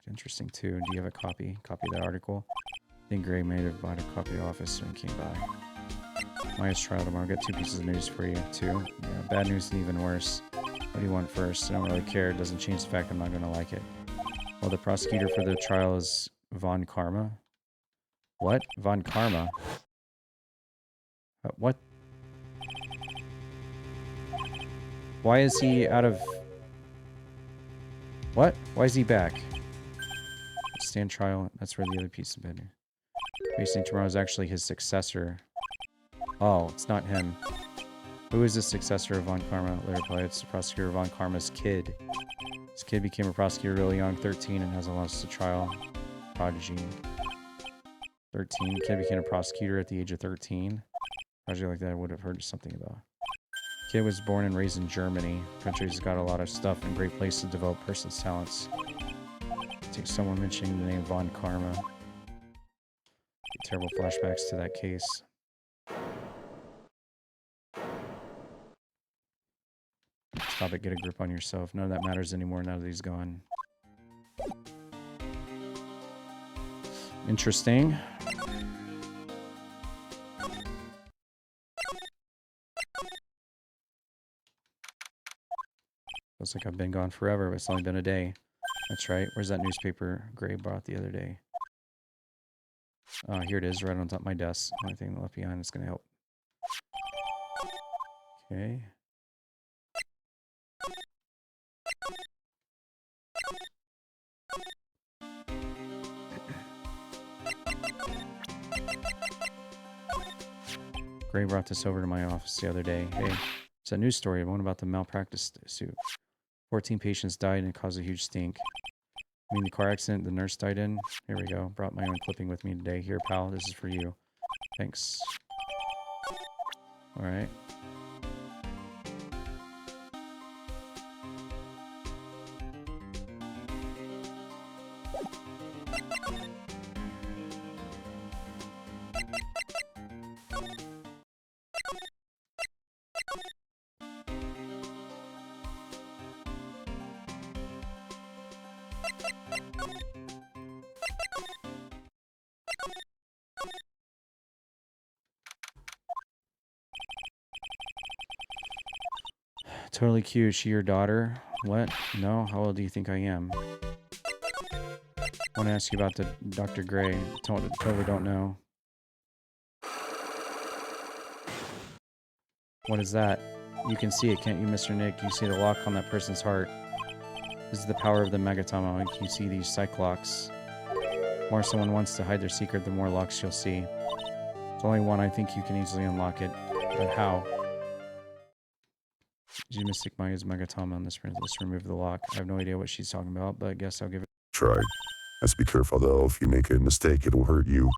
Interesting, too. Do you have a copy? Copy of that article? I think Gray may have bought a copy of the office when he came by. Maya's trial tomorrow. Got 2 pieces of news for you, too. Yeah, bad news and even worse. What do you want first? I don't really care. It doesn't change the fact I'm not going to like it. Well, the prosecutor for the trial is Von Karma. What? Von Karma? What? Why is he out of... What? Why is he back? Stand trial. That's where the other piece of bed. Facing tomorrow is actually his successor. Oh, it's not him. Who is the successor of Von Karma? Later replied, it's the prosecutor Von Karma's kid. This kid became a prosecutor really young, 13, and hasn't lost a trial. Prodigy. 13. The kid became a prosecutor at the age of 13. Prodigy like that I would have heard something about. Kid was born and raised in Germany. Country's got a lot of stuff and great place to develop person's talents. Take someone mentioning the name Von Karma. Terrible flashbacks to that case. Stop it, get a grip on yourself. None of that matters anymore now that he's gone. Interesting. Looks like I've been gone forever, but it's only been a day. That's right. Where's that newspaper Gray bought the other day? Here it is, right on top of my desk. Only thing left behind is going to help. Okay. Gray brought this over to my office the other day. Hey, it's a news story. One about the malpractice suit. 14 patients died and it caused a huge stink. I mean, the car accident the nurse died in. Here we go. Brought my own clipping with me today. Here, pal. This is for you. Thanks. All right. Totally cute. Is she your daughter? What? No? How old do you think I am? I want to ask you about the Dr. Gray. Totally don't know. What is that? You can see it, can't you, Mr. Nick? You see the lock on that person's heart. This is the power of the Megatama. You see these cyclocks. The more someone wants to hide their secret, the more locks you'll see. There's only one. I think you can easily unlock it. But how? Did you mistake Maya's Megatama on this? Let's remove the lock. I have no idea what she's talking about, but I guess I'll give it. Try. Let's be careful though. If you make a mistake, it'll hurt you.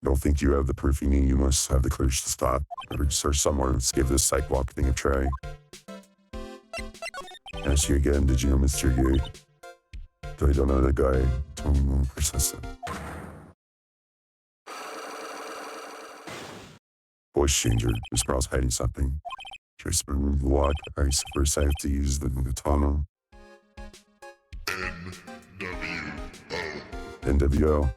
Don't think you have the proof you need. You must have the courage to stop. Or search somewhere. Let's give this sidewalk thing a try. Ask you again. Did you know Mr. Gay? I don't know that guy. Totally persistent. Voice changer. This girl's hiding something. Just remove the lock. Alright, so first I have to use the tunnel. NWO.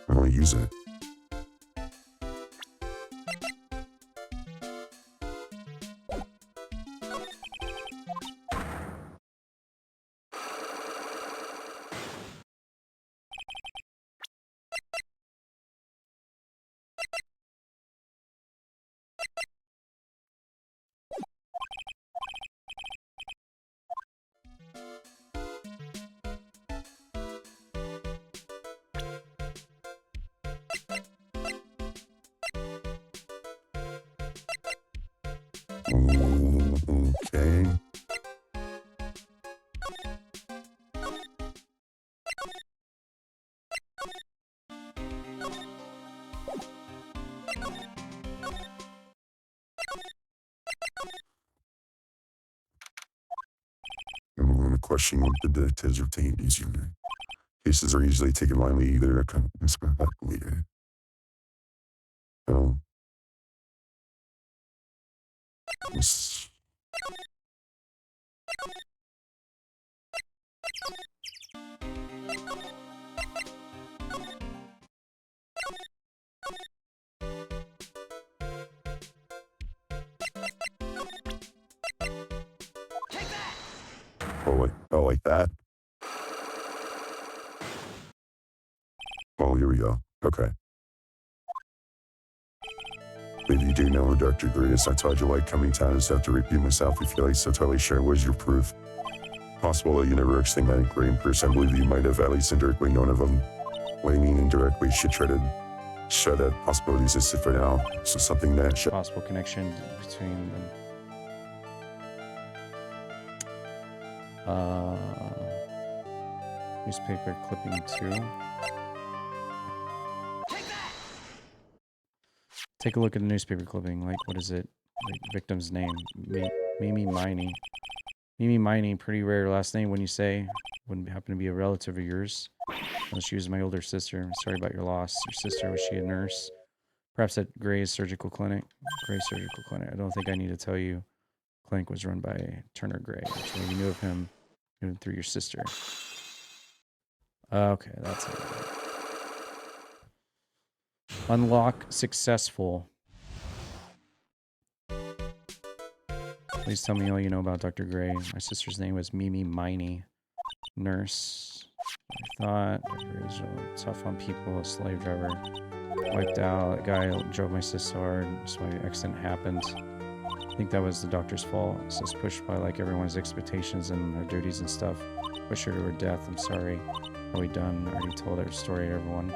I want to use it. Okay. I'm going to question what the detectives are taking easier. Cases are usually taken lightly, either a no. Yes. Oh, like that? Oh, here we go. Okay. Maybe you do know who Dr. Gray is. I told you like how many times I have to repeat myself. If you like so totally sure, where's your proof? Possible that you never actually met Gray in person. I believe you might have at least indirectly known of him. What I mean indirectly, should try to show that possibility existed for now. So something that should Possible connection between them. Newspaper clipping 2. Take a look at the newspaper clipping. Like, what is it? Like, victim's name. Mimi Miney. Mimi Miney, pretty rare last name when you say. Wouldn't happen to be a relative of yours. Well, she was my older sister. I'm sorry about your loss. Your sister, was she a nurse? Perhaps at Gray's Surgical Clinic? Gray's Surgical Clinic. I don't think I need to tell you. Clinic was run by Turner Gray. Actually, you knew of him. Even through your sister. Okay, that's it. Unlock successful. Please tell me all you know about Dr. Gray. My sister's name was Mimi Miney. Nurse. I thought Dr. Gray was really tough on people. A slave driver. Wiped out. A guy drove my sister hard, so my accident happened. I think that was the doctor's fault. So it's pushed by like everyone's expectations and their duties and stuff. Pushed her to her death. I'm sorry. Are we done? Already told our story to everyone.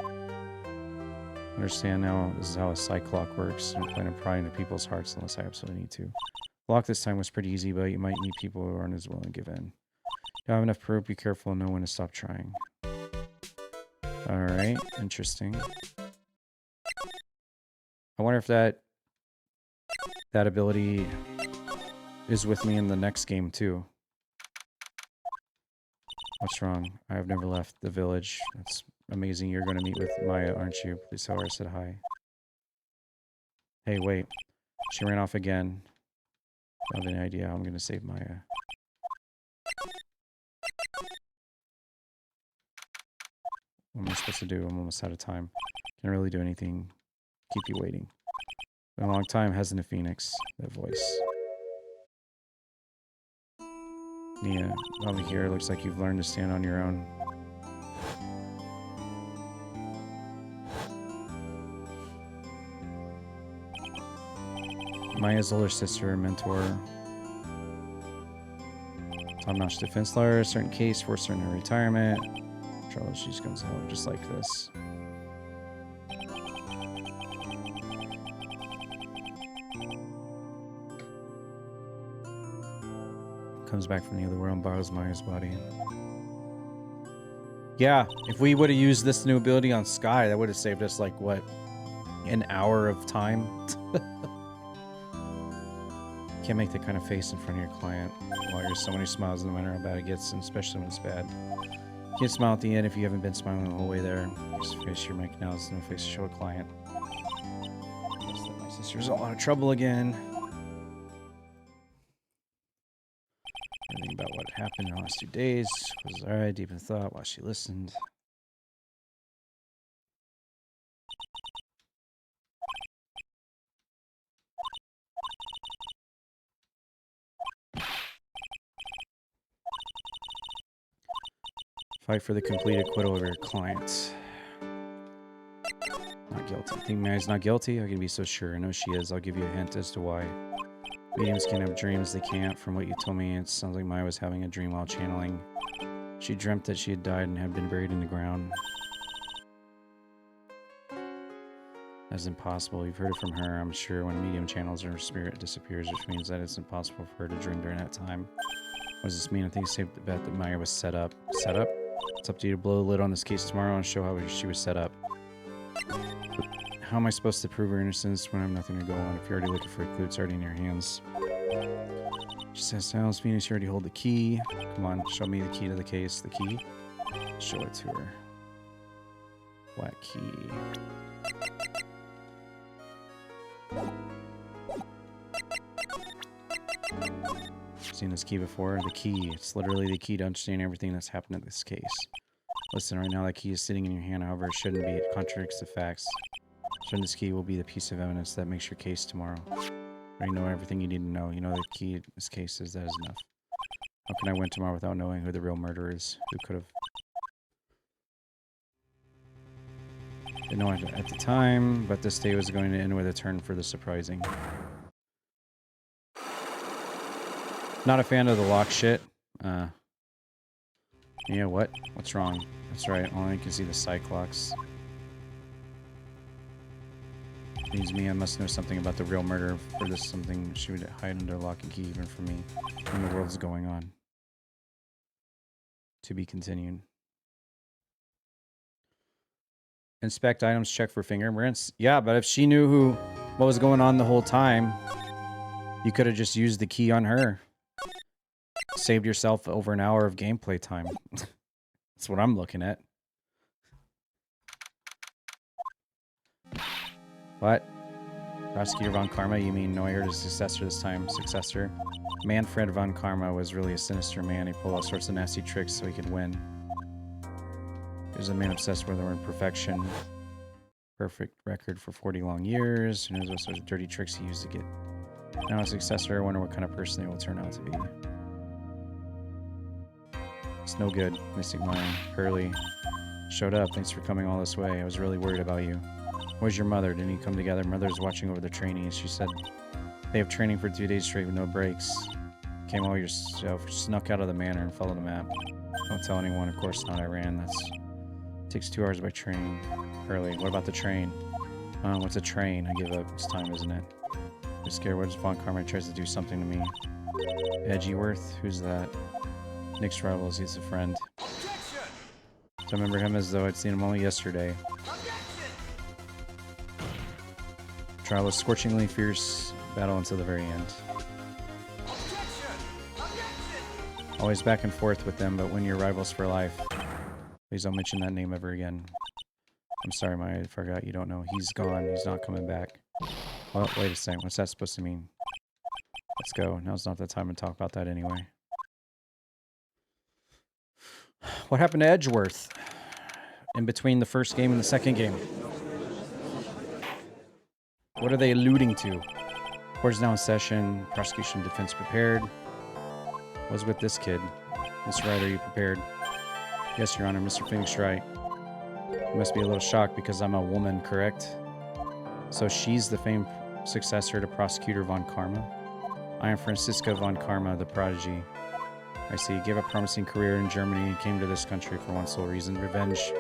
Understand now, this is how a cyclock works. I'm planning to pry into people's hearts unless I absolutely need to. Lock this time was pretty easy, but you might meet people who aren't as willing to give in. You have enough proof, be careful and know when to stop trying. Alright, interesting. I wonder if that ability is with me in the next game too. What's wrong? I have never left the village. That's amazing. You're going to meet with Maya, aren't you? Please tell her I said hi. Hey, wait. She ran off again. I don't have any idea how I'm going to save Maya. What am I supposed to do? I'm almost out of time. Can't really do anything. Keep you waiting. Been a long time, hasn't it, Phoenix? That voice. Yeah, over here, looks like you've learned to stand on your own. Maya's older sister and mentor. Top-notch defense lawyer, certain case, forced her into retirement. Trouble, she's going to hell just like this. Comes back from the other world and borrows Maya's body. Yeah, if we would have used this new ability on Sky, that would have saved us, like, what? An hour of time? Can't make that kind of face in front of your client. While you're someone who smiles no matter how bad it gets, and especially when it's bad. You can't smile at the end if you haven't been smiling the whole way there. Just face your mic now, it's no face to show a client. Guess that my sister's all out of trouble again. Everything about what happened in the last 2 days was alright, deep in thought while she listened. Fight for the complete acquittal of your client. Not guilty. Think Mary's not guilty? I can be so sure. I know she is. I'll give you a hint as to why. Mediums can have dreams. They can't. From what you told me, it sounds like Maya was having a dream while channeling. She dreamt that she had died and had been buried in the ground. That's impossible. You've heard it from her, I'm sure. When a medium channels, her spirit disappears, which means that it's impossible for her to dream during that time. What does this mean? I think it's safe to bet that Maya was set up. Set up? It's up to you to blow the lid on this case tomorrow and show how she was set up. How am I supposed to prove her innocence when I have nothing to go on? If you're already looking for a clue, it's already in your hands. She says, Silence, Phoenix, you already hold the key. Come on, show me the key to the case. The key? Show it to her. Black key. Seen this key before? The key. It's literally the key to understand everything that's happened in this case. Listen, right now that key is sitting in your hand, however, it shouldn't be. It contradicts the facts. Showing this key will be the piece of evidence that makes your case tomorrow. You know everything you need to know. You know the key in this case is that is enough. How can I win tomorrow without knowing who the real murderer is? Who could have? Didn't know at the time, but this day was going to end with a turn for the surprising. Not a fan of the lock shit. Yeah, what? What's wrong? That's right, only can see the Cyclops. Means me, I must know something about the real murder. For this something she would hide under lock and key even from me. When the world's going on. To be continued. Inspect items, check for fingerprints. Yeah, but if she knew what was going on the whole time, you could have just used the key on her. Saved yourself over an hour of gameplay time. That's what I'm looking at. What? Prosecutor von Karma, you mean no, I heard his successor this time. Successor. Manfred von Karma was really a sinister man. He pulled all sorts of nasty tricks so he could win. He was a man obsessed with the word perfection. Perfect record for 40 long years. Who knows what sorts of dirty tricks he used to get. Now a successor, I wonder what kind of person he will turn out to be. It's no good. Missing mine. Hurley. Showed up. Thanks for coming all this way. I was really worried about you. Where's your mother? Didn't you come together? Mother's watching over the trainees. She said they have training for 2 days straight with no breaks. Came all yourself, snuck out of the manor and followed the map. Don't tell anyone. Of course not. I ran. Takes 2 hours by train. Early. What about the train? What's a train? I give up. It's time, isn't it? I'm scared. What if Von Karma tries to do something to me? Edgyworth? Who's that? Nick's rivals. He's a friend. So I remember him as though I'd seen him only yesterday. Trial was scorchingly fierce battle until the very end. Always back and forth with them, but when you're rivals for life. Please don't mention that name ever again. I'm sorry, Maya, I forgot. You don't know. He's gone. He's not coming back. Well, wait a second. What's that supposed to mean? Let's go. Now's not the time to talk about that anyway. What happened to Edgeworth in between the first game and the second game? What are they alluding to? Court is now in session. Prosecution defense prepared. What's with this kid? Mr. Wright, are you prepared? Yes, Your Honor. Mr. Phoenix Wright. You must be a little shocked because I'm a woman, correct? So she's the famed successor to Prosecutor von Karma? I am Franziska von Karma, the prodigy. I see. He gave a promising career in Germany and came to this country for one sole reason. Revenge.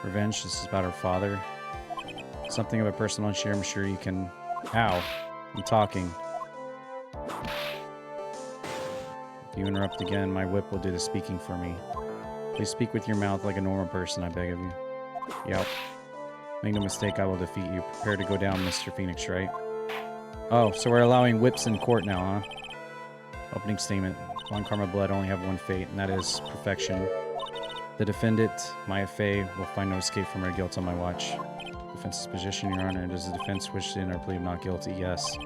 Revenge? This is about her father. Something of a personal issue. I'm sure you can... Ow. I'm talking. If you interrupt again, my whip will do the speaking for me. Please speak with your mouth like a normal person, I beg of you. Yep. Make no mistake, I will defeat you. Prepare to go down, Mr. Phoenix, right? Oh, so we're allowing whips in court now, huh? Opening statement. Von Karma Blood only have one fate, and that is perfection. The defendant, Maya Fey, will find no escape from her guilt on my watch. Defense's position, Your Honor. Does the defense wish to enter a plea of not guilty? Yes.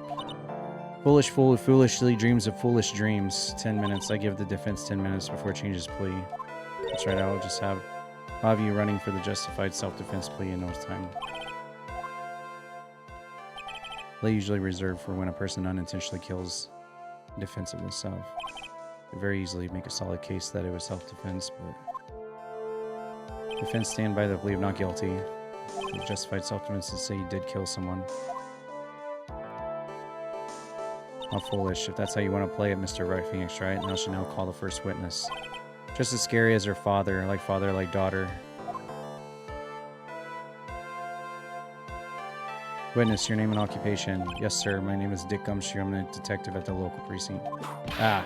Foolish fool who foolishly dreams of foolish dreams. 10 minutes. I give the defense 10 minutes before it changes plea. That's right, I will just have you running for the justified self-defense plea in no time. Plea usually reserved for when a person unintentionally kills in defense of himself. Could very easily make a solid case that it was self-defense, but defense stand by the plea of not guilty. The justified self-defense to say he did kill someone. How foolish. If that's how you want to play it, Mr. Wright Phoenix, right? Now she now call the first witness. Just as scary as her father, like daughter. Witness, your name and occupation. Yes, sir. My name is Dick Gumshoe. I'm a detective at the local precinct. Ah,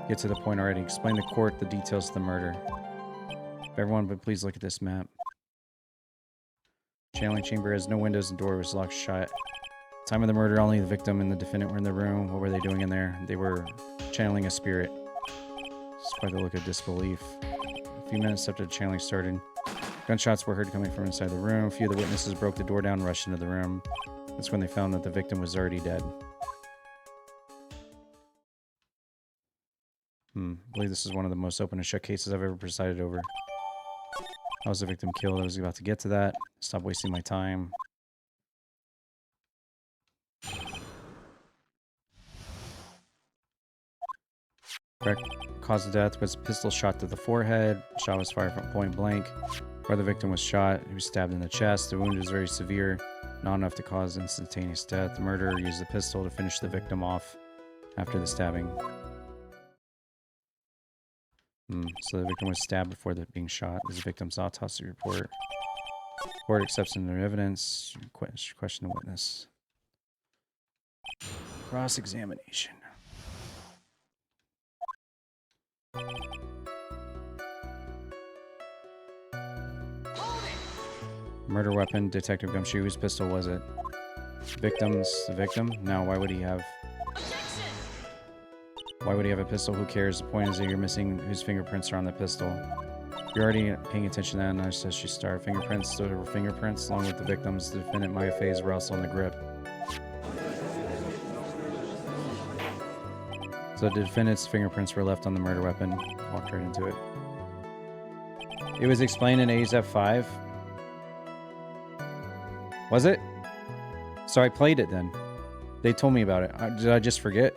get to the point already. Explain to court the details of the murder. Everyone, but please look at this map. Channeling chamber has no windows and door was locked shut. Time of the murder, only the victim and the defendant were in the room. What were they doing in there? They were channeling a spirit. It's quite the look of disbelief. A few minutes after the channeling started, gunshots were heard coming from inside the room. A few of the witnesses broke the door down and rushed into the room. That's when they found that the victim was already dead. I believe this is one of the most open and shut cases I've ever presided over. How was the victim killed? I was about to get to that. Stop wasting my time. Correct cause of death was pistol shot to the forehead. Shot was fired from point blank. Where the victim was shot, he was stabbed in the chest. The wound was very severe, not enough to cause instantaneous death. The murderer used the pistol to finish the victim off after the stabbing. So the victim was stabbed before being shot. This is the victim's autopsy report. Court accepts into evidence. Question the witness. Cross-examination. Murder weapon, Detective Gumshoe. Whose pistol was it? The victim? Now, why would he have... Why would he have a pistol? Who cares? The point is that you're missing whose fingerprints are on the pistol. You're already paying attention to that, and I says she started. Fingerprints, so there were fingerprints, along with the victims. The defendant, Maya Faye's, were also in the grip. So the defendant's fingerprints were left on the murder weapon. Walked right into it. It was explained in A's F5. Was it? So I played it then. They told me about it. Did I just forget?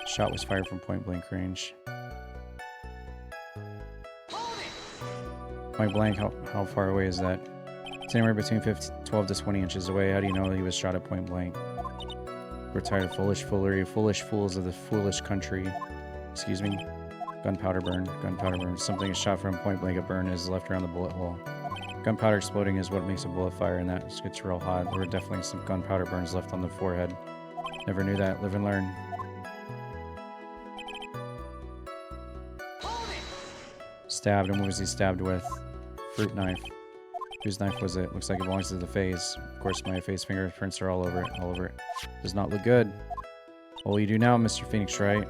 Shot was fired from point blank range. Point blank, how far away is that? It's anywhere between 12 to 20 inches away. How do you know he was shot at point blank? We're tired of foolish foolery, foolish fools of the foolish country. Excuse me. Gunpowder burn. Gunpowder burn. Something is shot from point blank. A burn is left around the bullet hole. Gunpowder exploding is what makes a bullet fire, and that gets real hot. There were definitely some gunpowder burns left on the forehead. Never knew that. Live and learn. Stabbed. And what was he stabbed with? Fruit knife. Whose knife was it? Looks like it belongs to the face. Of course, my face fingerprints are all over it. All over it. Does not look good. What will you do now, Mr. Phoenix Wright?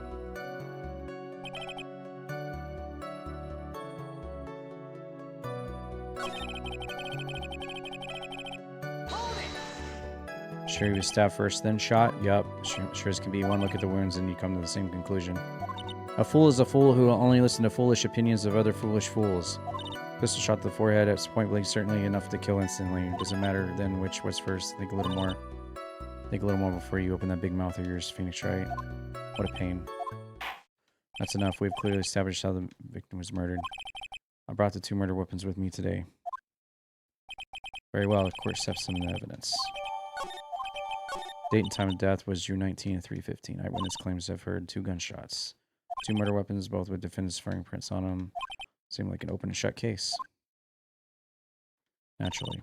Sure he was stabbed first, then shot? Yup. Sure as can be. One look at the wounds and you come to the same conclusion. A fool is a fool who will only listen to foolish opinions of other foolish fools. Pistol shot to the forehead at point blank, certainly enough to kill instantly. Doesn't matter then which was first. Think a little more. Think a little more before you open that big mouth of yours, Phoenix Wright. What a pain. That's enough. We've clearly established how the victim was murdered. I brought the 2 murder weapons with me today. Very well. The court accepts some evidence. Date and time of death was June 19 and 3:15. Eyewitness claims to have heard 2 gunshots. 2 murder weapons, both with defendant's fingerprints on them. Seemed like an open and shut case. Naturally.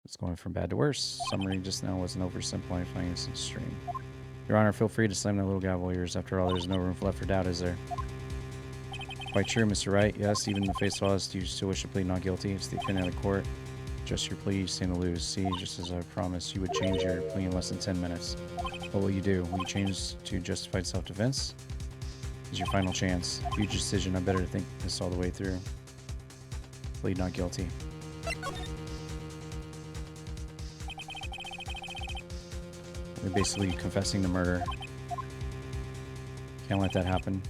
It's going from bad to worse. Summary just now wasn't oversimplifying this extreme. Your Honor, feel free to slam that little gavel of yours. After all, there's no room left for doubt, is there? Quite true, Mr. Wright. Yes, even in the face of all this, do you still wish to plead not guilty? It's the opinion of the court. Just your plea, you stand to lose. See, just as I promised, you would change your plea in less than 10 minutes. What will you do? Will you change to justified self-defense? This is your final chance. Huge decision. I better think this all the way through. Plead not guilty. You're basically confessing the murder. Can't let that happen.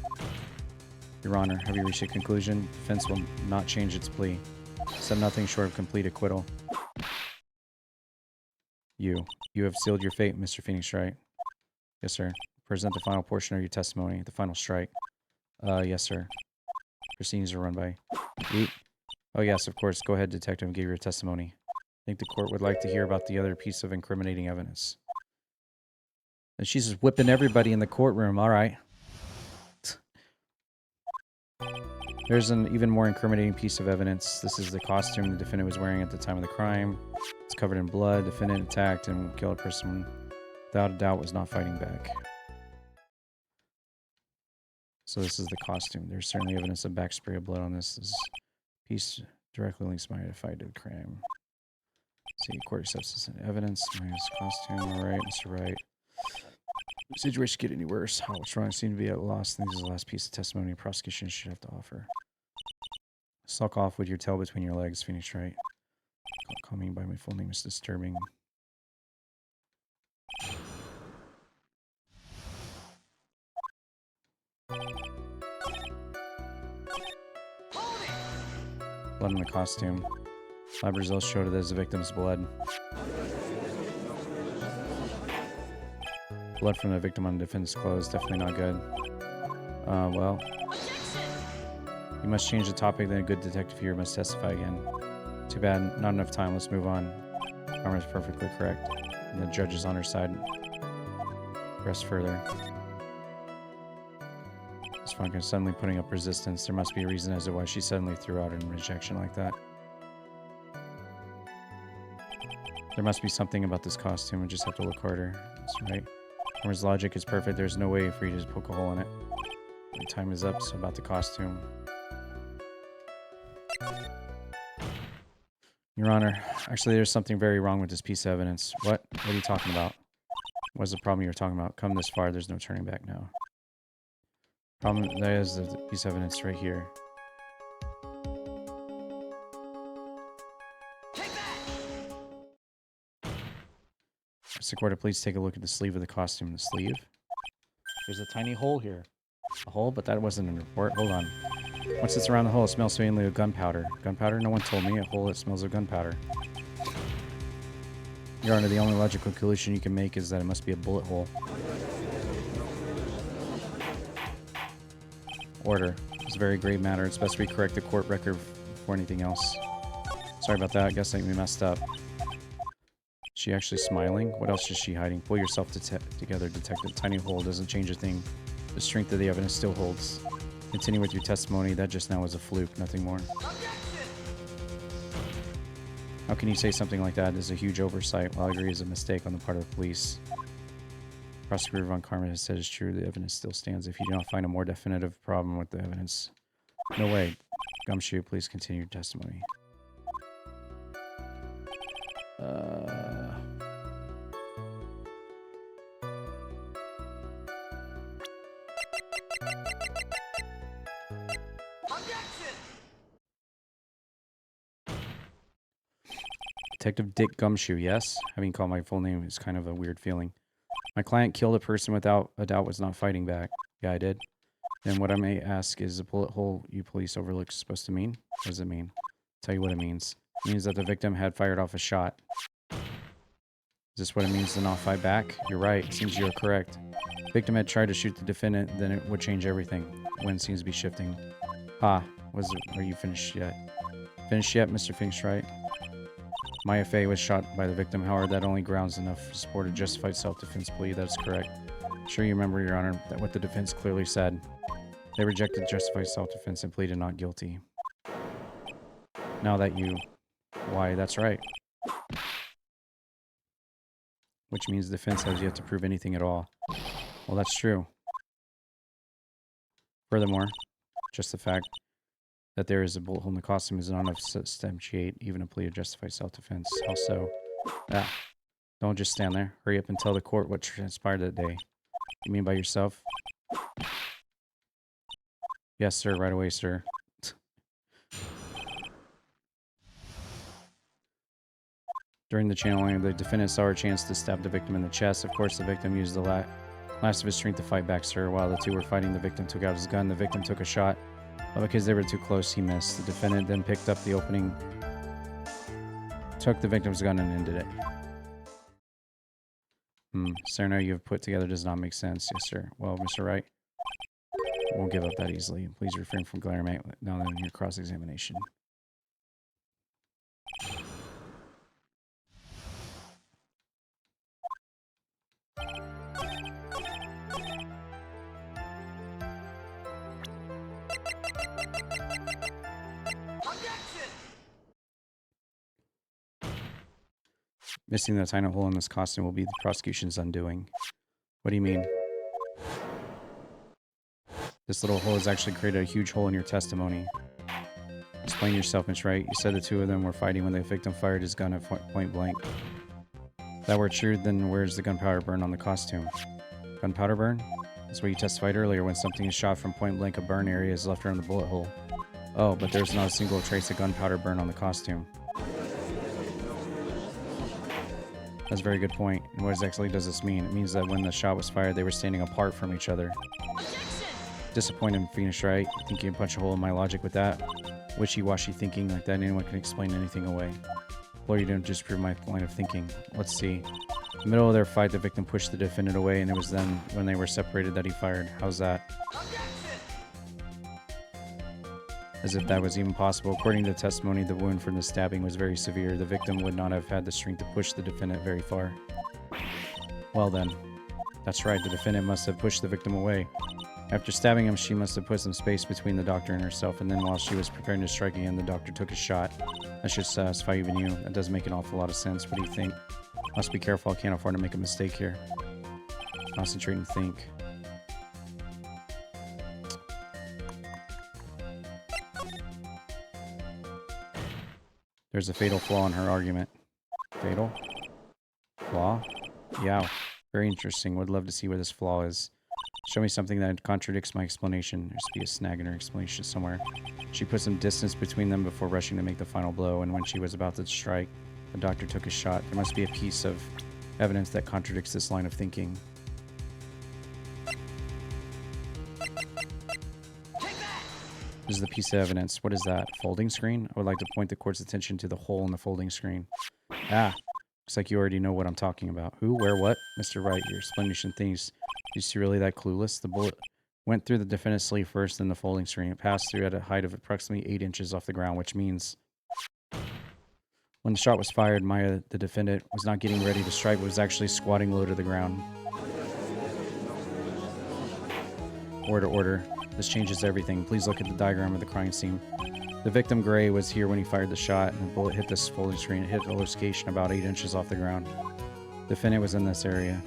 Your Honor, have you reached a conclusion? Defense will not change its plea. Said nothing short of complete acquittal. You have sealed your fate, Mr. Phoenix Wright. Yes, sir. Present the final portion of your testimony, the final strike. Yes, sir. Proceedings are run by. Yeet. Oh, yes, of course. Go ahead, detective, and give your testimony. I think the court would like to hear about the other piece of incriminating evidence. And she's just whipping everybody in the courtroom. All right. There's an even more incriminating piece of evidence. This is the costume the defendant was wearing at the time of the crime. It's covered in blood. The defendant attacked and killed a person without a doubt was not fighting back. So this is the costume. There's certainly evidence of backspray of blood on this. This piece directly links my fight to the crime. See, court accepts this evidence. Minus costume. All right, Mr. Wright. Situation get any worse? How what's wrong? Seem to be at a loss. This is the last piece of testimony prosecution should have to offer. Suck off with your tail between your legs, Phoenix Wright. Call me by my full name is disturbing. Blood in the costume. Lab results showed it as the victim's blood. Blood from the victim on the defendant's clothes. Definitely not good. Well. You must change the topic, then a good detective here must testify again. Too bad, not enough time. Let's move on. Armor is perfectly correct. And the judge is on her side. Press further. This fucking suddenly putting up resistance. There must be a reason as to why she suddenly threw out in rejection like that. There must be something about this costume. We just have to look harder. That's right. Armor's logic is perfect. There's no way for you to just poke a hole in it. My time is up, so about the costume. Your Honor, actually there's something very wrong with this piece of evidence. What? What are you talking about? What's the problem you were talking about? Come this far, there's no turning back now. Problem, that is the piece of evidence right here. Mr. Corda, please take a look at the sleeve of the costume. The sleeve? There's a tiny hole here. A hole? But that wasn't a report. Hold on. Once it's around the hole, it smells faintly of gunpowder. Gunpowder? No one told me. A hole that smells of gunpowder. Your Honor, the only logical conclusion you can make is that it must be a bullet hole. Order. It's a very grave matter. It's best we correct the court record before anything else. Sorry about that. I guess we messed up. Is she actually smiling? What else is she hiding? Pull yourself together, detective. Tiny hole doesn't change a thing. The strength of the evidence still holds. Continue with your testimony. That just now was a fluke, nothing more. How can you say something like that? It's a huge oversight. Well, I agree it's a mistake on the part of the police. Prosecutor Von Karma has said it's true. The evidence still stands. If you do not find a more definitive problem with the evidence. No way. Gumshoe, please continue your testimony. Detective Dick Gumshoe, yes? Having called my full name is kind of a weird feeling. My client killed a person without a doubt was not fighting back. Yeah, I did. Then what I may ask is the bullet hole you police overlooked supposed to mean? What does it mean? Tell you what it means. It means that the victim had fired off a shot. Is this what it means to not fight back? You're right. It seems you're correct. The victim had tried to shoot the defendant, then it would change everything. Wind seems to be shifting. Ah, are you finished yet? Finished yet, Mr. Finks, right? My FA was shot by the victim, however, that only grounds enough to support a justified self-defense plea. That is correct. Sure you remember, Your Honor, that what the defense clearly said. They rejected justified self-defense and pleaded not guilty. Now that you... Why, that's right. Which means the defense has yet to prove anything at all. Well, that's true. Furthermore, just the fact that there is a bullet hole in the costume is not enough to substantiate even a plea of justified self-defense. Also, don't just stand there. Hurry up and tell the court what transpired that day. You mean by yourself? Yes, sir. Right away, sir. During the channeling, the defendant saw her chance to stab the victim in the chest. Of course, the victim used the last of his strength to fight back, sir. While the two were fighting, the victim took out his gun. The victim took a shot. But because they were too close, he missed. The defendant then picked up the opening, took the victim's gun, and ended it. Scenario you have put together does not make sense. Yes, sir. Well, Mr. Wright, I won't give up that easily. Please refrain from glaring at me now in your cross-examination. Missing the tiny hole in this costume will be the prosecution's undoing. What do you mean? This little hole has actually created a huge hole in your testimony. Explain yourself, Miss Wright. You said the two of them were fighting when the victim fired his gun at point blank. If that were true, then where's the gunpowder burn on the costume? Gunpowder burn? That's what you testified earlier. When something is shot from point blank, a burn area is left around the bullet hole. Oh, but there's not a single trace of gunpowder burn on the costume. That's a very good point. And what exactly does this mean? It means that when the shot was fired, they were standing apart from each other. Disappointed, Phoenix, right? You think you can punch a hole in my logic with that? Wishy-washy thinking like that anyone can explain anything away. Or you didn't disprove my line of thinking. Let's see. In the middle of their fight, the victim pushed the defendant away, and it was then, when they were separated, that he fired. How's that? As if that was even possible. According to the testimony, the wound from the stabbing was very severe. The victim would not have had the strength to push the defendant very far. Well then. That's right, the defendant must have pushed the victim away. After stabbing him, she must have put some space between the doctor and herself, and then while she was preparing to strike again, the doctor took a shot. That should satisfy even you. That does make an awful lot of sense. What do you think? Must be careful, I can't afford to make a mistake here. Concentrate and think. There's a fatal flaw in her argument. Fatal? Flaw? Yeah. Very interesting. Would love to see where this flaw is. Show me something that contradicts my explanation. There must be a snag in her explanation somewhere. She put some distance between them before rushing to make the final blow, and when she was about to strike, the doctor took a shot. There must be a piece of evidence that contradicts this line of thinking. This is the piece of evidence. What is that? Folding screen? I would like to point the court's attention to the hole in the folding screen. Ah, looks like you already know what I'm talking about. Who, where, what? Mr. Wright, your explanation things. Is she really that clueless? The bullet went through the defendant's sleeve first, then the folding screen. It passed through at a height of approximately 8 inches off the ground, which means when the shot was fired, Maya, the defendant, was not getting ready to strike, but was actually squatting low to the ground. Order, order. This changes everything. Please look at the diagram of the crime scene. The victim, Gray, was here when he fired the shot, and the bullet hit this folding screen. It hit a location about 8 inches off the ground. The defendant was in this area.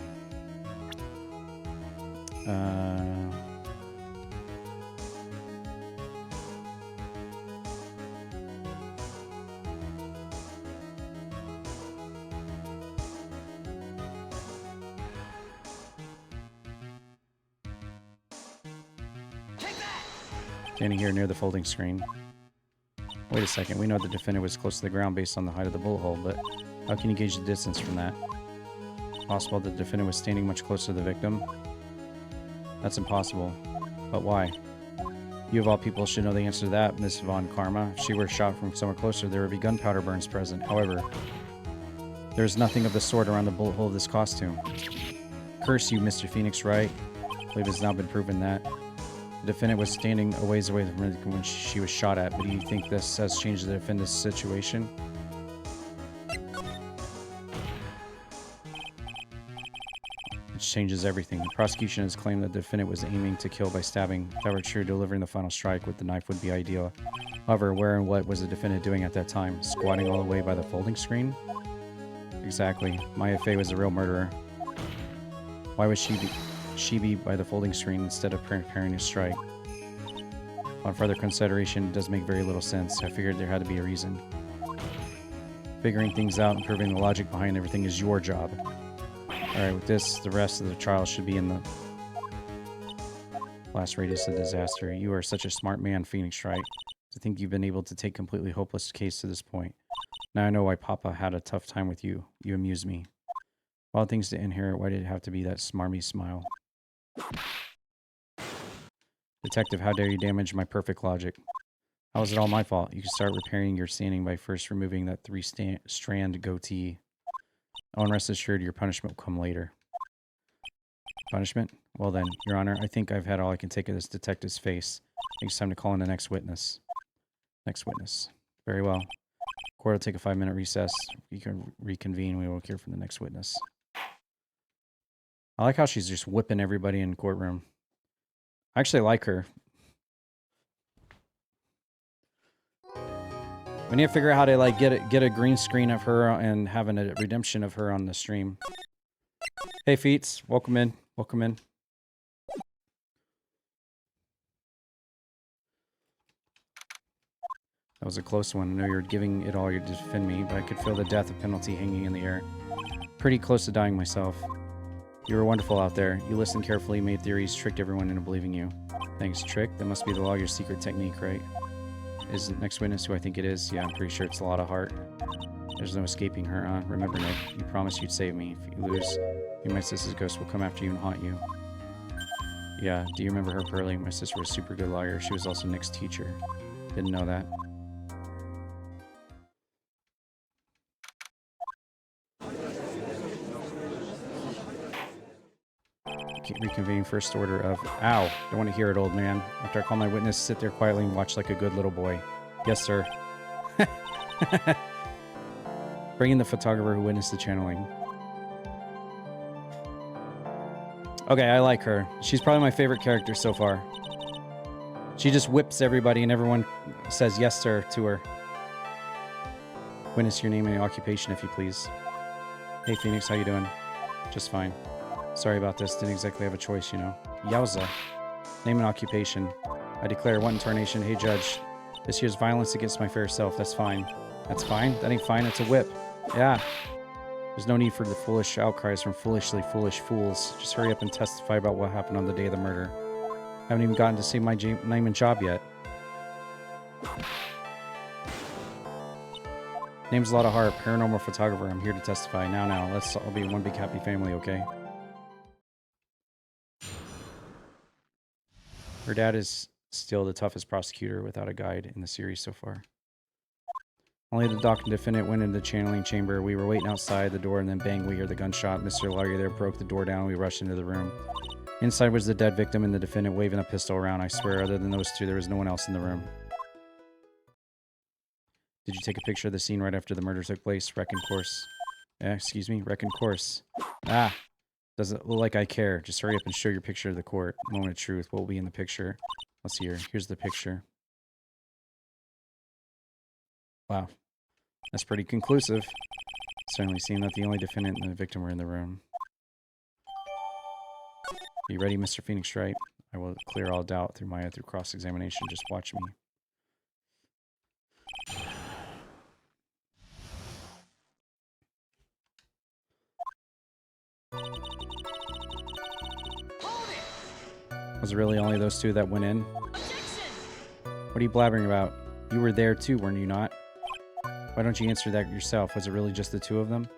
Standing here near the folding screen. Wait a second, we know the defendant was close to the ground based on the height of the bullet hole, but how can you gauge the distance from that? Possible the defendant was standing much closer to the victim? That's impossible. But why? You of all people should know the answer to that, Miss Von Karma. If she were shot from somewhere closer, there would be gunpowder burns present. However, there is nothing of the sort around the bullet hole of this costume. Curse you, Mr. Phoenix Wright. I believe it's now been proven that the defendant was standing a ways away from her when she was shot at, but do you think this has changed the defendant's situation? It changes everything. The prosecution has claimed that the defendant was aiming to kill by stabbing. If that were true, delivering the final strike with the knife would be ideal. However, where and what was the defendant doing at that time? Squatting all the way by the folding screen? Exactly. Maya Fey was a real murderer. Why would she be by the folding screen instead of preparing to strike? On further consideration, it does make very little sense. I figured there had to be a reason. Figuring things out and proving the logic behind everything is your job. Alright, with this, the rest of the trial should be in the last radius of disaster. You are such a smart man, Phoenix Wright, to think you've been able to take a completely hopeless case to this point. Now I know why Papa had a tough time with you. You amuse me. Of all things to inherit, why did it have to be that smarmy smile? Detective, how dare you damage my perfect logic? How is it all my fault? You can start repairing your standing by first removing that three-strand goatee. Oh, and rest assured, your punishment will come later. Punishment? Well then, Your Honor, I think I've had all I can take of this detective's face. I think it's time to call in the next witness. Next witness. Very well. Court will take a 5-minute recess. You can reconvene. We will hear from the next witness. I like how she's just whipping everybody in the courtroom. I actually like her. We need to figure out how to like get a green screen of her and having a redemption of her on the stream. Hey Feats, welcome in. Welcome in. That was a close one. I know you're giving it all to defend me, but I could feel the death penalty hanging in the air. Pretty close to dying myself. You were wonderful out there. You listened carefully, made theories, tricked everyone into believing you. Thanks, Trick. That must be the lawyer's secret technique, right? Is the next witness who I think it is? Yeah, I'm pretty sure it's a lot of heart. There's no escaping her, huh? Remember, Nick, you promised you'd save me. If you lose, my sister's ghost will come after you and haunt you. Yeah, do you remember her, Pearlie? My sister was a super good lawyer. She was also Nick's teacher. Didn't know that. Reconvening first order of... Ow! Don't want to hear it, old man. After I call my witness, sit there quietly and watch like a good little boy. Yes, sir. Bring in the photographer who witnessed the channeling. Okay, I like her. She's probably my favorite character so far. She just whips everybody and everyone says yes, sir, to her. Witness your name and occupation, if you please. Hey, Phoenix, how you doing? Just fine. Sorry about this. Didn't exactly have a choice, you know. Yowza. Name and occupation. I declare one tarnation. Hey, Judge. This here's violence against my fair self. That's fine. That's fine? That ain't fine. It's a whip. Yeah. There's no need for the foolish outcries from foolishly foolish fools. Just hurry up and testify about what happened on the day of the murder. I haven't even gotten to say my name and job yet. Name's Lotta Harp, paranormal photographer. I'm here to testify. Now, let's all be one big happy family, okay? Her dad is still the toughest prosecutor without a guide in the series so far. Only the doc and defendant went into the channeling chamber. We were waiting outside the door, and then bang, we hear the gunshot. Mr. Lawyer there broke the door down. We rushed into the room. Inside was the dead victim and the defendant waving a pistol around. I swear, other than those two, there was no one else in the room. Did you take a picture of the scene right after the murder took place? Reckon course. Excuse me? Reckon course. Ah! Doesn't look like I care. Just hurry up and show your picture to the court. Moment of truth. What will be in the picture? Let's see here. Here's the picture. Wow. That's pretty conclusive. Certainly seemed that the only defendant and the victim were in the room. You ready, Mr. Phoenix Wright? I will clear all doubt through cross-examination. Just watch me. Was it really only those two that went in? What are you blabbering about? You were there too, weren't you not? Why don't you answer that yourself? Was it really just the two of them?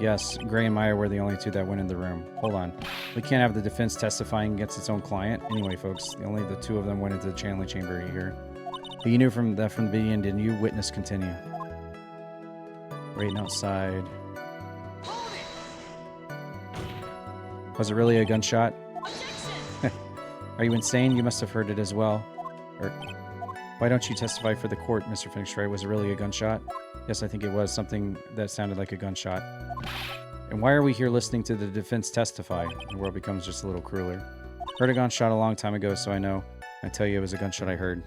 Yes, Gray and Meyer were the only two that went in the room. Hold on. We can't have the defense testifying against its own client. Anyway, folks, only the two of them went into the channeling chamber here. But you knew from the beginning, didn't you? Witness continue. Waiting outside. Was it really a gunshot? Are you insane? You must have heard it as well. Or, why don't you testify for the court, Mr. Phoenix Wright? Was it really a gunshot? Yes, I think it was something that sounded like a gunshot. And why are we here listening to the defense testify? The world becomes just a little crueler. Heard a gunshot a long time ago, so I know. I tell you, it was a gunshot I heard.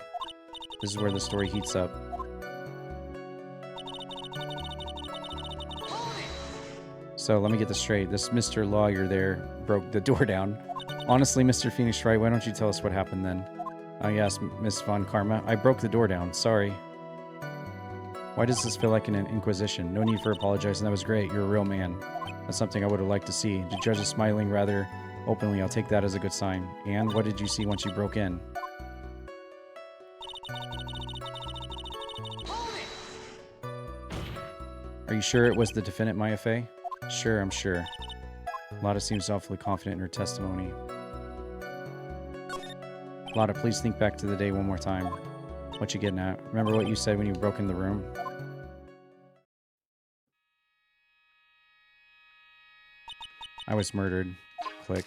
This is where the story heats up. So let me get this straight. This Mr. Lawyer there broke the door down. Honestly, Mr. Phoenix Wright, why don't you tell us what happened then? Yes, Miss Von Karma. I broke the door down. Sorry. Why does this feel like an inquisition? No need for apologizing. That was great. You're a real man. That's something I would have liked to see. The judge is smiling rather openly. I'll take that as a good sign. And what did you see once you broke in? Are you sure it was the defendant, Maya Fey? Sure, I'm sure. Lotta seems awfully confident in her testimony. Lotta, please think back to the day one more time. What you getting at? Remember what you said when you broke in the room? I was murdered. Click.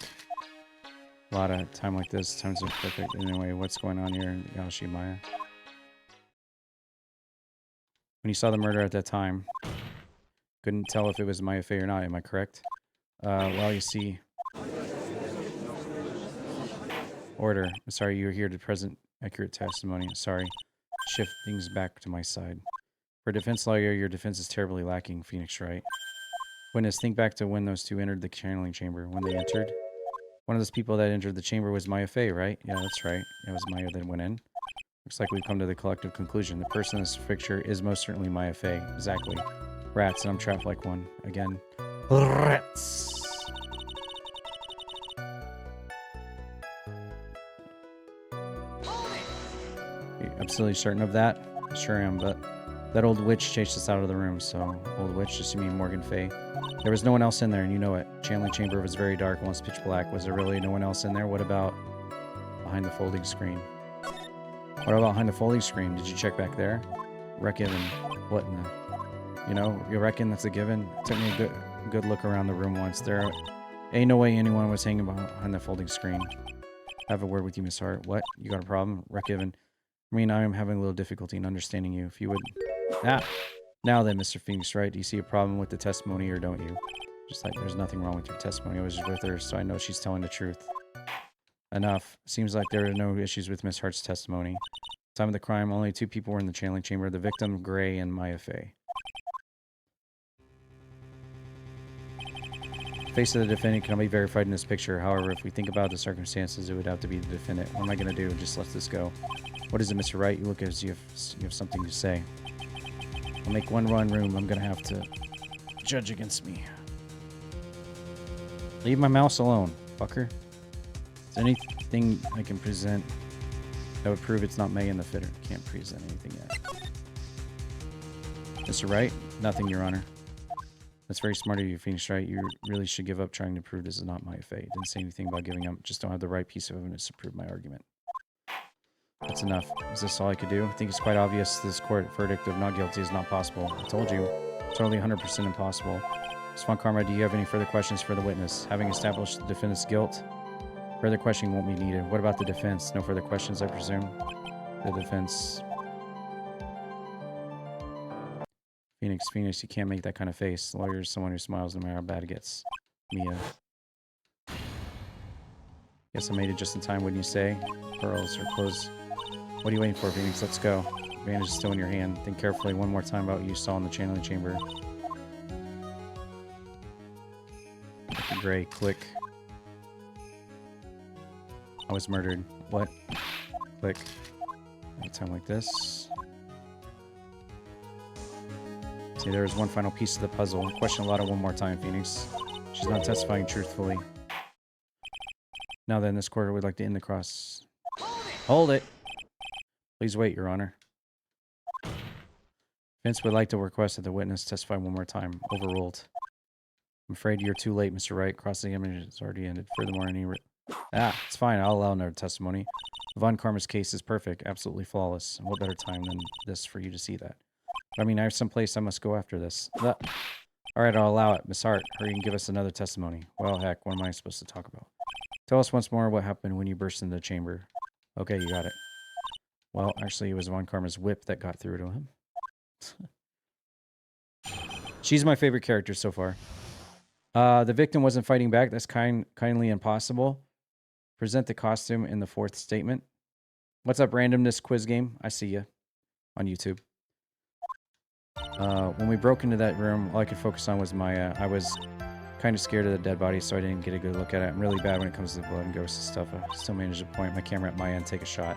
Lotta, time like this, times are perfect. Anyway, what's going on here? Yashi Maya. When you saw the murder at that time, couldn't tell if it was Maya Fey or not, am I correct? Well, you see... Order. Sorry, you're here to present accurate testimony. Sorry. Shift things back to my side. For a defense lawyer, your defense is terribly lacking, Phoenix Wright. Witness, think back to when those two entered the channeling chamber. When they entered? One of those people that entered the chamber was Maya Fey, right? Yeah, that's right. It was Maya that went in. Looks like we've come to the collective conclusion. The person in this picture is most certainly Maya Fey. Exactly. Rats, and I'm trapped like one. Again. Rats! Absolutely certain of that? Sure am, but that old witch chased us out of the room, so old witch, just you mean Morgan Fey. There was no one else in there, and you know it. Channeling chamber was very dark, almost pitch black. Was there really no one else in there? What about behind the folding screen? What about behind the folding screen? Did you check back there? Reckon, what in the... You know, you reckon that's a given? Took me a good look around the room once. There ain't no way anyone was hanging behind the folding screen. Have a word with you, Miss Hart. What? You got a problem? Reckon... I mean, I am having a little difficulty in understanding you. If you would... Now then, Mr. Phoenix Wright, do you see a problem with the testimony or don't you? Just like, there's nothing wrong with your testimony. I was just with her, so I know she's telling the truth. Enough. Seems like there are no issues with Miss Hart's testimony. Time of the crime, only two people were in the channeling chamber. The victim, Gray, and Maya Fey. Face of the defendant cannot be verified in this picture. However, if we think about the circumstances, it would have to be the defendant. What am I going to do? Just let this go. What is it, Mr. Wright? You look as you have something to say. I'll make one room. I'm going to have to judge against me. Leave my mouse alone, fucker. Is there anything I can present that would prove it's not Megan the Fitter? Can't present anything yet. Mr. Wright? Nothing, Your Honor. That's very smart of you, Phoenix Wright. You really should give up trying to prove this is not my fate. Didn't say anything about giving up. Just don't have the right piece of evidence to prove my argument. That's enough. Is this all I could do? I think it's quite obvious this court verdict of not guilty is not possible. I told you. Totally 100% impossible. Ms. Von Karma, do you have any further questions for the witness? Having established the defendant's guilt, further questioning won't be needed. What about the defense? No further questions, I presume? The defense... Phoenix, you can't make that kind of face. The lawyer is someone who smiles no matter how bad it gets. Mia. Guess I made it just in time, wouldn't you say? Pearls are closed. What are you waiting for, Phoenix? Let's go. Advantage is still in your hand. Think carefully one more time about what you saw in the channeling chamber. Gray, click. I was murdered. What? Click. At a time like this. See, there is one final piece of the puzzle. Question Lotta one more time, Phoenix. She's not testifying truthfully. Now then, this court would like to end the cross. Hold it! Please wait, Your Honor. Vince would like to request that the witness testify one more time. Overruled. I'm afraid you're too late, Mr. Wright. Cross-examination has already ended. Furthermore, it's fine. I'll allow another testimony. Von Karma's case is perfect. Absolutely flawless. And what better time than this for you to see that? But, I mean, I have someplace I must go after this. All right, I'll allow it. Miss Hart, hurry and give us another testimony. Well, heck, what am I supposed to talk about? Tell us once more what happened when you burst into the chamber. Okay, you got it. Well, actually, it was Von Karma's whip that got through to him. She's my favorite character so far. The victim wasn't fighting back. That's kindly impossible. Present the costume in the fourth statement. What's up, randomness quiz game? I see you on YouTube. When we broke into that room, all I could focus on was Maya. I was kind of scared of the dead body, so I didn't get a good look at it. I'm really bad when it comes to blood and ghosts and stuff. I still managed to point my camera at Maya and take a shot.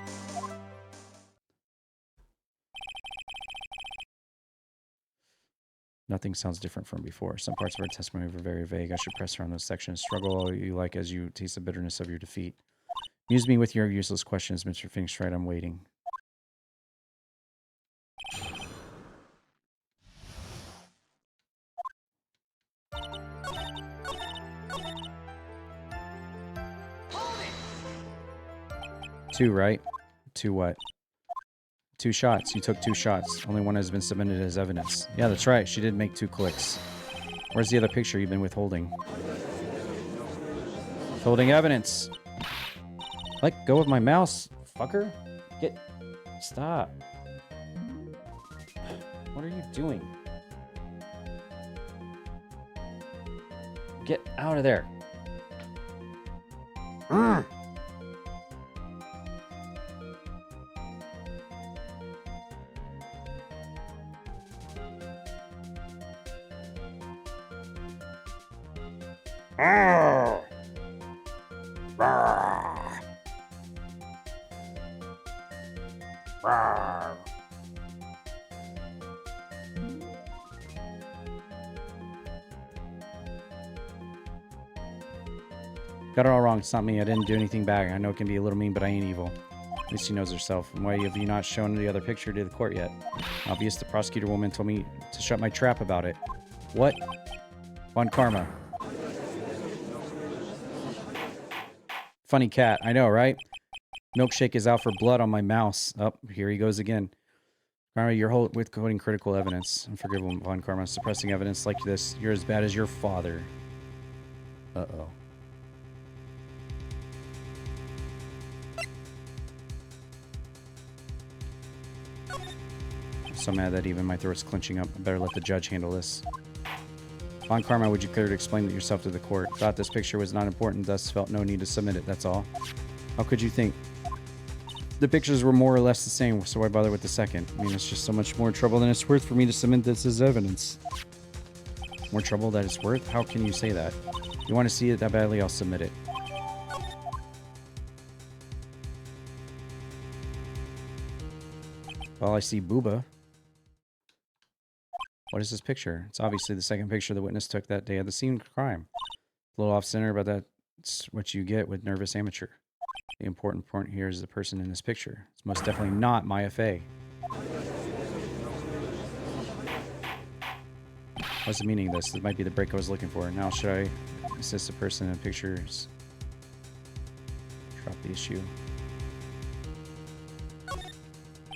Nothing sounds different from before. Some parts of our testimony were very vague. I should press her on those sections. Struggle all you like as you taste the bitterness of your defeat. Amuse me with your useless questions, Mr. Phoenix Wright. I'm waiting. Two, right? Two what? 2 shots. You took 2 shots. Only one has been submitted as evidence. Yeah, that's right. She did make 2 clicks. Where's the other picture you've been withholding? Withholding evidence. Let go of my mouse, fucker. Stop. What are you doing? Get out of there. Got it all wrong. It's not me. I didn't do anything bad. I know it can be a little mean, but I ain't evil. At least she knows herself. And why have you not shown the other picture to the court yet? Obvious, the prosecutor woman told me to shut my trap about it. What? Von Karma. Funny cat. I know, right? Milkshake is out for blood on my mouse. Oh, here he goes again. Karma, you're withholding critical evidence. Unforgivable, Von Karma. Suppressing evidence like this. You're as bad as your father. Uh-oh. I'm so mad that even my throat's clenching up. I better let the judge handle this. Von Karma, would you care to explain yourself to the court? Thought this picture was not important, thus felt no need to submit it, that's all. How could you think? The pictures were more or less the same, so why bother with the second? I mean, it's just so much more trouble than it's worth for me to submit this as evidence. More trouble that it's worth? How can you say that? You want to see it that badly, I'll submit it. Well, I see Booba. What is this picture? It's obviously the second picture the witness took that day at the scene of crime. A little off-center, but that's what you get with nervous amateur. The important point here is the person in this picture. It's most definitely not Maya Fey. What's the meaning of this? This might be the break I was looking for. Now should I assist the person in pictures? Drop the issue.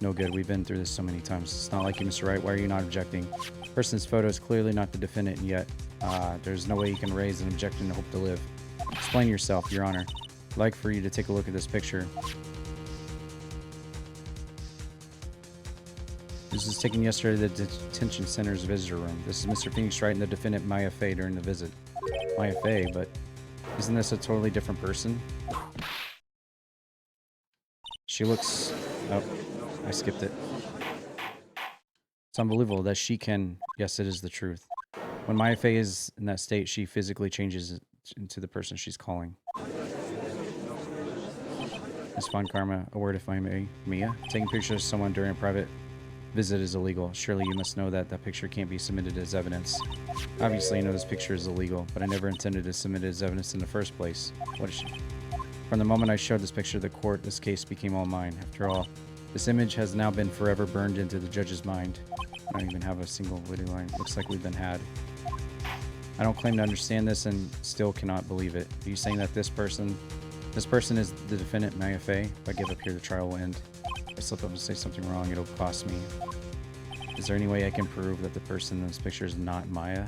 No good. We've been through this so many times. It's not like you, Mr. Wright. Why are you not objecting? Person's photo is clearly not the defendant yet. There's no way you can raise an objection and hope to live. Explain yourself, Your Honor. I'd like for you to take a look at this picture. This was taken yesterday at the detention center's visitor room. This is Mr. Phoenix Wright and the defendant Maya Fey during the visit. Maya Fey, but isn't this a totally different person? She looks... Oh, I skipped it. It's unbelievable that she can... Yes, it is the truth. When Maya Fey is in that state, she physically changes into the person she's calling. Miss Von Karma, a word if I may. Mia, taking pictures of someone during a private visit is illegal. Surely you must know that that picture can't be submitted as evidence. Obviously, you know this picture is illegal, but I never intended to submit it as evidence in the first place. What is she? From the moment I showed this picture to the court, this case became all mine. After all, this image has now been forever burned into the judge's mind. I don't even have a single witty line. Looks like we've been had. I don't claim to understand this and still cannot believe it. Are you saying that this person is the defendant, Maya Fey? If I give up here, the trial will end. If I slip up and say something wrong, it'll cost me. Is there any way I can prove that the person in this picture is not Maya?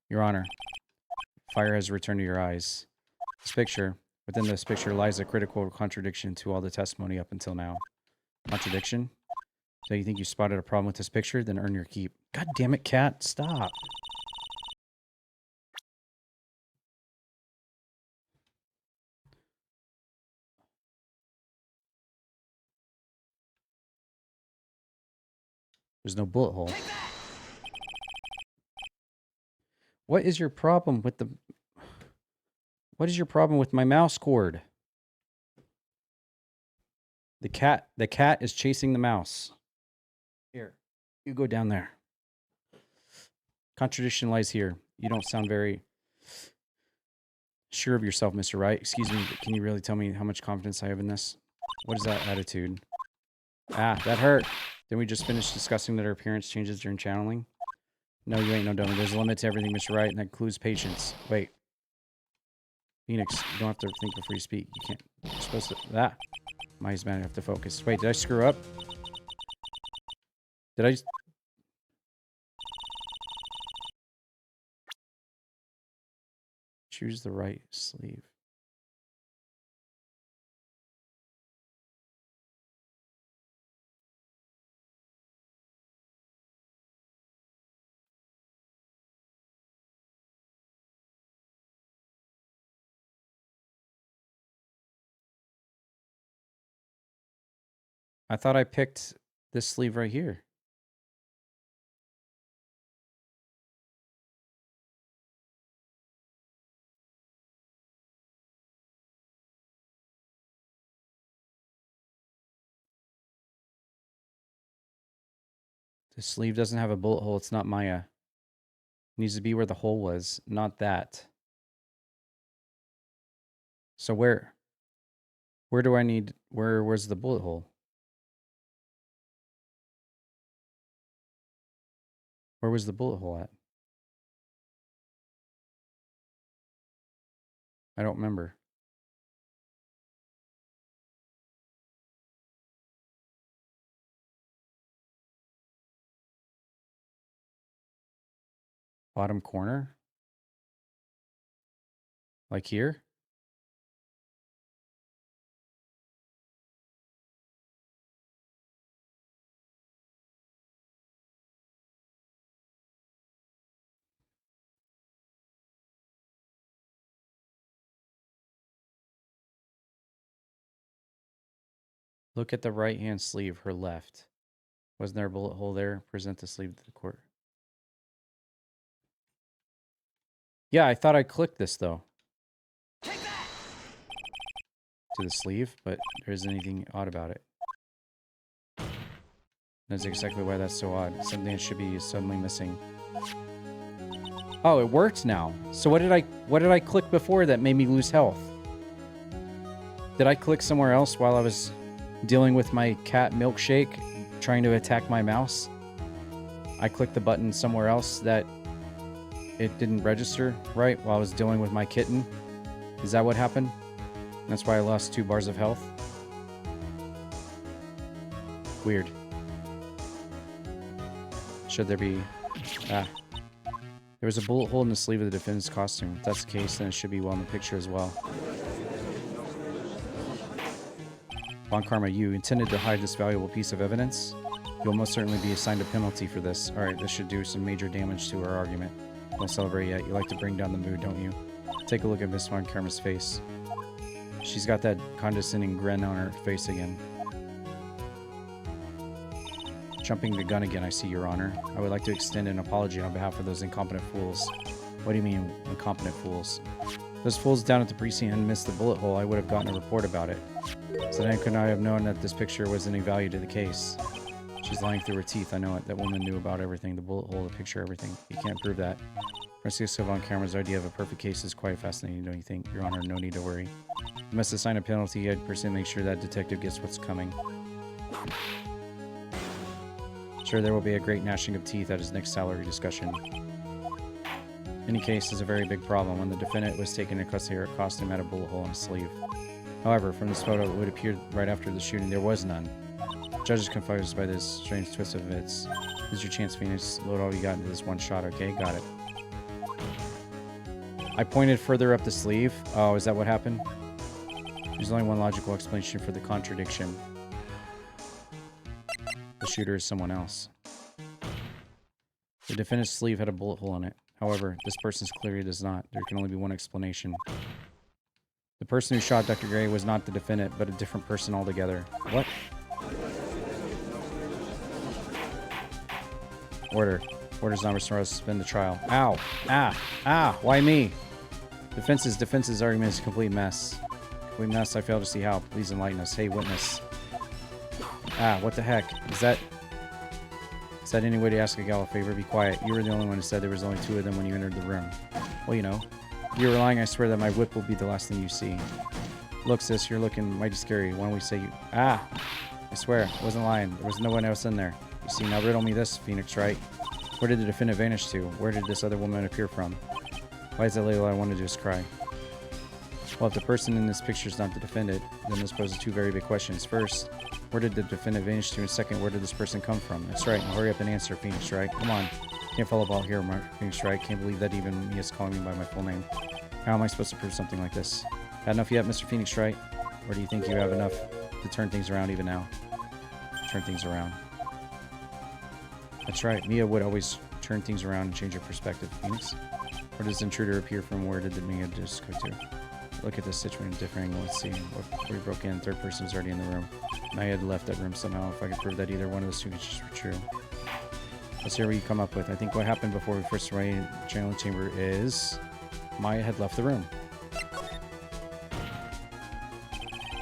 Your Honor, fire has returned to your eyes. Within this picture lies a critical contradiction to all the testimony up until now. Contradiction? So you think you spotted a problem with this picture? Then earn your keep. God damn it, cat. Stop. There's no bullet hole. What is your problem with the... What is your problem with my mouse cord? The cat is chasing the mouse. Here, you go down there. Contradiction lies here. You don't sound very sure of yourself, Mr. Wright. Excuse me, but can you really tell me how much confidence I have in this? What is that attitude? Ah, that hurt. Didn't we just finish discussing that her appearance changes during channeling? No, you ain't no dummy. There's a limit to everything, Mr. Wright, and that includes patience. Wait. Phoenix, you don't have to think before you speak. You can't. You're supposed to... Ah. Maya's man, I have to focus. Wait, did I screw up? Did I... Choose the right sleeve. I thought I picked this sleeve right here. The sleeve doesn't have a bullet hole. It's not Maya. It needs to be where the hole was, not that. So where do I need... Where's the bullet hole? Where was the bullet hole at? I don't remember. Bottom corner? Like here? Look at the right-hand sleeve, her left. Wasn't there a bullet hole there? Present the sleeve to the court. Yeah, I thought I clicked this, though. To the sleeve, but there isn't anything odd about it. That's exactly why that's so odd. Something that should be suddenly missing. Oh, it worked now. So what did I click before that made me lose health? Did I click somewhere else while I was dealing with my cat milkshake trying to attack my mouse. I clicked the button somewhere else that it didn't register right while I was dealing with my kitten. Is that what happened? That's why I lost 2 bars of health. Weird. Should there be... Ah. There was a bullet hole in the sleeve of the defendant's costume. If that's the case, then it should be well in the picture as well. Von Karma, you intended to hide this valuable piece of evidence? You'll most certainly be assigned a penalty for this. Alright, this should do some major damage to our argument. Don't celebrate yet. You like to bring down the mood, don't you? Take a look at Miss Von Karma's face. She's got that condescending grin on her face again. Jumping the gun again, I see, Your Honor. I would like to extend an apology on behalf of those incompetent fools. What do you mean, incompetent fools? Those fools down at the precinct hadn't missed the bullet hole, I would have gotten a report about it. So then could I have known that this picture was any value to the case? She's lying through her teeth, I know it. That woman knew about everything, the bullet hole, the picture, everything. You can't prove that. Francisco Von Karma's idea of a perfect case is quite fascinating, don't you think? Your Honor, no need to worry. You must assign a penalty, I'd personally make sure that detective gets what's coming. Sure, there will be a great gnashing of teeth at his next salary discussion. Any case is a very big problem. When the defendant was taken in custody, her costume had a bullet hole in his sleeve. However, from this photo, it would appear right after the shooting there was none. The judge is confused by this strange twist of events. This is your chance, Phoenix. Load all you got into this one shot, okay? Got it. I pointed further up the sleeve. Oh, is that what happened? There's only one logical explanation for the contradiction. The shooter is someone else. The defendant's sleeve had a bullet hole in it. However, this person's clearly does not. There can only be one explanation. The person who shot Dr. Gray was not the defendant, but a different person altogether. What? Order. Order's not restored. Suspend the trial. Ow. Ah. Ah. Why me? Defense's argument is a complete mess. Complete mess. I fail to see how. Please enlighten us. Hey, witness. Ah, what the heck? Is that any way to ask a gal a favor? Be quiet. You were the only one who said there was only 2 of them when you entered the room. Well, you know. If you're lying, I swear that my whip will be the last thing you see. Look, sis, you're looking mighty scary. Why don't we say you... Ah! I swear, I wasn't lying. There was no one else in there. You see, now riddle me this, Phoenix, Wright. Where did the defendant vanish to? Where did this other woman appear from? Why is that lady all I want to do is cry? Well, if the person in this picture is not the defendant, then this poses 2 very big questions. First, where did the defendant vanish to? And second, where did this person come from? That's right. Now hurry up and answer, Phoenix Wright. Come on. Can't fall about here, Mark. Phoenix Wright. Can't believe that even he is calling me by my full name. How am I supposed to prove something like this? Had enough yet, Mr. Phoenix Wright? Or do you think you have enough to turn things around even now? Turn things around. That's right. Mia would always turn things around and change her perspective. Phoenix? Where does the intruder appear from? Where did the Mia just go to? Look at this situation differing. Let's see. We broke in. 3rd person was already in the room. I had left that room somehow. If I could prove that either one of those 2 is true. Let's hear what you come up with. I think what happened before we first went in the channeling chamber is Maya had left the room.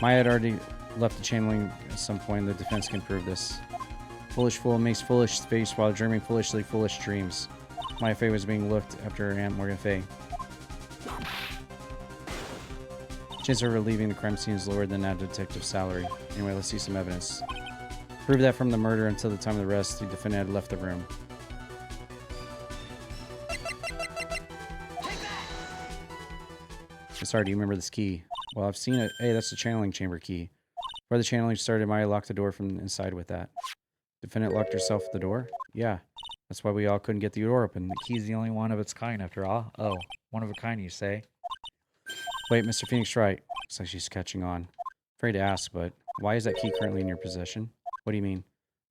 Maya had already left the channeling at some point. The defense can prove this. Foolish fool makes foolish face while dreaming foolishly foolish dreams. Maya Fey was being looked after Aunt Morgan Fey. Chance of her leaving the crime scene is lower than that detective's salary. Anyway, let's see some evidence. Prove that from the murder until the time of the arrest, the defendant had left the room. Sorry, do you remember this key? Well, I've seen it. Hey, that's the channeling chamber key. Before the channeling started, Maya locked the door from inside with that. Defendant locked herself at the door? Yeah. That's why we all couldn't get the door open. The key's the only one of its kind, after all. Oh, one of a kind, you say? Wait, Mr. Phoenix Wright. Looks like she's catching on. Afraid to ask, but why is that key currently in your possession? What do you mean?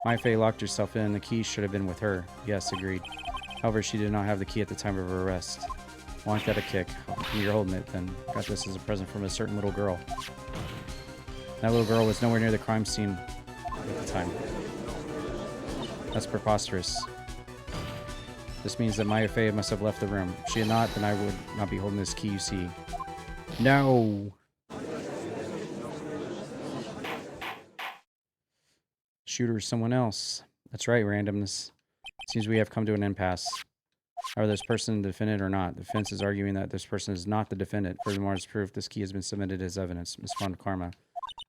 Maya Fey locked herself in. The key should have been with her. Yes, agreed. However, she did not have the key at the time of her arrest. Well, ain't that a kick? You're holding it, then. Got this as a present from a certain little girl. That little girl was nowhere near the crime scene at the time. That's preposterous. This means that Maya Fey must have left the room. If she had not, then I would not be holding this key, you see. No! Shooter is someone else. That's right, randomness. Seems we have come to an impasse. Are this person the defendant or not? The defense is arguing that this person is not the defendant. Furthermore, as proof, this key has been submitted as evidence. Ms. Von Karma,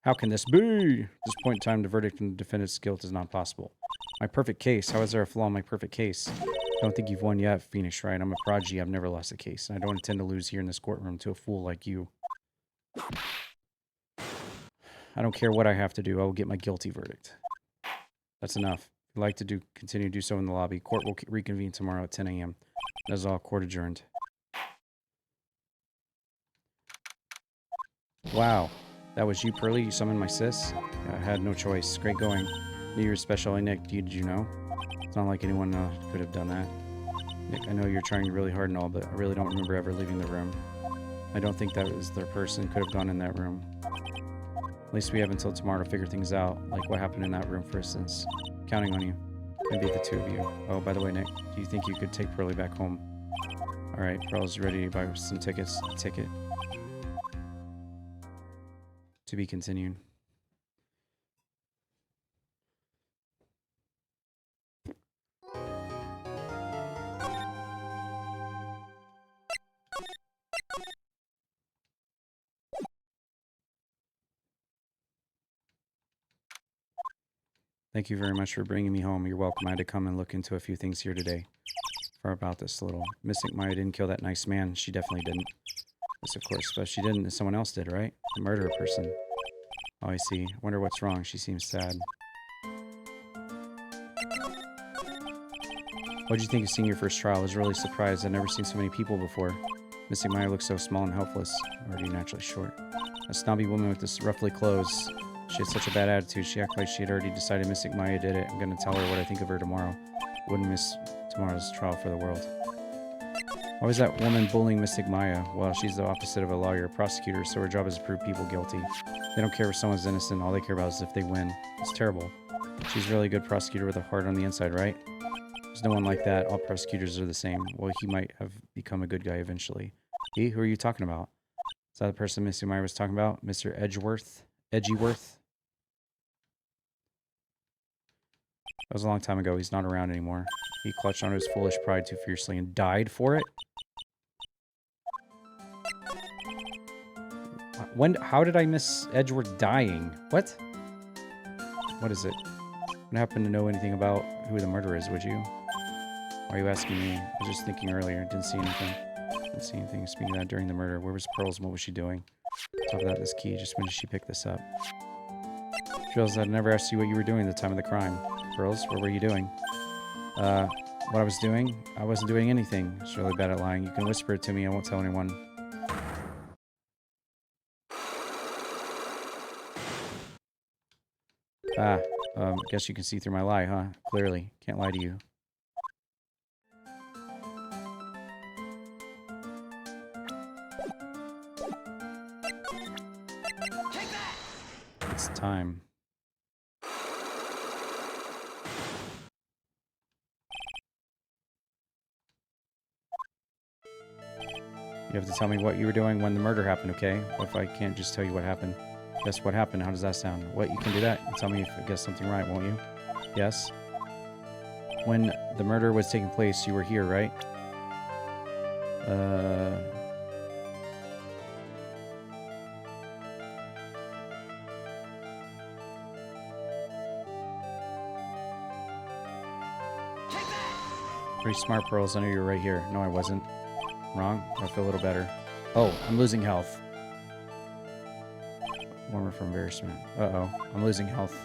How can this be? At this point in time, the verdict in the defendant's guilt is not possible. My perfect case. How is there a flaw in my perfect case? I don't think you've won yet, Phoenix Wright. I'm a prodigy. I've never lost a case. And I don't intend to lose here in this courtroom to a fool like you. I don't care what I have to do. I will get my guilty verdict. That's enough. If you'd like to continue to do so in the lobby, court will reconvene tomorrow at 10 a.m. That is all. Court adjourned. Wow. That was you, Pearly? You summoned my sis? I had no choice. Great going. Knew you were special. Hey, Nick, did you know? It's not like anyone could have done that. Nick, I know you're trying really hard and all, but I really don't remember ever leaving the room. I don't think that was the person could have gone in that room. At least we have until tomorrow to figure things out, like what happened in that room, for instance. Counting on you. Maybe the two of you. Oh, by the way, Nick, do you think you could take Pearly back home? Alright, Pearl's ready to buy some tickets. Ticket. To be continued. Thank you very much for bringing me home. You're welcome. I had to come and look into a few things here today. For about this little. Miss Maya didn't kill that nice man. She definitely didn't. Yes, of course. But she didn't. Someone else did, right? The murderer person. Oh, I see. Wonder what's wrong. She seems sad. What'd you think of seeing your first trial? I was really surprised. I'd never seen so many people before. Missing Maya looks so small and helpless. Already naturally short. A snobby woman with this roughly clothes. She had such a bad attitude. She acted like she had already decided Mystic Maya did it. I'm gonna tell her what I think of her tomorrow. Wouldn't miss tomorrow's trial for the world. Why was that woman bullying Mystic Maya? Well, she's the opposite of a lawyer, a prosecutor, so her job is to prove people guilty. They don't care if someone's innocent. All they care about is if they win. It's terrible. She's a really good prosecutor with a heart on the inside, right? There's no one like that. All prosecutors are the same. Well, he might have become a good guy eventually. He? Who are you talking about? Is that the person Mystic Maya was talking about? Mr. Edgeworth? Edgyworth? That was a long time ago. He's not around anymore. He clutched onto his foolish pride too fiercely and died for it? When? How did I miss Edgeworth dying? What? What is it? Would happen to know anything about who the murderer is, would you? Why are you asking me? I was just thinking earlier. Didn't see anything. Didn't see anything. Speaking of that, during the murder, where was Pearls and what was she doing? On top of that, this key. Just when did she pick this up? Jules, I never asked you what you were doing at the time of the crime. Pearls, what were you doing? What I was doing? I wasn't doing anything. I was really bad at lying. You can whisper it to me. I won't tell anyone. Guess you can see through my lie, huh? Clearly. Can't lie to you. It's time. You have to tell me what you were doing when the murder happened, okay? What if I can't just tell you what happened? Guess what happened? How does that sound? What? You can do that? Tell me if I guess something right, won't you? Yes? When the murder was taking place, you were here, right? Pretty smart, Pearls. I knew you were right here. No, I wasn't. Wrong? I feel a little better. Oh, I'm losing health. Warmer from embarrassment. Uh-oh. I'm losing health.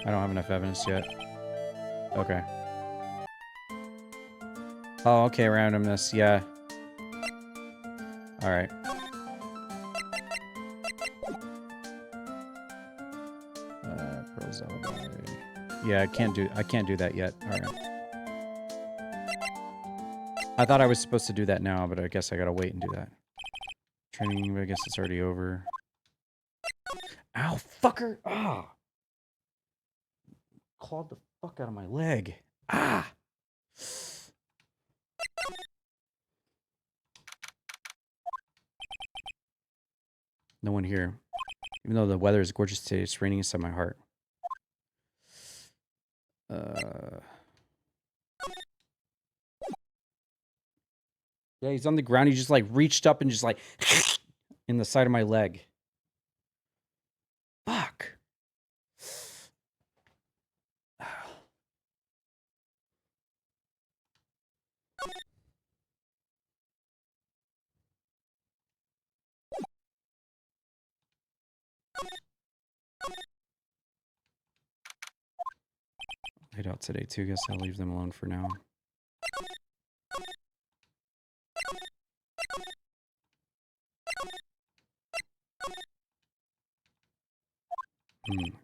I don't have enough evidence yet. Okay. Oh, okay, randomness. Yeah. Alright. Pearl's alibi. Yeah, I can't do that yet. Alright. I thought I was supposed to do that now, but I guess I gotta wait and do that. Training, I guess it's already over. Ow, fucker! Ah! Clawed the fuck out of my leg. Ah! No one here. Even though the weather is gorgeous today, it's raining inside my heart. Yeah, he's on the ground. He just like reached up and just like in the side of my leg. Fuck. Laid out today too. Guess I'll leave them alone for now.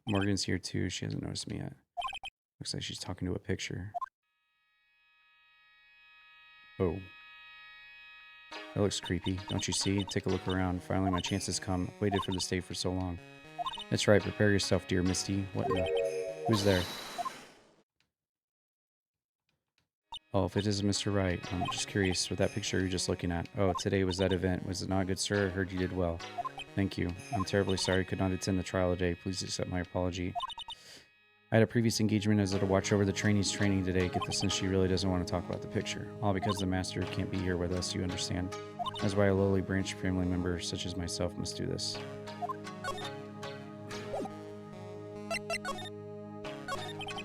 Morgan's here too. She hasn't noticed me yet. Looks like she's talking to a picture. Oh. That looks creepy. Don't you see? Take a look around. Finally, my chance has come. I've waited for this day for so long. That's right. Prepare yourself, dear Misty. What in the... Who's there? Oh, if it is Mr. Wright. I'm just curious with that picture you're just looking at. Oh, today was that event. Was it not good, sir? I heard you did well. Thank you. I'm terribly sorry I could not attend the trial today. Please accept my apology. I had a previous engagement as to watch over the trainees training today. Get the sense she really doesn't want to talk about the picture. All because the master can't be here with us, you understand. That's why a lowly branch family member such as myself must do this.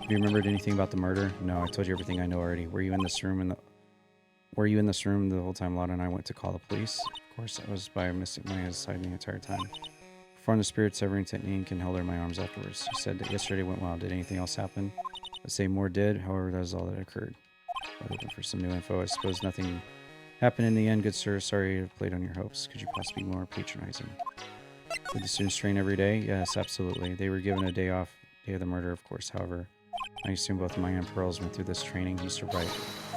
Have you remembered anything about the murder? No, I told you everything I know already. Were you in this room the whole time Lotta and I went to call the police? Of course, I was by Mystic Maya's side the entire time. Performed the spirit severing technique and held her in my arms afterwards. She said that yesterday went well. Did anything else happen? I'd say more did. However, that was all that occurred. I'm looking for some new info. I suppose nothing happened in the end, good sir. Sorry I played on your hopes. Could you possibly be more patronizing? Did the students train every day? Yes, absolutely. They were given a day off, day of the murder, of course. However, I assume both Maya and Pearls went through this training. Used to write.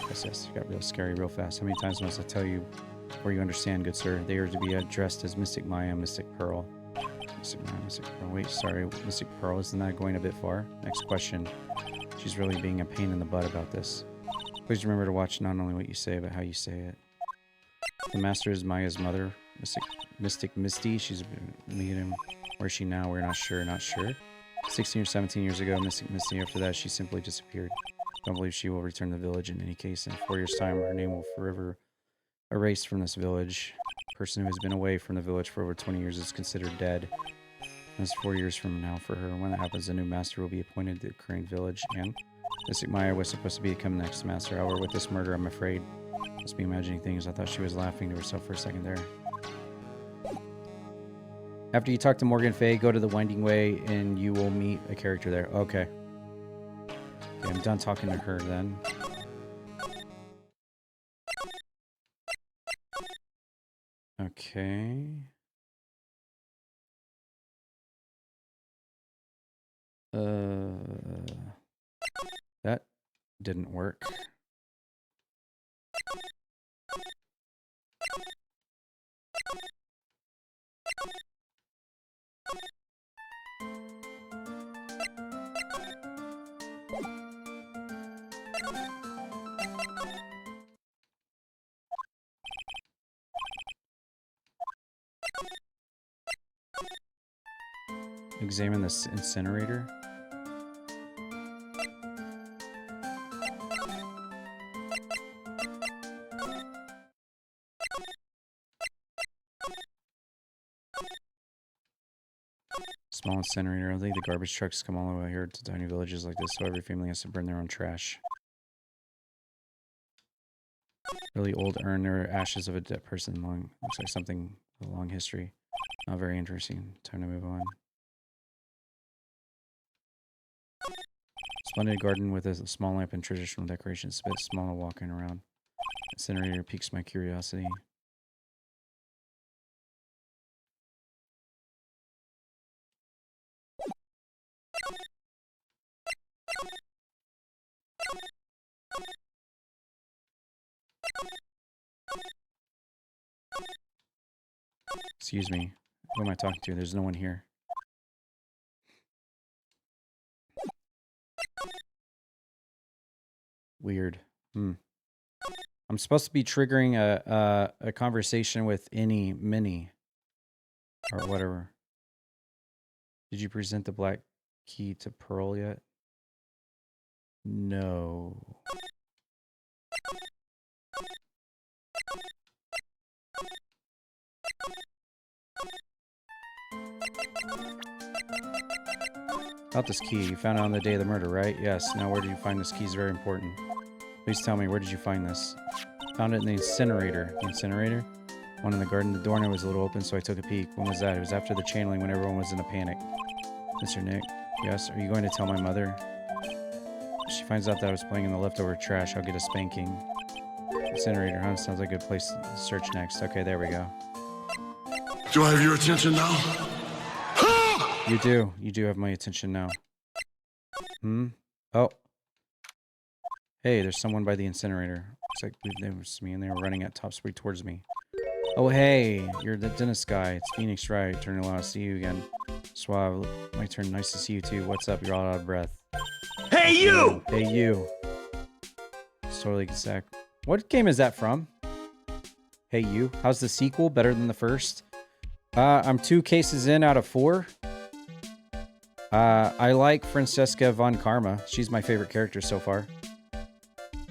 Yes, it got real scary real fast. How many times must I tell you before you understand, good sir? They are to be addressed as Mystic Maya and Mystic Pearl. Mystic Maya, Mystic Pearl. Wait, sorry. Mystic Pearl, isn't that going a bit far? Next question. She's really being a pain in the butt about this. Please remember to watch not only what you say, but how you say it. The master is Maya's mother, Mystic Misty. She's been meeting. Where is she now? We're not sure, 16 or 17 years ago, Mystic Misty. After that, she simply disappeared. Don't believe she will return to the village in any case. In 4 years' time, her name will forever erased from this village. A person who has been away from the village for over 20 years is considered dead. That's 4 years from now for her. When that happens, a new master will be appointed to the current village, and Mystic Maya was supposed to become the next master. However, with this murder, I'm afraid I must be imagining things. I thought she was laughing to herself for a second there. After you talk to Morgan Fay, go to the Winding Way, and you will meet a character there. Okay. Okay, I'm done talking to her then. Okay. That didn't work. Examine this incinerator. Small incinerator. I think the garbage trucks come all the way here to tiny villages like this, so every family has to burn their own trash. Really old urn or ashes of a dead person. Looks like something with a long history. Not very interesting. Time to move on. Splendid garden with a small lamp and traditional decorations. A bit small walking around. Incinerator piques my curiosity. Excuse me. Who am I talking to? There's no one here. Weird. I'm supposed to be triggering a conversation with any Minnie or whatever. Did you present the black key to Pearl yet? No. About this key. You found it on the day of the murder, right? Yes. Now where did you find this key is very important. Please tell me, where did you find this? Found it in the incinerator. The incinerator? One in the garden. The doorknob was a little open, so I took a peek. When was that? It was after the channeling when everyone was in a panic. Mr. Nick? Yes? Are you going to tell my mother? If she finds out that I was playing in the leftover trash, I'll get a spanking. Incinerator, huh? Sounds like a good place to search next. Okay, there we go. Do I have your attention now? You do. You do have my attention now. Hmm? Oh. Hey, there's someone by the incinerator. Looks like it was me, and they were running at top speed towards me. Oh, hey, you're the dentist guy. It's Phoenix Wright. Turning around to see you again. Suave, my turn. Nice to see you too. What's up? You're all out of breath. Hey, you! Hey, you. It's totally exact. What game is that from? Hey, you. How's the sequel? Better than the first? I'm 2 cases in out of 4. I like Francesca von Karma. She's my favorite character so far.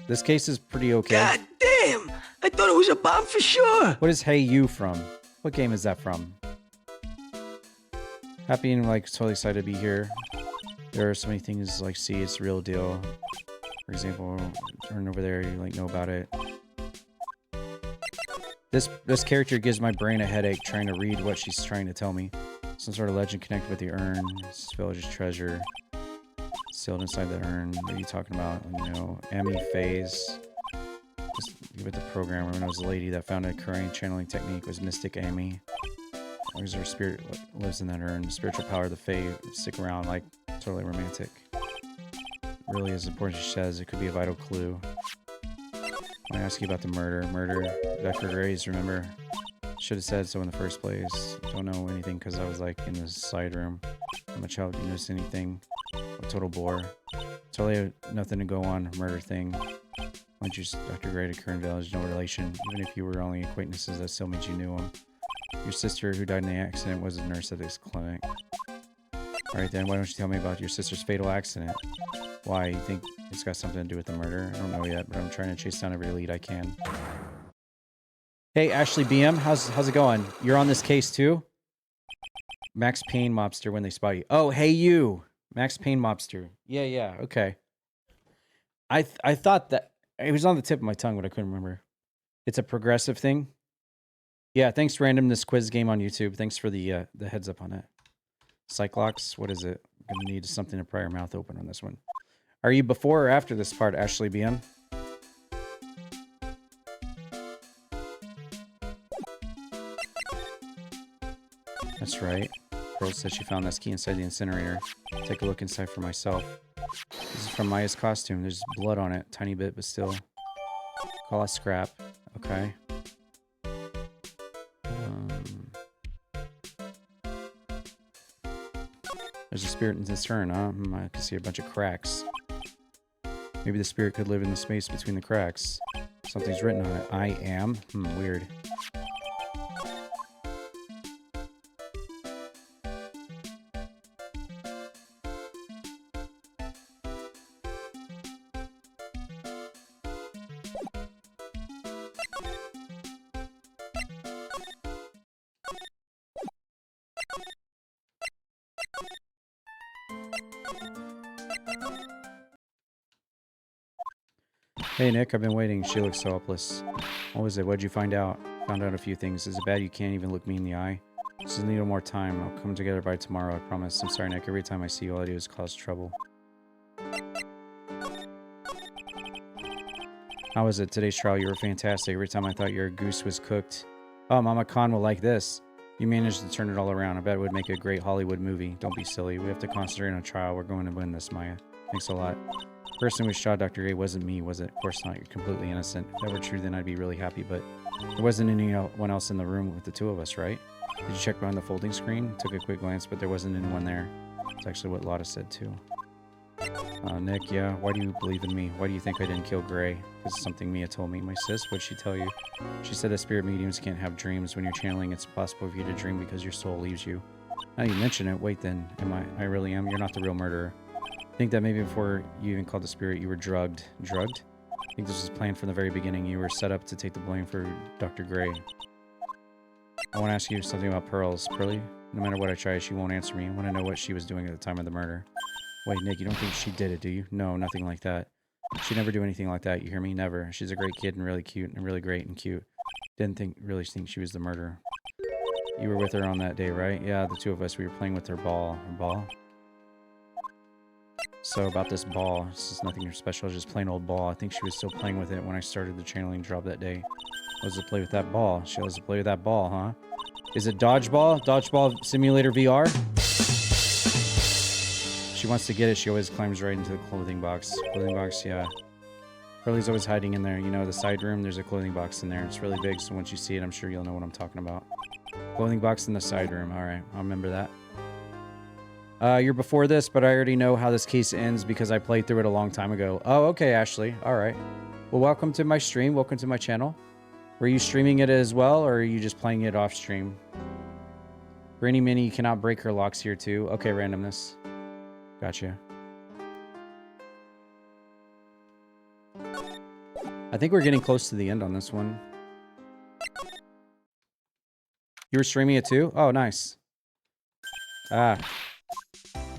This case is pretty okay. God damn! I thought it was a bomb for sure! What is Hey You from? What game is that from? Happy and like totally excited to be here. There are so many things like see it's the real deal. For example, turn over there, you like know about it. This character gives my brain a headache trying to read what she's trying to tell me. Some sort of legend connected with the urn. This village's treasure. Sealed inside the urn. What are you talking about? You know, Amy Phase. Just give it the programmer. When I was a lady that found a Korean channeling technique was Mystic Amy. As long as her spirit lives in that urn, the spiritual power of the Fae stick around, like totally romantic. Really as important as she says, it could be a vital clue. I ask you about the murder. Dr. Graves, remember? Should have said so in the first place. Don't know anything because I was like in the side room. I'm a child. You notice anything? A total bore. Totally nothing to go on. Murder thing. Once you Dr. Gray to Kern Village, no relation. Even if you were only acquaintances, that still means you knew him. Your sister, who died in the accident, was a nurse at this clinic. Alright then, why don't you tell me about your sister's fatal accident? Why? You think it's got something to do with the murder? I don't know yet, but I'm trying to chase down every lead I can. Hey, Ashley BM, how's it going? You're on this case too? Max Payne mobster when they spot you. Oh, hey you! Max Payne mobster. Yeah, okay. I thought that... It was on the tip of my tongue, but I couldn't remember. It's a progressive thing? Yeah, thanks Randomness Quiz Game on YouTube. Thanks for the heads up on that. Cyclox, what is it? I'm gonna need something to pry your mouth open on this one. Are you before or after this part, Ashley BM? That's right. Pearl said she found this key inside the incinerator. Take a look inside for myself. This is from Maya's costume. There's blood on it. Tiny bit, but still. Call it scrap. Okay. There's a spirit in this urn, huh? I can see a bunch of cracks. Maybe the spirit could live in the space between the cracks. Something's written on it. I am? Weird. Hey Nick, I've been waiting. She looks so helpless. What was it? What'd you find out? Found out a few things. Is it bad you can't even look me in the eye? Just need a little more time. I'll come together by tomorrow, I promise. I'm sorry, Nick. Every time I see you, all I do is cause trouble. How was it? Today's trial, you were fantastic. Every time I thought your goose was cooked. Oh, Mama Khan will like this. You managed to turn it all around. I bet it would make a great Hollywood movie. Don't be silly. We have to concentrate on a trial. We're going to win this, Maya. Thanks a lot. The person who shot Dr. A wasn't me, was it? Of course not. You're completely innocent. If that were true, then I'd be really happy, but there wasn't anyone else in the room with the two of us, right? Did you check behind the folding screen? Took a quick glance, but there wasn't anyone there. That's actually what Lotta said, too. Nick, yeah, why do you believe in me? Why do you think I didn't kill Gray? This is something Mia told me. My sis, what'd she tell you? She said that spirit mediums can't have dreams. When you're channeling, it's possible for you to dream because your soul leaves you. Now you mention it, wait then. I really am? You're not the real murderer. think that maybe before you even called the spirit, you were drugged. Drugged? I think this was planned from the very beginning. You were set up to take the blame for Dr. Gray. I want to ask you something about Pearls. Pearly, no matter what I try, she won't answer me. I want to know what she was doing at the time of the murder. Wait, Nick, you don't think she did it, do you? No, nothing like that. She'd never do anything like that, you hear me? Never. She's a great kid and really cute and really great and cute. Didn't really think she was the murderer. You were with her on that day, right? Yeah, the two of us, we were playing with her ball. Her ball? So about this ball, this is nothing special, just plain old ball. I think she was still playing with it when I started the channeling job that day. Was to play with that ball. She loves to play with that ball, huh? Is it Dodgeball? Dodgeball Simulator VR? She wants to get it. She always climbs right into the clothing box. Clothing box, yeah. Pearly's always hiding in there. You know, the side room, there's a clothing box in there. It's really big, so once you see it, I'm sure you'll know what I'm talking about. Clothing box in the side room. All right, I'll remember that. You're before this, but I already know how this case ends because I played through it a long time ago. Oh, okay, Ashley. All right. Well, welcome to my stream. Welcome to my channel. Were you streaming it as well, or are you just playing it off stream? Brainy Minnie, you cannot break her locks here too. Okay, randomness. Gotcha. I think we're getting close to the end on this one. You were streaming it too? Oh, nice. Ah.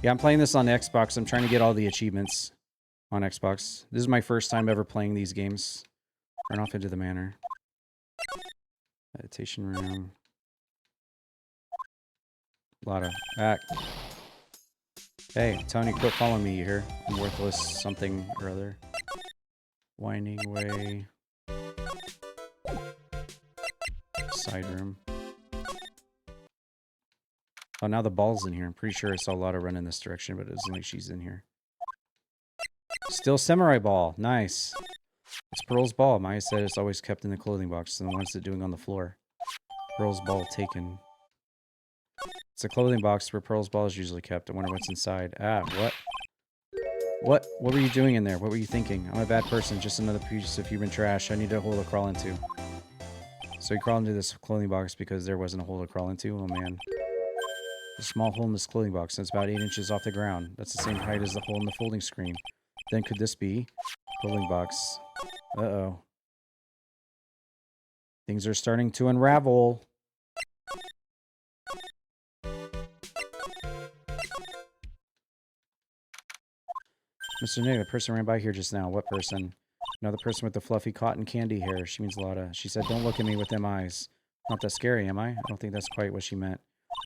Yeah, I'm playing this on the Xbox. I'm trying to get all the achievements on Xbox. This is my first time ever playing these games. Run off into the manor. Meditation room. A lot of... Hey, Tony, quit following me, you hear? I'm worthless something or other. Winding way. Side room. Oh, now the ball's in here. I'm pretty sure I saw Lotta run in this direction, but it doesn't like she's in here. Still Samurai Ball. Nice. It's Pearl's ball. Maya said it's always kept in the clothing box, and what's it doing on the floor? Pearl's ball taken. It's a clothing box where Pearl's ball is usually kept. I wonder what's inside. Ah, what? What were you doing in there? What were you thinking? I'm a bad person. Just another piece of human trash. I need a hole to crawl into. So you crawl into this clothing box because there wasn't a hole to crawl into? Oh, man. A small hole in this clothing box, and it's about 8 inches off the ground. That's the same height as the hole in the folding screen. Then could this be? Clothing box. Uh-oh. Things are starting to unravel. Mr. Nick, the person ran by here just now. What person? No, the person with the fluffy cotton candy hair. She means Lotta. She said, don't look at me with them eyes. Not that scary, am I? I don't think that's quite what she meant.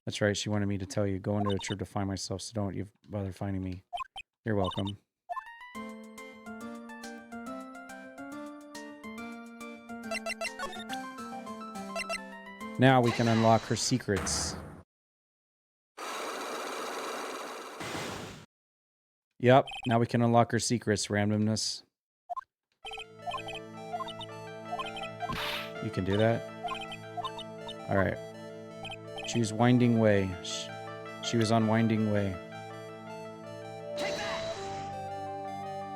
That's right, she wanted me to tell you. Go on a trip to find myself, so don't you bother finding me. You're welcome. Now we can unlock her secrets. Yep, now we can unlock her secrets, randomness. You can do that? Alright. Choose Winding Way. She was on Winding Way.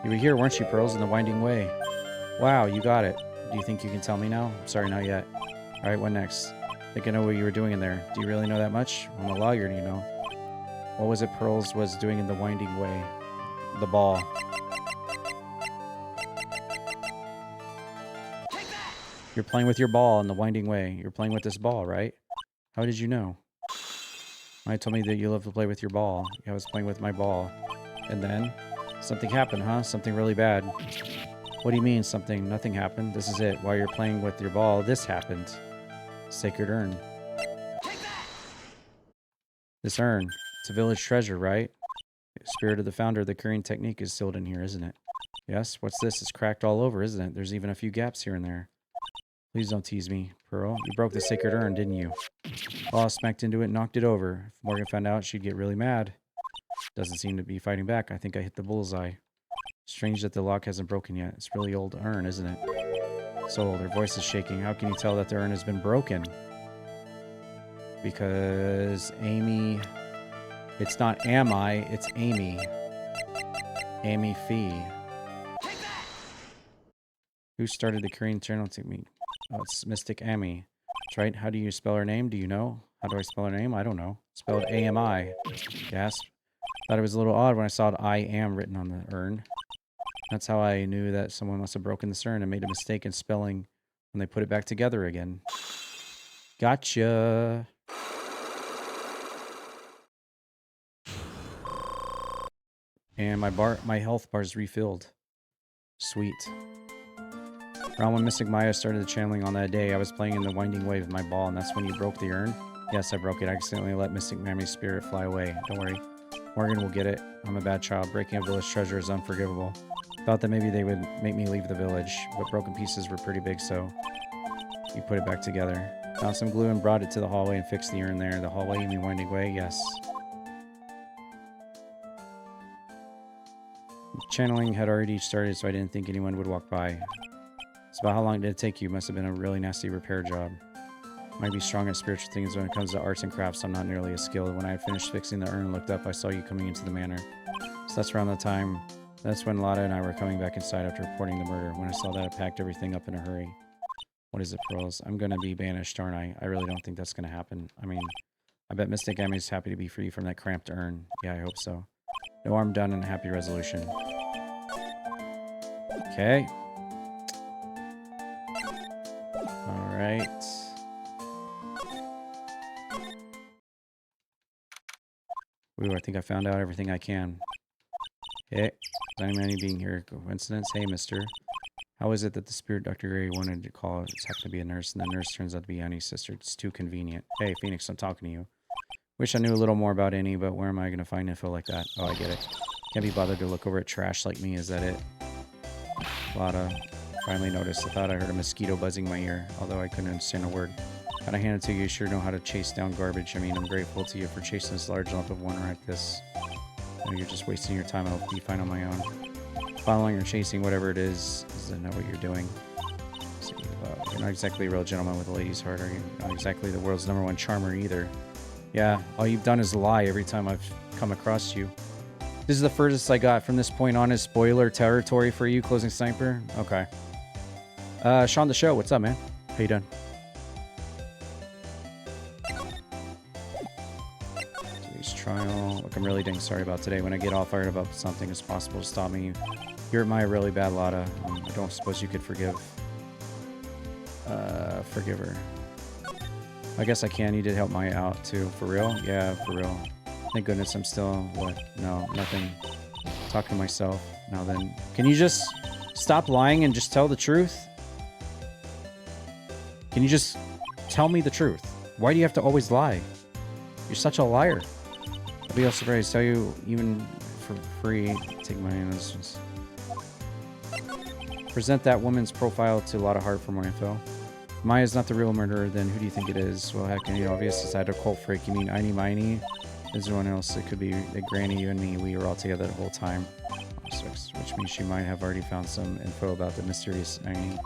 You were here, weren't you, Pearls, in the Winding Way? Wow, you got it. Do you think you can tell me now? Sorry, not yet. Alright, what next? I think I know what you were doing in there. Do you really know that much? I'm a lawyer, you know. What was it Pearls was doing in the Winding Way? The ball. You're playing with your ball in the Winding Way. You're playing with this ball, right? How did you know? Maya told me that you love to play with your ball. I was playing with my ball. And then? Something happened, huh? Something really bad. What do you mean, something? Nothing happened. This is it. While you're playing with your ball, this happened. Sacred urn. This urn. It's a village treasure, right? Spirit of the founder of the curing technique is sealed in here, isn't it? Yes? What's this? It's cracked all over, isn't it? There's even a few gaps here and there. Please don't tease me, Pearl. You broke the sacred urn, didn't you? Well, I smacked into it and knocked it over. If Morgan found out, she'd get really mad. Doesn't seem to be fighting back. I think I hit the bullseye. Strange that the lock hasn't broken yet. It's a really old urn, isn't it? It's old. Her voice is shaking. How can you tell that the urn has been broken? Because Amy... It's not Am I, it's Amy. Amy Fee. Who started the Korean channel technique? Oh, it's Mystic Amy. That's right. How do you spell her name? Do you know? How do I spell her name? I don't know. Spelled A-M-I. Gasp. Thought it was a little odd when I saw I am written on the urn. That's how I knew that someone must have broken this urn and made a mistake in spelling when they put it back together again. Gotcha. And my health bar's refilled. Sweet. Around when Mystic Maya started the channeling on that day, I was playing in the winding way with my ball, and that's when you broke the urn? Yes, I broke it. I accidentally let Mystic Mammy's spirit fly away. Don't worry. Morgan will get it. I'm a bad child. Breaking a village treasure is unforgivable. Thought that maybe they would make me leave the village, but broken pieces were pretty big, so you put it back together. Found some glue and brought it to the hallway and fixed the urn there. The hallway, you mean winding way? Yes. Channeling had already started, so I didn't think anyone would walk by. So about how long did it take you? Must have been a really nasty repair job. Might be strong at spiritual things when it comes to arts and crafts. I'm not nearly as skilled. When I had finished fixing the urn and looked up, I saw you coming into the manor. So that's around the time. That's when Lotta and I were coming back inside after reporting the murder. When I saw that, I packed everything up in a hurry. What is it, Pearls? I'm gonna be banished, aren't I? I really don't think that's gonna happen. I mean, I bet Mystic Emmy's happy to be free from that cramped urn. Yeah, I hope so. No harm done and a happy resolution. Okay. Alright. Ooh, I think I found out everything I can. Okay. Manny being here. Coincidence? Hey, mister. How is it that the spirit Dr. Gray wanted to call it happened to be a nurse, and the nurse turns out to be Annie's sister? It's too convenient. Hey, Phoenix, I'm talking to you. Wish I knew a little more about Annie, but where am I going to find info like that? Oh, I get it. Can't be bothered to look over at trash like me, is that it? Lotta finally noticed. I thought I heard a mosquito buzzing my ear, although I couldn't understand a word. Gotta hand it to you, you sure know how to chase down garbage. I mean, I'm grateful to you for chasing this large lump of one like this. No, you're just wasting your time. I'll be fine on my own. Following or chasing whatever it is not what you're doing. So, you're not exactly a real gentleman with a lady's heart, are you? Not exactly the world's #1 charmer either. Yeah, all you've done is lie every time I've come across you. This is the furthest I got. From this point on is spoiler territory for you, Closing Sniper. Okay. Sean the Show, what's up, man? How you doing? Today's trial. Look, I'm really dang sorry about today. When I get all fired about something, it's possible to stop me. You're my really bad Lotta. I don't suppose you could forgive her. I guess I can. You did help Maya out too. For real? Yeah, for real. Thank goodness I'm still... What? No, nothing. Talking to myself. Now then. Can you just stop lying and just tell the truth? Can you just tell me the truth? Why do you have to always lie? You're such a liar. I'll be all surprised. Tell you even for free. Take money on this. Present that woman's profile to Lotta Hart for more info. Maya's not the real murderer, then who do you think it is? Well, heck, you know, obvious it's either cult freak. You mean Einy Miney? Is there anyone else? It could be the Granny, you and me. We were all together the whole time. Which means she might have already found some info about the mysterious Einy.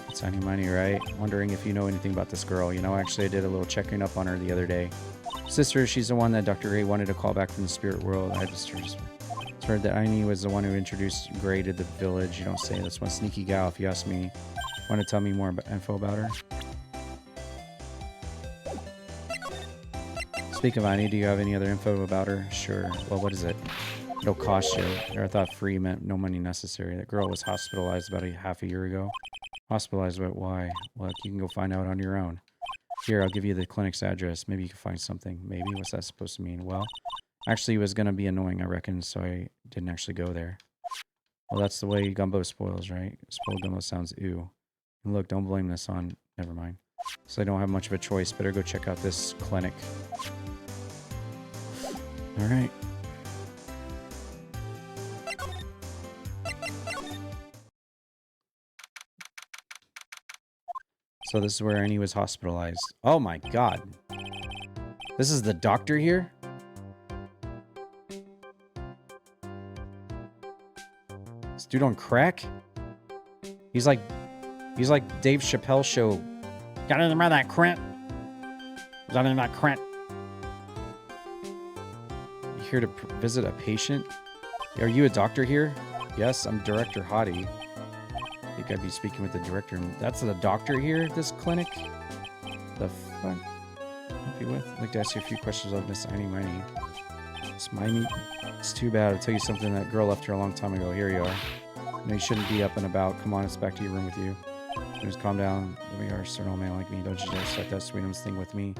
It's Einy Miney, right? Wondering if you know anything about this girl. You know, actually, I did a little checking up on her the other day. Sister, she's the one that Dr. Gray wanted to call back from the spirit world. I just heard that Einy was the one who introduced Gray to the village. You don't say. That's one sneaky gal, if you ask me. Want to tell me more info about her? Speak of Einy, do you have any other info about her? Sure. Well, what is it? It'll cost you. I thought free meant no money necessary. That girl was hospitalized about half a year ago. Hospitalized, but why? Well, you can go find out on your own. Here, I'll give you the clinic's address. Maybe you can find something. Maybe? What's that supposed to mean? Well, actually, it was going to be annoying, I reckon, so I didn't actually go there. Well, that's the way gumbo spoils, right? Spoiled gumbo sounds ew. And look, don't blame this on... Never mind. So I don't have much of a choice. Better go check out this clinic. Alright. So this is where Annie was hospitalized. Oh my god. This is the doctor here? This dude on crack? He's like Dave Chappelle show. Got anything about that crent? Got anything about crent? You here to visit a patient? Are you a doctor here? Yes, I'm Director Hottie. I think I'd be speaking with the director. That's the doctor here at this clinic? The fuck? Help you with? I'd like to ask you a few questions about Miss Miney. Miss Miney? It's too bad. I'll tell you something. That girl left here a long time ago. Here you are. No, you shouldn't be up and about. Come on, it's back to your room with you. Just calm down. Don't be a stern old man like me. Don't you dare start that Sweetums thing with me.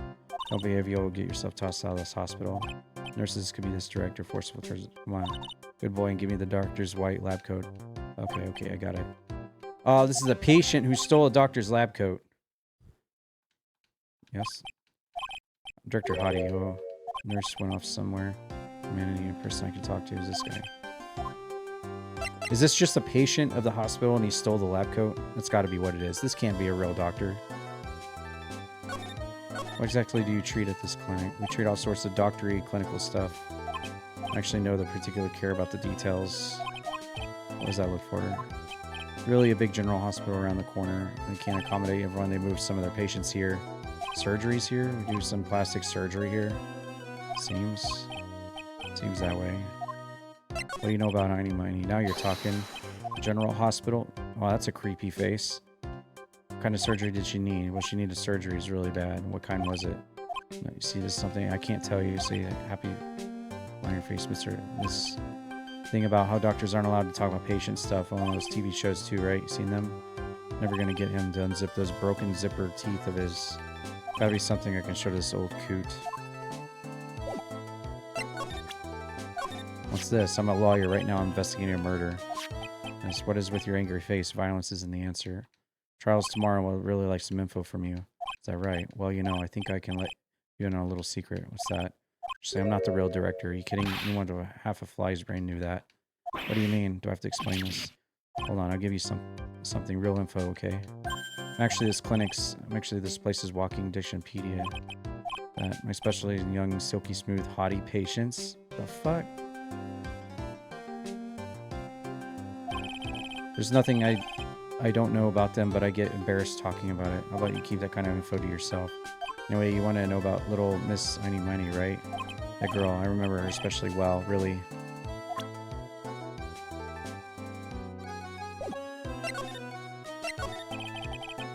Don't behave, you'll get yourself tossed out of this hospital. Nurses could be this director, forceful towards... Come on. Good boy, and give me the doctor's white lab coat. Okay, I got it. Oh, this is a patient who stole a doctor's lab coat. Yes. Director Hottie. Oh, nurse went off somewhere. Man, any person I can talk to is this guy. Is this just a patient of the hospital and he stole the lab coat? That's got to be what it is. This can't be a real doctor. What exactly do you treat at this clinic? We treat all sorts of doctory, clinical stuff. I actually know the particular care about the details. What does that look for? Really a big general hospital around the corner. We can't accommodate everyone. They move some of their patients here. Surgeries here? We do some plastic surgery here. Seems that way. What do you know about Einy Miney? Now you're talking. General hospital? Wow, that's a creepy face. What kind of surgery did she need? Well, she needed surgery is really bad. What kind was it? No, you see, this is something I can't tell you. See, happy on your face, Mr. This thing about how doctors aren't allowed to talk about patient stuff on those TV shows too, right? You seen them? Never gonna get him to unzip those broken zipper teeth of his. Gotta be something I can show to this old coot. What's this? I'm a lawyer right now investigating a murder. Yes, what is with your angry face? Violence isn't the answer. Trial's tomorrow. We'll really like some info from you. Is that right? Well, you know, I think I can let you in on a little secret. What's that? Say I'm not the real director. Are you kidding? Anyone to half a fly's brain knew that. What do you mean? Do I have to explain this? Hold on, I'll give you something real info, okay? Actually, this place is walking dictionpedia. My specialty in young, silky smooth, haughty patients. The fuck? There's nothing I don't know about them, but I get embarrassed talking about it. How about you keep that kind of info to yourself? Anyway, you want to know about little Miss Einy Miney, right? That girl, I remember her especially well, really.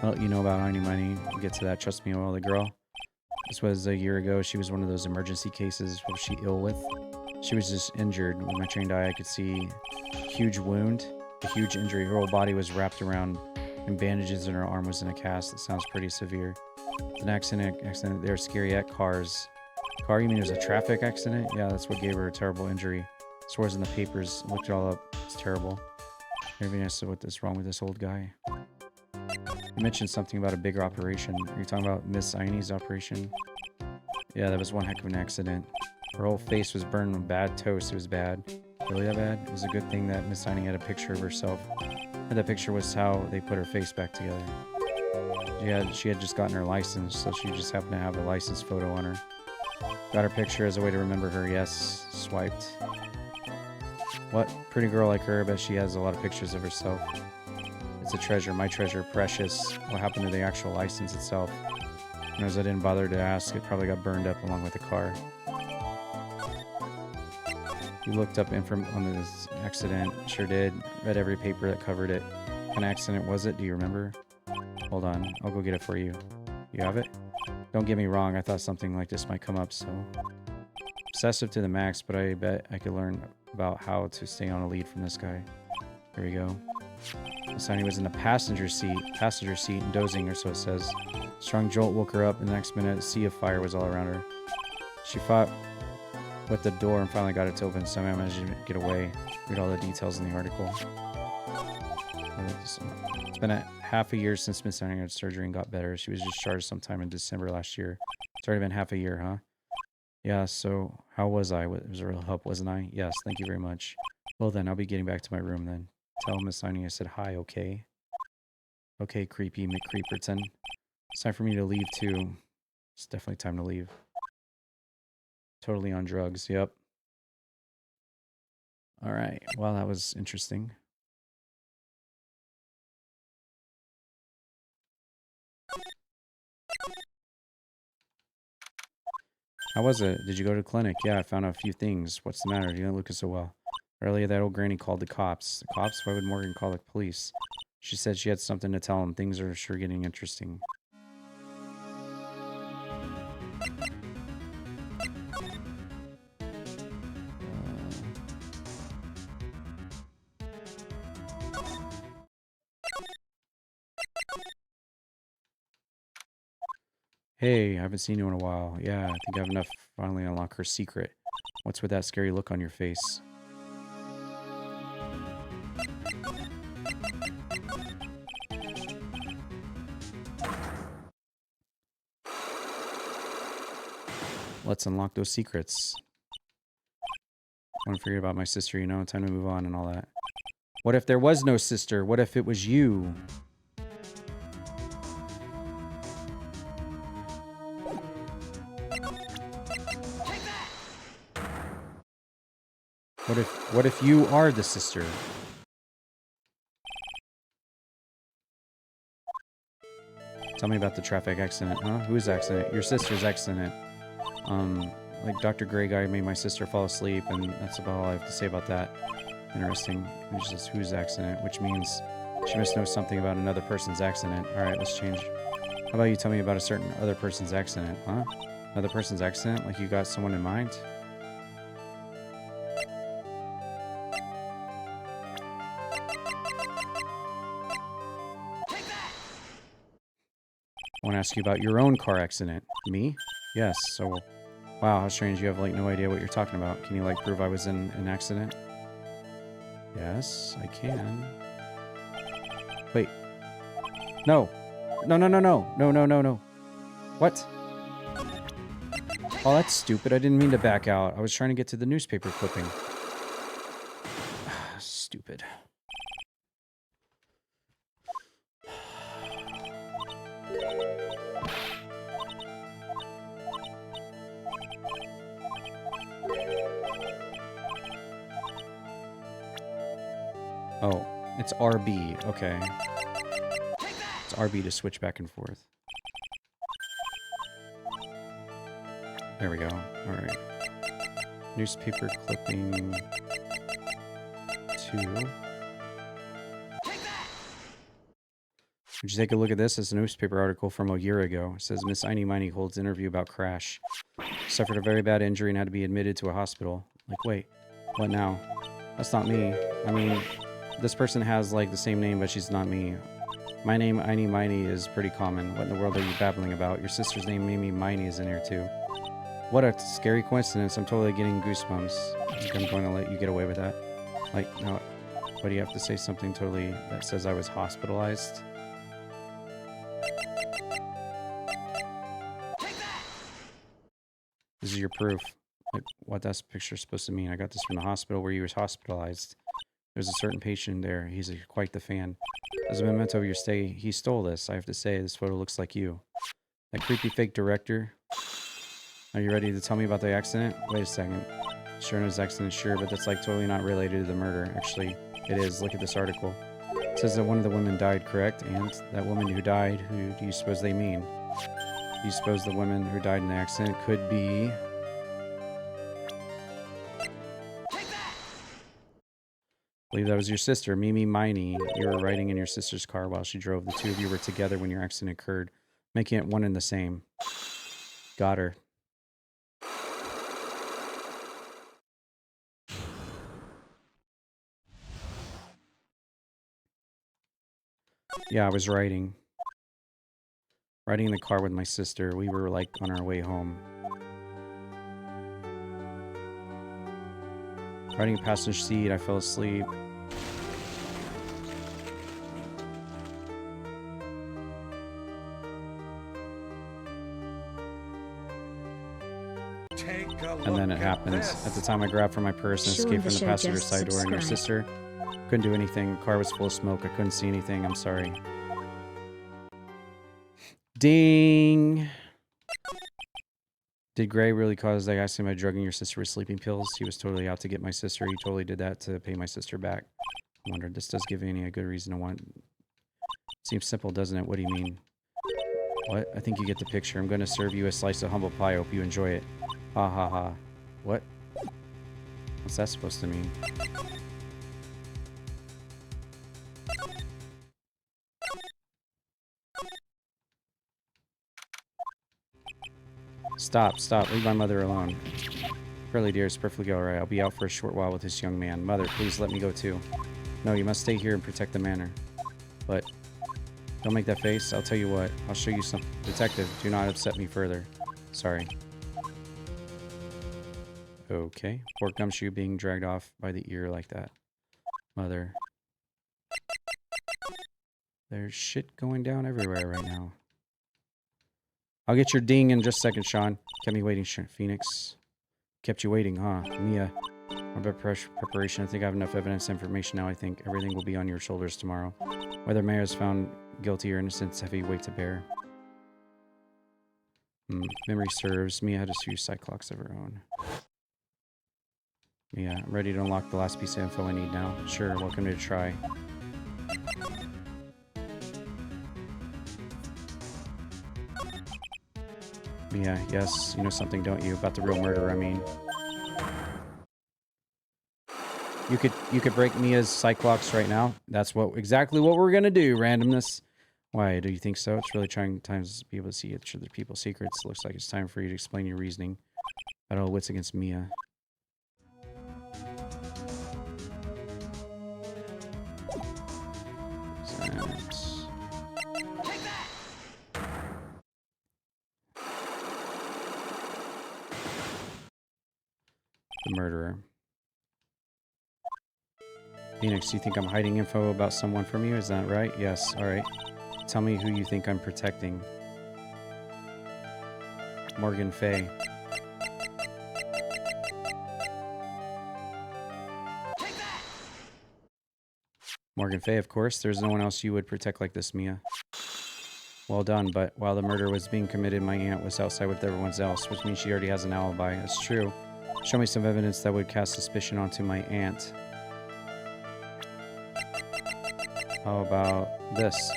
Well, you know about Einy Miney. We'll get to that. Trust me, well, the girl. This was a year ago. She was one of those emergency cases. What was she ill with? She was just injured. With my trained eye, I could see a huge wound, a huge injury. Her whole body was wrapped around in bandages and her arm was in a cast. That sounds pretty severe. An accident. They're scary at cars. Car? You mean it was a traffic accident? Yeah, that's what gave her a terrible injury. Swears in the papers. Looked it all up. It's terrible. Everybody knows what's wrong with this old guy. You mentioned something about a bigger operation. Are you talking about Miss Einy's operation? Yeah, that was one heck of an accident. Her whole face was burned with bad toast. It was bad. Really that bad? It was a good thing that Miss Einy had a picture of herself. And that picture was how they put her face back together. Yeah, she had just gotten her license, so she just happened to have a license photo on her. Got her picture as a way to remember her. Yes, swiped. What? Pretty girl like her, but she has a lot of pictures of herself. It's a treasure, my treasure, precious. What happened to the actual license itself? As I didn't bother to ask, it probably got burned up along with the car. You looked up info on this accident. Sure did. Read every paper that covered it. What kind of accident was it? Do you remember? Hold on, I'll go get it for you. You have it? Don't get me wrong, I thought something like this might come up, so... Obsessive to the max, but I bet I could learn about how to stay on a lead from this guy. Here we go. Sonny was in the passenger seat and dozing, or so it says. Strong jolt woke her up, and the next minute a sea of fire was all around her. She fought with the door and finally got it to open. Somehow managed to get away. Read all the details in the article. It's been half a year since Miss Sonny had surgery and got better. She was discharged sometime in December last year. It's already been half a year, huh? Yeah, so how was I? It was a real help, wasn't I? Yes, thank you very much. Well then, I'll be getting back to my room then. Tell Miss Einy I said hi, okay? Okay, creepy McCreeperton. It's time for me to leave too. It's definitely time to leave. Totally on drugs, yep. Alright, well that was interesting. How was it? Did you go to the clinic? Yeah, I found out a few things. What's the matter? You didn't look so well. Earlier, that old granny called the cops. The cops? Why would Morgan call the police? She said she had something to tell him. Things are sure getting interesting. Hey, I haven't seen you in a while. Yeah, I think I have enough to finally unlock her secret. What's with that scary look on your face? Let's unlock those secrets. I want to forget about my sister, you know, time to move on and all that. What if there was no sister? What if it was you? What if you are the sister? Tell me about the traffic accident, huh? Whose accident? Your sister's accident. Like Dr. Grey guy made my sister fall asleep, and that's about all I have to say about that. Interesting. It's just whose accident, which means she must know something about another person's accident. Alright, let's change. How about you tell me about a certain other person's accident, huh? Another person's accident? Like you got someone in mind? I want to ask you about your own car accident. Me? Yes, so... Wow, how strange. You have, like, no idea what you're talking about. Can you, like, prove I was in an accident? Yes, I can. Wait. No. No, no, no, no. No, no, no, no. What? Oh, that's stupid. I didn't mean to back out. I was trying to get to the newspaper clipping. Stupid. Oh, it's RB. Okay. It's RB to switch back and forth. There we go. Alright. Newspaper clipping 2. Would you take a look at this? It's a newspaper article from a year ago. It says Miss Einy Miny holds interview about crash. Suffered a very bad injury and had to be admitted to a hospital. Like, wait, what now? That's not me. I mean, this person has, like, the same name, but she's not me. My name, Einy Miny, is pretty common. What in the world are you babbling about? Your sister's name, Mimi Miny, is in here, too. What a scary coincidence. I'm totally getting goosebumps. I think I'm going to let you get away with that. Like, no, what do you have to say? Something totally that says I was hospitalized? This is your proof. Like, what that picture's supposed to mean. I got this from the hospital where you was hospitalized. There's a certain patient there. He's quite the fan. As a memento of your stay, he stole this. I have to say, this photo looks like you. That creepy fake director. Are you ready to tell me about the accident? Wait a second. Sure knows accident, sure, but that's like totally not related to the murder. Actually, it is. Look at this article. It says that one of the women died, correct? And that woman who died, who do you suppose they mean? Do you suppose the woman who died in the accident could be... I believe that was your sister, Mimi Miny. You were riding in your sister's car while she drove. The two of you were together when your accident occurred, making it one and the same. Got her. Yeah, I was riding in the car with my sister. We were, like, on our way home. Riding a passenger seat, I fell asleep. And then it happens. At the time, I grabbed for my purse and escaped from the passenger side door. And your sister couldn't do anything. The car was full of smoke. I couldn't see anything. I'm sorry. Ding! Did Gray really cause that accident by drugging your sister with sleeping pills? He was totally out to get my sister. He totally did that to pay my sister back. I wondered, this does give Annie a good reason to want... Seems simple, doesn't it? What do you mean? What? I think you get the picture. I'm going to serve you a slice of humble pie. I hope you enjoy it. Ha ha ha. What? What's that supposed to mean? Stop, stop. Leave my mother alone. Curly dear, it's perfectly all right. I'll be out for a short while with this young man. Mother, please let me go too. No, you must stay here and protect the manor. But don't make that face. I'll tell you what. I'll show you something. Detective, do not upset me further. Sorry. Okay. Poor Gumshoe being dragged off by the ear like that. Mother. There's shit going down everywhere right now. I'll get your ding in just a second, Sean. Kept me waiting, Phoenix. Kept you waiting, huh? Mia. About preparation, I think I have enough evidence and information now. I think everything will be on your shoulders tomorrow. Whether Maya is found guilty or innocent, it's a heavy weight to bear. Memory serves. Mia had a few cyclocks of her own. Mia, I'm ready to unlock the last piece of info I need now. Sure, welcome to try. Mia, yes, you know something, don't you? About the real murder, I mean. You could break Mia's cyclocks right now. That's exactly what we're gonna do, randomness. Why, do you think so? It's really trying times to be able to see each other people's secrets. Looks like it's time for you to explain your reasoning. Battle of wits against Mia. The murderer. Phoenix, you think I'm hiding info about someone from you? Is that right? Yes. Alright. Tell me who you think I'm protecting. Morgan Fay. Morgan Fay, of course. There's no one else you would protect like this, Mia. Well done, but while the murder was being committed, my aunt was outside with everyone else, which means she already has an alibi. It's true. Show me some evidence that would cast suspicion onto my aunt. How about this?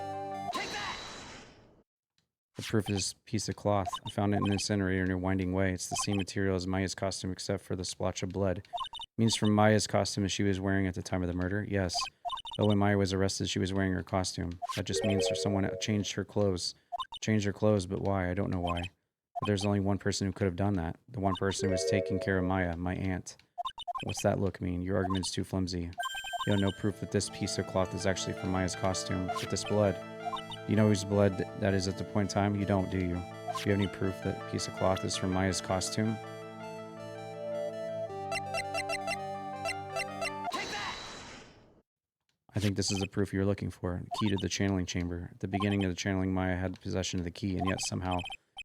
The proof is this piece of cloth. I found it in an incinerator near Winding Way. It's the same material as Maya's costume except for the splotch of blood. It means from Maya's costume as she was wearing at the time of the murder? Yes. But when Maya was arrested, she was wearing her costume. That just means someone changed her clothes. Changed her clothes, but why? I don't know why. But there's only one person who could have done that. The one person who was taking care of Maya, my aunt. What's that look mean? Your argument's too flimsy. You have no proof that this piece of cloth is actually from Maya's costume. But this blood. You know whose blood that is at the point in time? You don't, do you? Do you have any proof that piece of cloth is from Maya's costume? I think this is the proof you're looking for. The key to the channeling chamber. At the beginning of the channeling, Maya had possession of the key, and yet somehow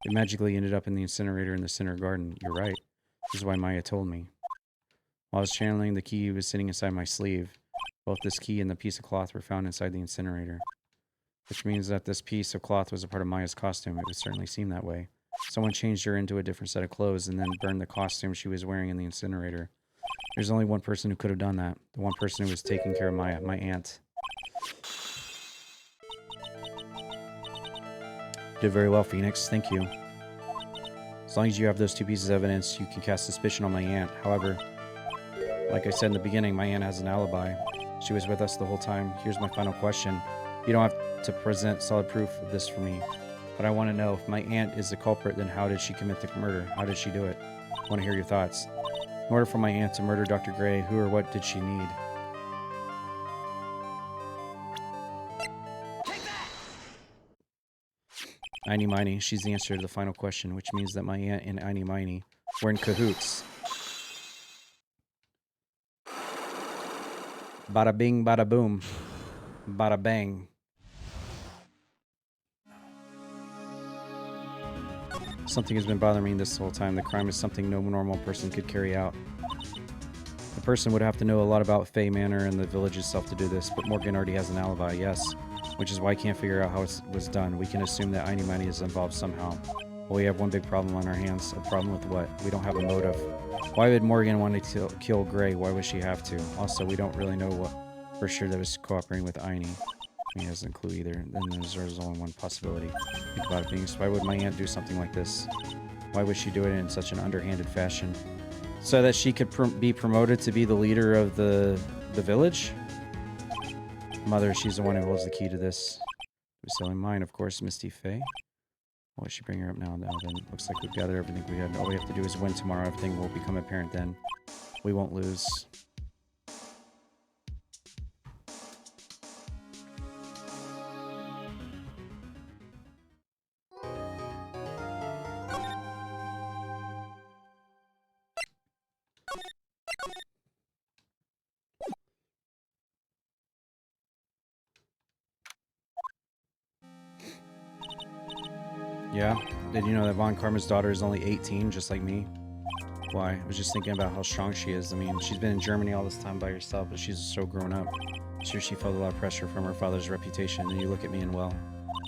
it magically ended up in the incinerator in the center garden. You're right. This is why Maya told me. While I was channeling, the key was sitting inside my sleeve. Both this key and the piece of cloth were found inside the incinerator. Which means that this piece of cloth was a part of Maya's costume. It would certainly seem that way. Someone changed her into a different set of clothes and then burned the costume she was wearing in the incinerator. There's only one person who could have done that. The one person who was taking care of Maya, my aunt. Did very well, Phoenix. Thank you. As long as you have those two pieces of evidence, you can cast suspicion on my aunt. However, like I said in the beginning, my aunt has an alibi. She was with us the whole time. Here's my final question. You don't have to present solid proof of this for me, but I want to know if my aunt is the culprit, then how did she commit the murder? How did she do it? I want to hear your thoughts. In order for my aunt to murder Dr. Gray, who or what did she need? Einy Miny, she's the answer to the final question, which means that my aunt and Einy Miny were in cahoots. Bada bing, bada boom. Bada bang. Something has been bothering me this whole time. The crime is something no normal person could carry out. The person would have to know a lot about Fay Manor and the village itself to do this, but Morgan already has an alibi, yes. Which is why I can't figure out how it was done. We can assume that Einy Miny is involved somehow. Well, we have one big problem on our hands. A problem with what? We don't have a motive. Why would Morgan want to kill Gray? Why would she have to? Also, we don't really know what for sure that was cooperating with Einy. He doesn't clue either. Then there's only one possibility. Think about it, Phoenix. Why would my aunt do something like this? Why would she do it in such an underhanded fashion? So that she could be promoted to be the leader of the village? Mother, she's the one who holds the key to this. It was selling mine, of course, Misty Fay. Why should bring her up now? Now then, looks like we've gathered everything we had. All we have to do is win tomorrow. Everything will become apparent then. We won't lose. Yeah? Did you know that Von Karma's daughter is only 18, just like me? Why? I was just thinking about how strong she is. I mean, she's been in Germany all this time by herself, but she's so grown up. Sure, she felt a lot of pressure from her father's reputation, and you look at me and, well,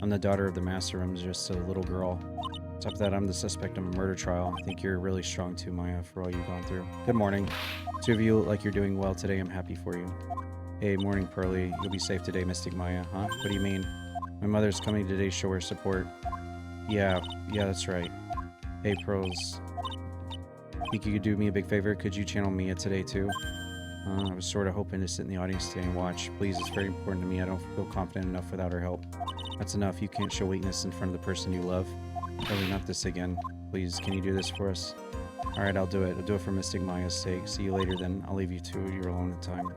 I'm the daughter of the master. I'm just a little girl. On top of that, I'm the suspect of a murder trial. I think you're really strong too, Maya, for all you've gone through. Good morning. Two of you look like you're doing well today. I'm happy for you. Hey, morning, Pearly. You'll be safe today, Mystic Maya, huh? What do you mean? My mother's coming today to show her support. Yeah, that's right. Hey, Pearls. Think you could do me a big favor? Could you channel Mia today, too? I was sort of hoping to sit in the audience today and watch. Please, it's very important to me. I don't feel confident enough without her help. That's enough. You can't show weakness in front of the person you love. Really, not this again. Please, can you do this for us? Alright, I'll do it. I'll do it for Mystic Maya's sake. See you later, then. I'll leave you two. You're alone at the time.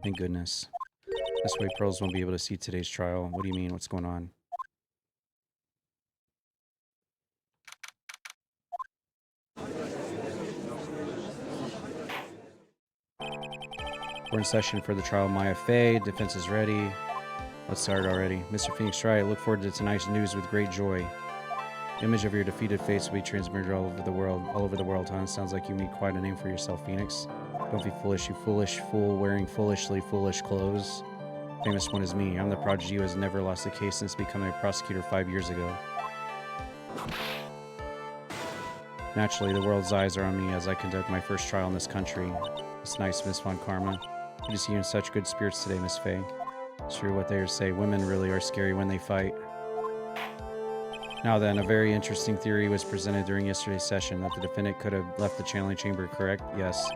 Thank goodness. This way, Pearls won't be able to see today's trial. What do you mean? What's going on? We're in session for the trial of Maya Fey. Defense is ready. Let's start already. Mr. Phoenix Wright, I look forward to tonight's news with great joy. The image of your defeated face will be transmitted all over the world, huh? Sounds like you made quite a name for yourself, Phoenix. Don't be foolish, you foolish fool wearing foolishly foolish clothes. Famous one is me. I'm the prodigy who has never lost a case since becoming a prosecutor 5 years ago. Naturally, the world's eyes are on me as I conduct my first trial in this country. It's nice, Miss Von Karma. Good to see you in such good spirits today, Miss Fey. It's true what they say. Women really are scary when they fight. Now then, a very interesting theory was presented during yesterday's session that the defendant could have left the channeling chamber, correct? Yes.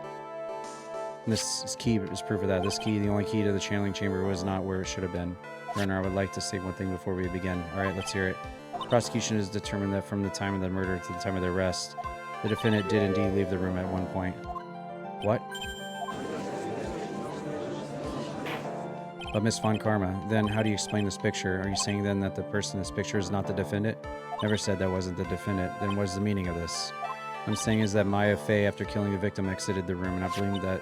And this key is proof of that. This key, the only key to the channeling chamber, was not where it should have been. Runner, I would like to say one thing before we begin. Alright, let's hear it. Prosecution has determined that from the time of the murder to the time of the arrest, the defendant did indeed leave the room at one point. What? But Miss Von Karma, then how do you explain this picture? Are you saying then that the person in this picture is not the defendant? Never said that wasn't the defendant. Then what is the meaning of this? I'm saying is that Maya Fey, after killing the victim, exited the room, and I believe that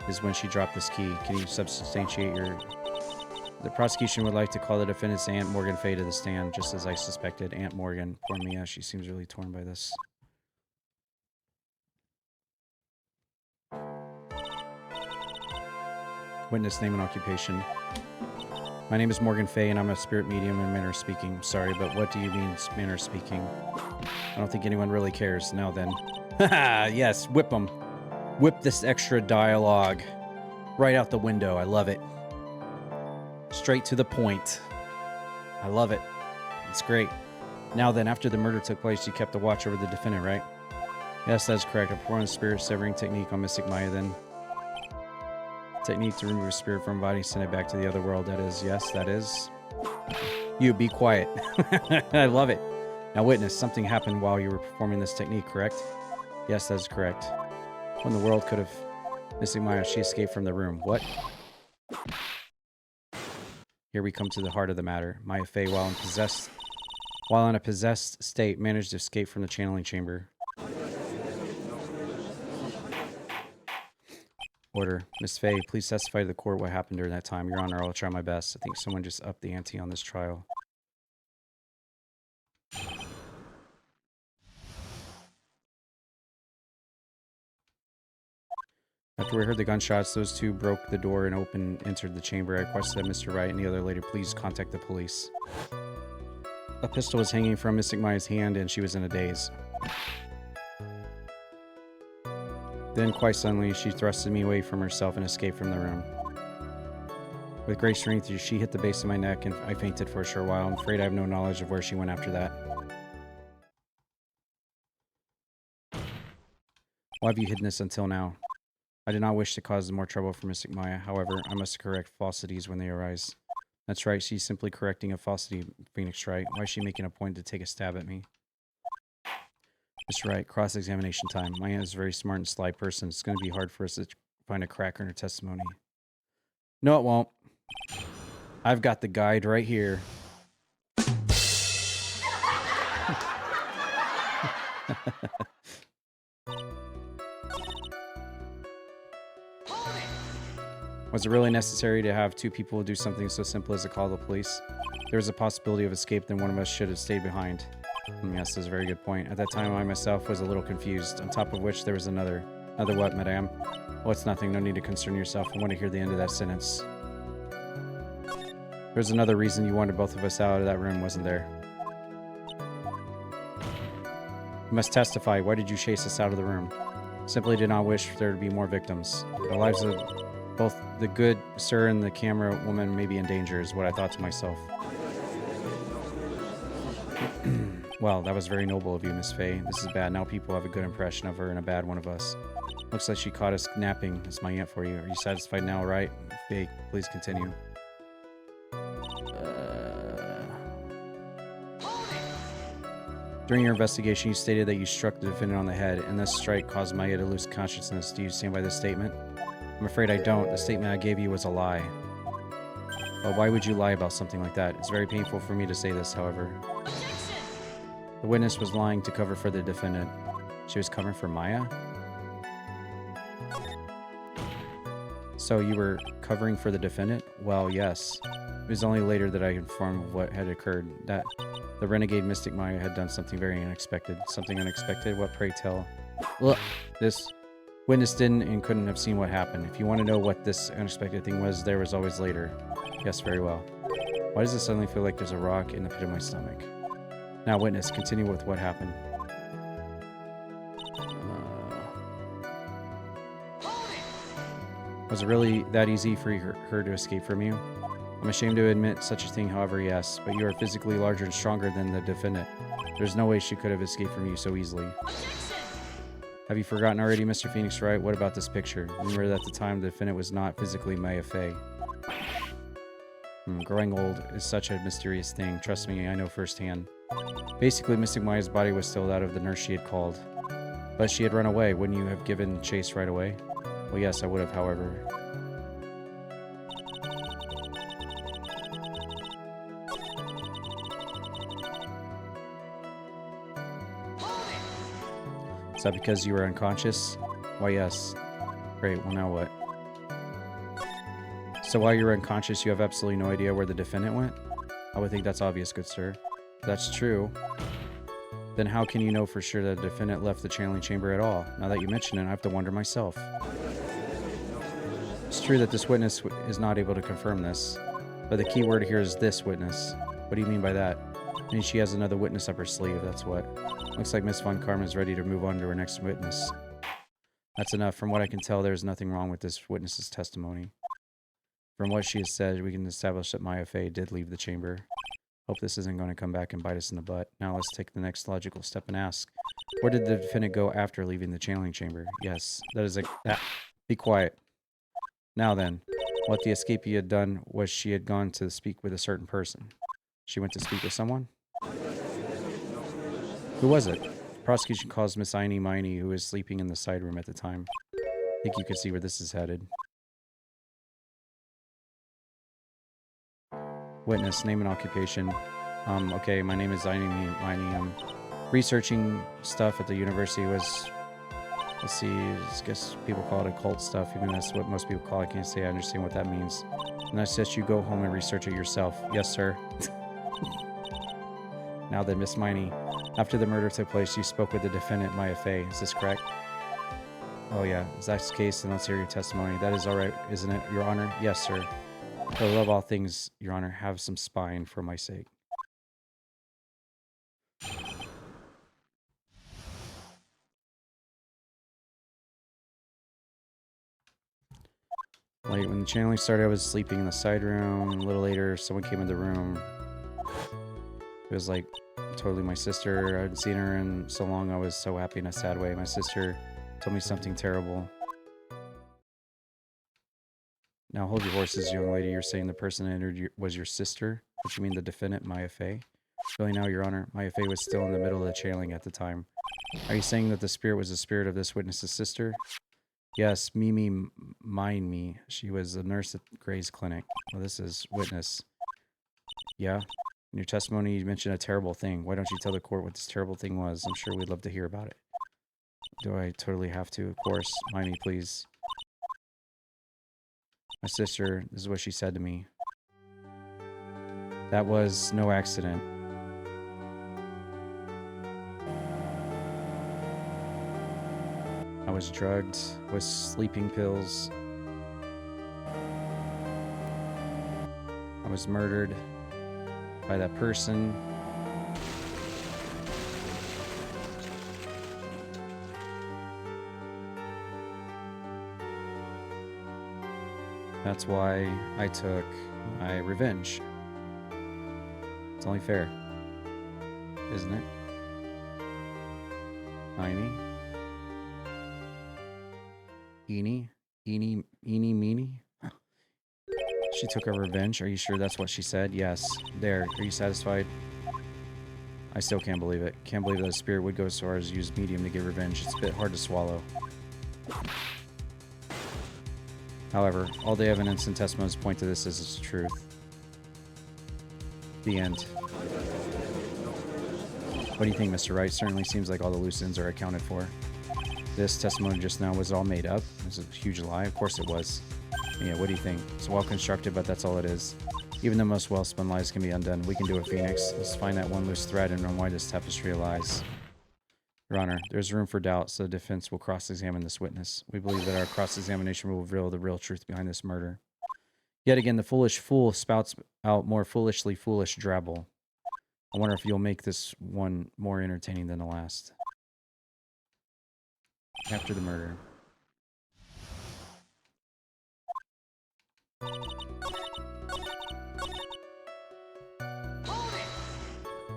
is when she dropped this key. Can you substantiate your... The prosecution would like to call the defendant's Aunt Morgan Fey to the stand, just as I suspected. Aunt Morgan. Poor Mia, she seems really torn by this. Witness name and occupation. My name is Morgan Fey, and I'm a spirit medium in manner of speaking. Sorry, but what do you mean, manner of speaking? I don't think anyone really cares. Now then. Haha, yes, whip them. Whip this extra dialogue. Right out the window. I love it. Straight to the point. I love it. It's great. Now then, after the murder took place, you kept a watch over the defendant, right? Yes, that's correct. I performed a spirit severing technique on Mystic Maya then. Technique to remove a spirit from body, send it back to the other world. That is, yes, that is. You, be quiet. I love it. Now witness, something happened while you were performing this technique, correct? Yes, that is correct. When the world could have... Mystic Maya, she escaped from the room. What? Here we come to the heart of the matter. Maya Fey, while in a possessed state, managed to escape from the channeling chamber. Order. Miss Fey, please testify to the court what happened during that time. Your Honor, I'll try my best. I think someone just upped the ante on this trial. After we heard the gunshots, those two broke the door and entered the chamber. I requested that Mr. Wright and the other lady please contact the police. A pistol was hanging from Mystic Maya's hand, and she was in a daze. Then, quite suddenly, she thrusted me away from herself and escaped from the room. With great strength, she hit the base of my neck, and I fainted for a short while. I'm afraid I have no knowledge of where she went after that. Why have you hidden this until now? I did not wish to cause more trouble for Mystic Maya. However, I must correct falsities when they arise. That's right, she's simply correcting a falsity, Phoenix Wright. Why is she making a point to take a stab at me? Mr. Wright, cross-examination time. My aunt is a very smart and sly person. It's going to be hard for us to find a crack in her testimony. No, it won't. I've got the guide right here. Was it really necessary to have two people do something so simple as to call the police? There was a possibility of escape, then one of us should have stayed behind. Yes, that's a very good point. At that time, I myself was a little confused, on top of which there was another. Another what, madame? Oh, it's nothing. No need to concern yourself. I want to hear the end of that sentence. There's another reason you wanted both of us out of that room, wasn't there? You must testify. Why did you chase us out of the room? Simply did not wish there to be more victims. The lives of both the good sir and the camera woman may be in danger, is what I thought to myself. Well, that was very noble of you, Miss Fay. This is bad. Now people have a good impression of her and a bad one of us. Looks like she caught us napping. That's my aunt for you. Are you satisfied now, right? Fay, please continue. During your investigation, you stated that you struck the defendant on the head, and this strike caused Maya to lose consciousness. Do you stand by this statement? I'm afraid I don't. The statement I gave you was a lie. Well, why would you lie about something like that? It's very painful for me to say this, however. The witness was lying to cover for the defendant. She was covering for Maya? So you were covering for the defendant? Well, yes. It was only later that I informed of what had occurred, that the renegade mystic Maya had done something very unexpected. Something unexpected? What, pray tell? Look, this witness didn't and couldn't have seen what happened. If you want to know what this unexpected thing was, there was always later. Yes, very well. Why does it suddenly feel like there's a rock in the pit of my stomach? Now, witness, continue with what happened. Was it really that easy for her to escape from you? I'm ashamed to admit such a thing, however, yes, but you are physically larger and stronger than the defendant. There's no way she could have escaped from you so easily. Have you forgotten already, Mr. Phoenix Wright? What about this picture? Remember that at the time the defendant was not physically Maya Fey. Growing old is such a mysterious thing. Trust me, I know firsthand. Basically, Mystic Maya's body was still that of the nurse she had called. But she had run away. Wouldn't you have given chase right away? Well, yes, I would have, however. Is that because you were unconscious? Why, yes. Great, well now what? So while you were unconscious, you have absolutely no idea where the defendant went? I would think that's obvious, good sir. If that's true, then how can you know for sure that the defendant left the channeling chamber at all? Now that you mention it, I have to wonder myself. It's true that this witness is not able to confirm this, but the key word here is this witness. What do you mean by that? I mean, she has another witness up her sleeve, that's what. Looks like Miss Von Karma is ready to move on to her next witness. That's enough. From what I can tell, there is nothing wrong with this witness's testimony. From what she has said, we can establish that Maya Fey did leave the chamber. Hope this isn't going to come back and bite us in the butt. Now let's take the next logical step and ask, where did the defendant go after leaving the channeling chamber? Yes, that is be quiet. Now then, what the escapee had done was she had gone to speak with a certain person. She went to speak with someone? Who was it? The prosecution calls Miss Aini Miney, who was sleeping in the side room at the time. I think you can see where this is headed. Witness, name and occupation. Okay, my name is Aini Miney. I'm researching stuff at the university. Let's see, I guess people call it occult stuff, even that's what most people call it. I can't say I understand what that means. And I suggest you go home and research it yourself. Yes, sir. Now then, Miss Miney, after the murder took place, you spoke with the defendant, Maya Fey. Is this correct? Oh yeah, if that's the case, then let's hear your testimony. That is all right, isn't it, Your Honor? Yes, sir. For the love of all things, Your Honor, have some spine for my sake. Like, when the channeling started, I was sleeping in the side room. A little later, someone came in the room. It was like totally my sister. I hadn't seen her in so long. I was so happy in a sad way. My sister told me something terrible. Now hold your horses, young lady. You're saying the person that entered was your sister? What you mean the defendant, Maya Fey? Really now, Your Honor, Maya Fey was still in the middle of the channeling at the time. Are you saying that the spirit was the spirit of this witness's sister? Yes, Mimi Mine Me. She was a nurse at Gray's clinic. Well, this is witness. Yeah? In your testimony, you mentioned a terrible thing. Why don't you tell the court what this terrible thing was? I'm sure we'd love to hear about it. Do I totally have to? Of course. Mind me, please. My sister, this is what she said to me. That was no accident. I was drugged with sleeping pills. I was murdered by that person. That's why I took my revenge. It's only fair, isn't it? Miney? Eeny, meeny? She took her revenge. Are you sure that's what she said? Yes. There. Are you satisfied? I still can't believe it. Can't believe that a spirit would go so far as to use medium to get revenge. It's a bit hard to swallow. However, all the evidence and testimonies point to this as its truth. The end. What do you think, Mr. Wright? Certainly seems like all the loose ends are accounted for. This testimony just now was all made up. It was a huge lie. Of course it was. Yeah, what do you think? It's well constructed, but that's all it is. Even the most well-spun lies can be undone. We can do it, Phoenix. Let's find that one loose thread and unwind this tapestry of lies. Your Honor, there's room for doubt, so the defense will cross-examine this witness. We believe that our cross-examination will reveal the real truth behind this murder. Yet again, the foolish fool spouts out more foolishly foolish drabble. I wonder if you'll make this one more entertaining than the last. After the murder.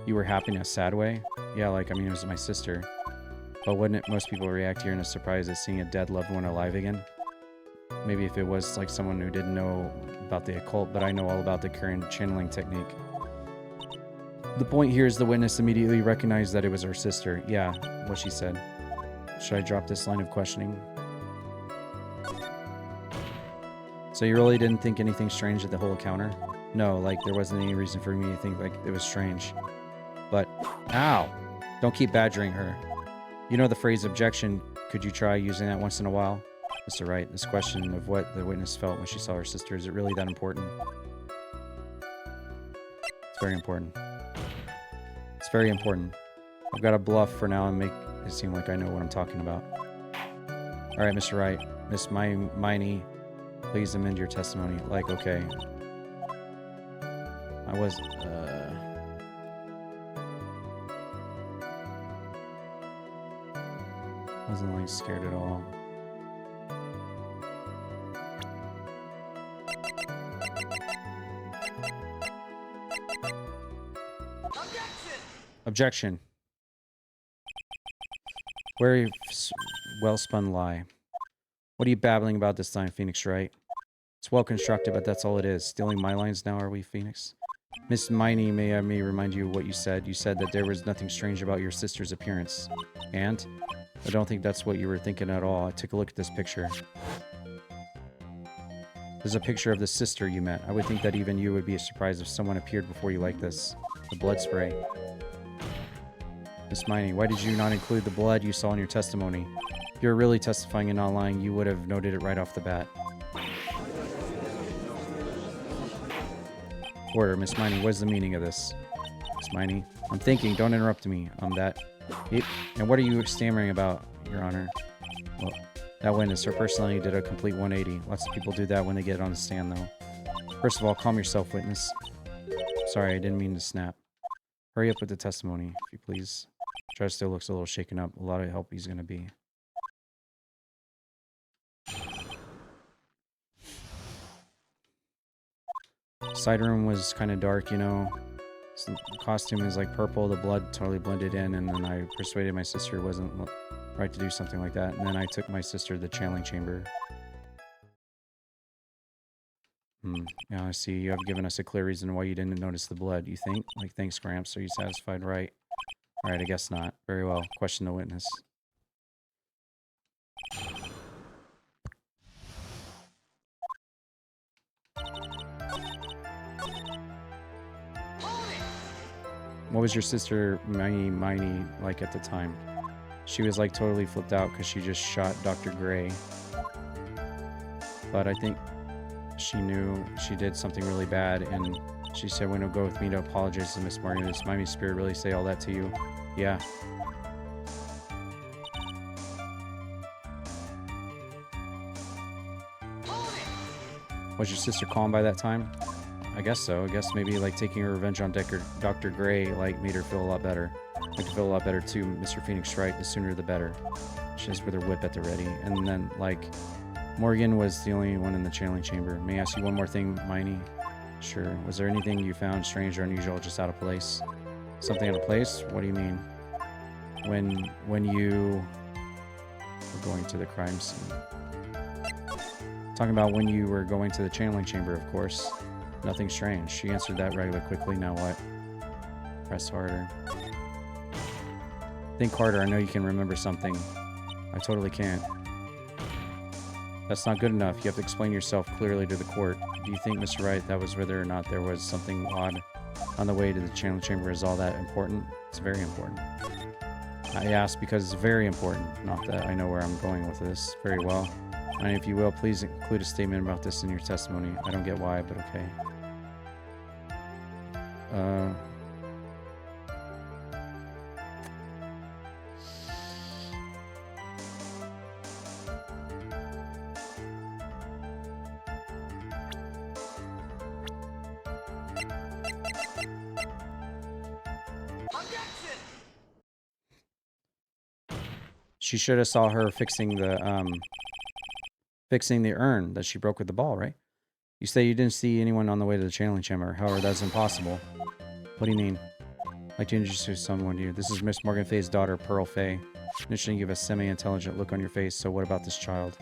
You were happy in a sad way? Yeah, like, I mean, it was my sister. But wouldn't it, most people react here in a surprise at seeing a dead loved one alive again? Maybe if it was like someone who didn't know about the occult, but I know all about the current channeling technique. The point here is the witness immediately recognized that it was her sister. Yeah, what she said. Should I drop this line of questioning? So you really didn't think anything strange at the whole encounter? No, like there wasn't any reason for me to think like it was strange. But, ow! Don't keep badgering her. You know the phrase objection. Could you try using that once in a while? Mr. Wright, this question of what the witness felt when she saw her sister, is it really that important? It's very important. It's very important. I've got to bluff for now and make it seem like I know what I'm talking about. Alright, Mr. Wright. Miss Miney, please amend your testimony. Like, okay. I wasn't like scared at all. Objection. Very well-spun lie. What are you babbling about this time, Phoenix Wright? It's well constructed, but that's all it is. Stealing my lines now, are we, Phoenix? Miss Miney, may I remind you of what you said. You said that there was nothing strange about your sister's appearance. And? I don't think that's what you were thinking at all. I took a look at this picture. There's a picture of the sister you met. I would think that even you would be surprised if someone appeared before you like this. The blood spray. Miss Miney, why did you not include the blood you saw in your testimony? If you were really testifying and not lying, you would have noted it right off the bat. Order, Miss Miney, what is the meaning of this? Miss Miney, I'm thinking, don't interrupt me. Yep. And what are you stammering about, Your Honor? Well, that witness, her personality did a complete 180. Lots of people do that when they get on the stand, though. First of all, calm yourself, witness. Sorry, I didn't mean to snap. Hurry up with the testimony, if you please. Judge still looks a little shaken up. A lot of help he's going to be. Side room was kind of dark, you know. The costume is like purple. The blood totally blended in. And then I persuaded my sister it wasn't right to do something like that. And then I took my sister to the channeling chamber. Yeah, I see. You have given us a clear reason why you didn't notice the blood, you think? Like, thanks, Gramps. Are you satisfied? Right. Alright, I guess not. Very well. Question the witness. What was your sister, Miney, like at the time? She was like totally flipped out because she just shot Dr. Gray. But I think she knew she did something really bad, and she said, when you'll go with me to apologize to Miss Morgan. Does Miami Spirit really say all that to you? Yeah. Was your sister calm by that time? I guess so. I guess maybe like taking her revenge on Dr. Gray like made her feel a lot better. Made her feel a lot better too. Mr. Phoenix Wright, the sooner the better. She has with her whip at the ready. And then like Morgan was the only one in the channeling chamber. May I ask you one more thing, Miney? Sure. Was there anything you found strange or unusual, just out of place? Something out of place? What do you mean? When you were going to the crime scene. Talking about when you were going to the channeling chamber, of course. Nothing strange. She answered that rather quickly. Now what? Press harder. Think harder. I know you can remember something. I totally can't. That's not good enough. You have to explain yourself clearly to the court. Do you think, Mr. Wright, that was whether or not there was something odd on the way to the channeling chamber is all that important? It's very important. I ask because it's very important. Not that I know where I'm going with this very well. And if you will, please include a statement about this in your testimony. I don't get why, but okay. She should have saw her fixing the urn that she broke with the ball, right? You say you didn't see anyone on the way to the channeling chamber. However, that's impossible. What do you mean? I'd like to introduce someone to you. This is Miss Morgan Fay's daughter, Pearl Fay. Initially, you give a semi-intelligent look on your face, so what about this child?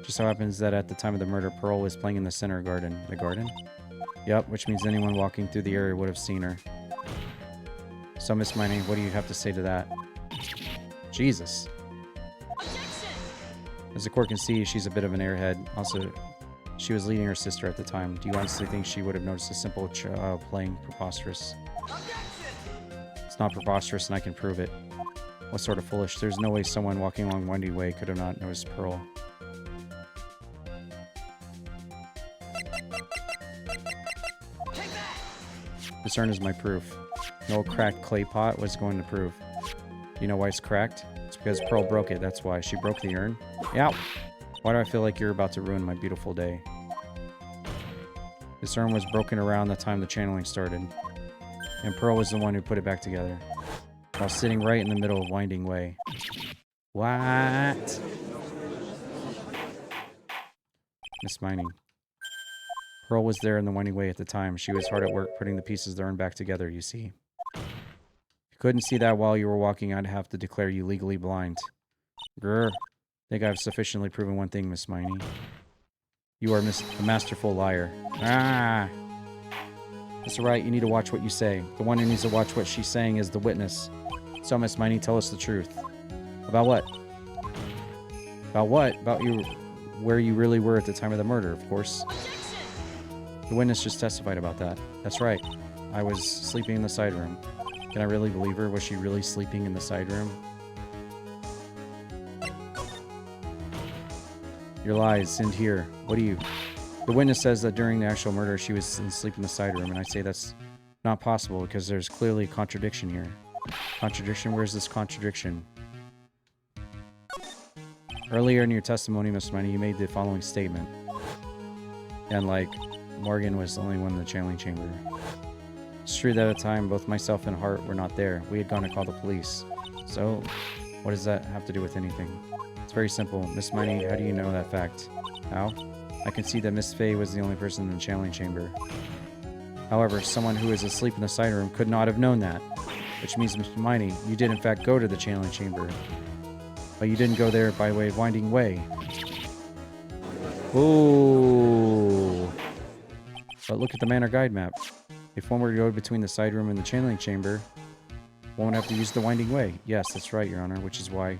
Just so happens that at the time of the murder, Pearl was playing in the center garden. The garden? Yep, which means anyone walking through the area would have seen her. So, Miss Miney, what do you have to say to that? Jesus. As the court can see, she's a bit of an airhead. Also, she was leading her sister at the time. Do you honestly think she would have noticed a simple child playing preposterous? It's not preposterous, and I can prove it. What sort of foolish? There's no way someone walking along Windy Way could have not noticed Pearl. This urn is my proof. No cracked clay pot was going to prove. You know why it's cracked? It's because Pearl broke it, that's why. She broke the urn? Ow! Why do I feel like you're about to ruin my beautiful day? This urn was broken around the time the channeling started. And Pearl was the one who put it back together. While sitting right in the middle of Winding Way. What? Miss Mining. Pearl was there in the Winding Way at the time. She was hard at work putting the pieces of the urn back together, you see. If you couldn't see that while you were walking, I'd have to declare you legally blind. Grr. I think I've sufficiently proven one thing, Miss Miney. You are a masterful liar. Ah! That's right, you need to watch what you say. The one who needs to watch what she's saying is the witness. So, Miss Miney, tell us the truth. About what? About what? About you, where you really were at the time of the murder, of course. The witness just testified about that. That's right. I was sleeping in the side room. Can I really believe her? Was she really sleeping in the side room? Your lies, end here. What do you... The witness says that during the actual murder, she was asleep in the side room, and I say that's not possible because there's clearly a contradiction here. Contradiction? Where's this contradiction? Earlier in your testimony, Miss Miney, you made the following statement. And, like, Morgan was the only one in the channeling chamber. It's true that at the time, both myself and Hart were not there. We had gone to call the police. So, what does that have to do with anything? It's very simple. Miss Miney, how do you know that fact? How? I can see that Miss Fay was the only person in the channeling chamber. However, someone who is asleep in the side room could not have known that. Which means, Miss Miney, you did in fact go to the channeling chamber. But you didn't go there by way of Winding Way. Ooh. But look at the manor guide map. If one were to go between the side room and the channeling chamber, one would have to use the winding way. Yes, that's right, Your Honor, which is why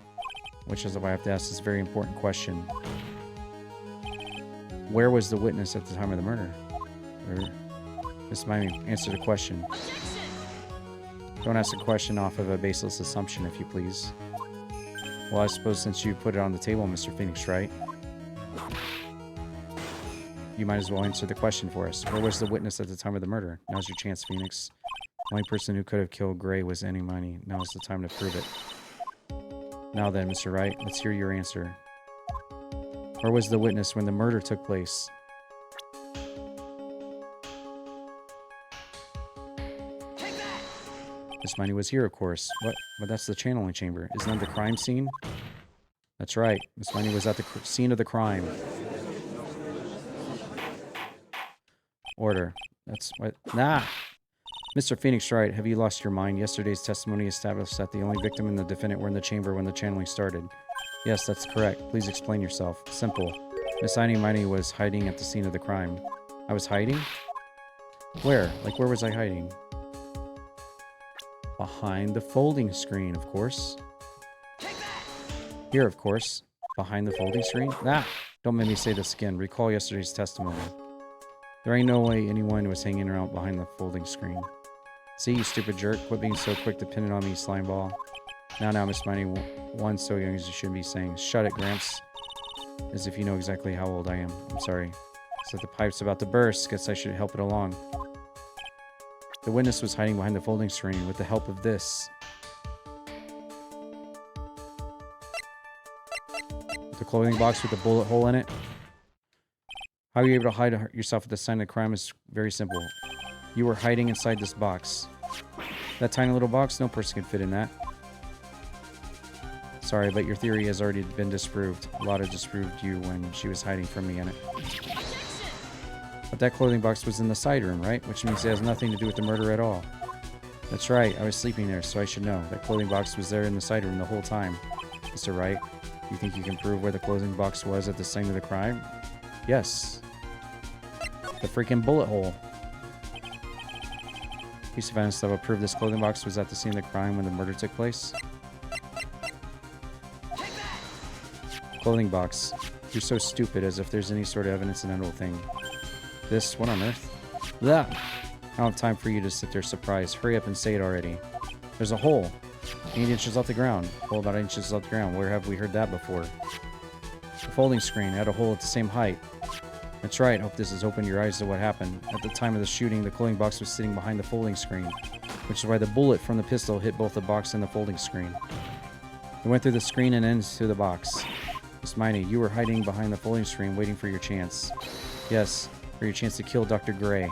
I have to ask this very important question. Where was the witness at the time of the murder? Or, Miss Miami, answer the question. Don't ask a question off of a baseless assumption, if you please. Well, I suppose since you put it on the table, Mr. Phoenix, Wright, you might as well answer the question for us. Where was the witness at the time of the murder? Now's your chance, Phoenix. The only person who could have killed Gray was Annie Money. Now's the time to prove it. Now then, Mr. Wright, let's hear your answer. Where was the witness when the murder took place? Miss Miney was here, of course. What? But that's the channeling chamber. Isn't that the crime scene? That's right. Miss Miney was at the scene of the crime. Order. That's what... Nah! Mr. Phoenix Wright, have you lost your mind? Yesterday's testimony established that the only victim and the defendant were in the chamber when the channeling started. Yes, that's correct. Please explain yourself. Simple. Miss Annie Miney was hiding at the scene of the crime. I was hiding? Where? Like, where was I hiding? Behind the folding screen, of course. Here, of course. Behind the folding screen? Nah! Don't make me say this again. Recall yesterday's testimony. There ain't no way anyone was hanging around behind the folding screen. See, you stupid jerk. Quit being so quick to pin it on me, slimeball. Now, Miss Miney, one so young as you shouldn't be saying. Shut it, Gramps. As if you know exactly how old I am. I'm sorry. So the pipe's about to burst. Guess I should help it along. The witness was hiding behind the folding screen with the help of this. The clothing box with the bullet hole in it. How are you able to hide yourself at the sign of the crime is very simple. You were hiding inside this box. That tiny little box, no person can fit in that. Sorry, but your theory has already been disproved. Lotta disproved you when she was hiding from me in it. But that clothing box was in the side room, right? Which means it has nothing to do with the murder at all. That's right, I was sleeping there, so I should know. That clothing box was there in the side room the whole time. Mr. Wright, you think you can prove where the clothing box was at the scene of the crime? Yes. The freaking bullet hole. Piece of evidence that will prove this clothing box was at the scene of the crime when the murder took place. Clothing box. You're so stupid, as if there's any sort of evidence-incidental thing. This? What on earth? Blah! I don't have time for you to sit there surprised. Hurry up and say it already. There's a hole. 8 inches off the ground. Hole about 8 inches off the ground. Where have we heard that before? The folding screen had a hole at the same height. That's right. Hope this has opened your eyes to what happened. At the time of the shooting, the clothing box was sitting behind the folding screen, which is why the bullet from the pistol hit both the box and the folding screen. It went through the screen and into the box. Miss Miney, you were hiding behind the folding screen waiting for your chance. Yes, for your chance to kill Dr. Gray.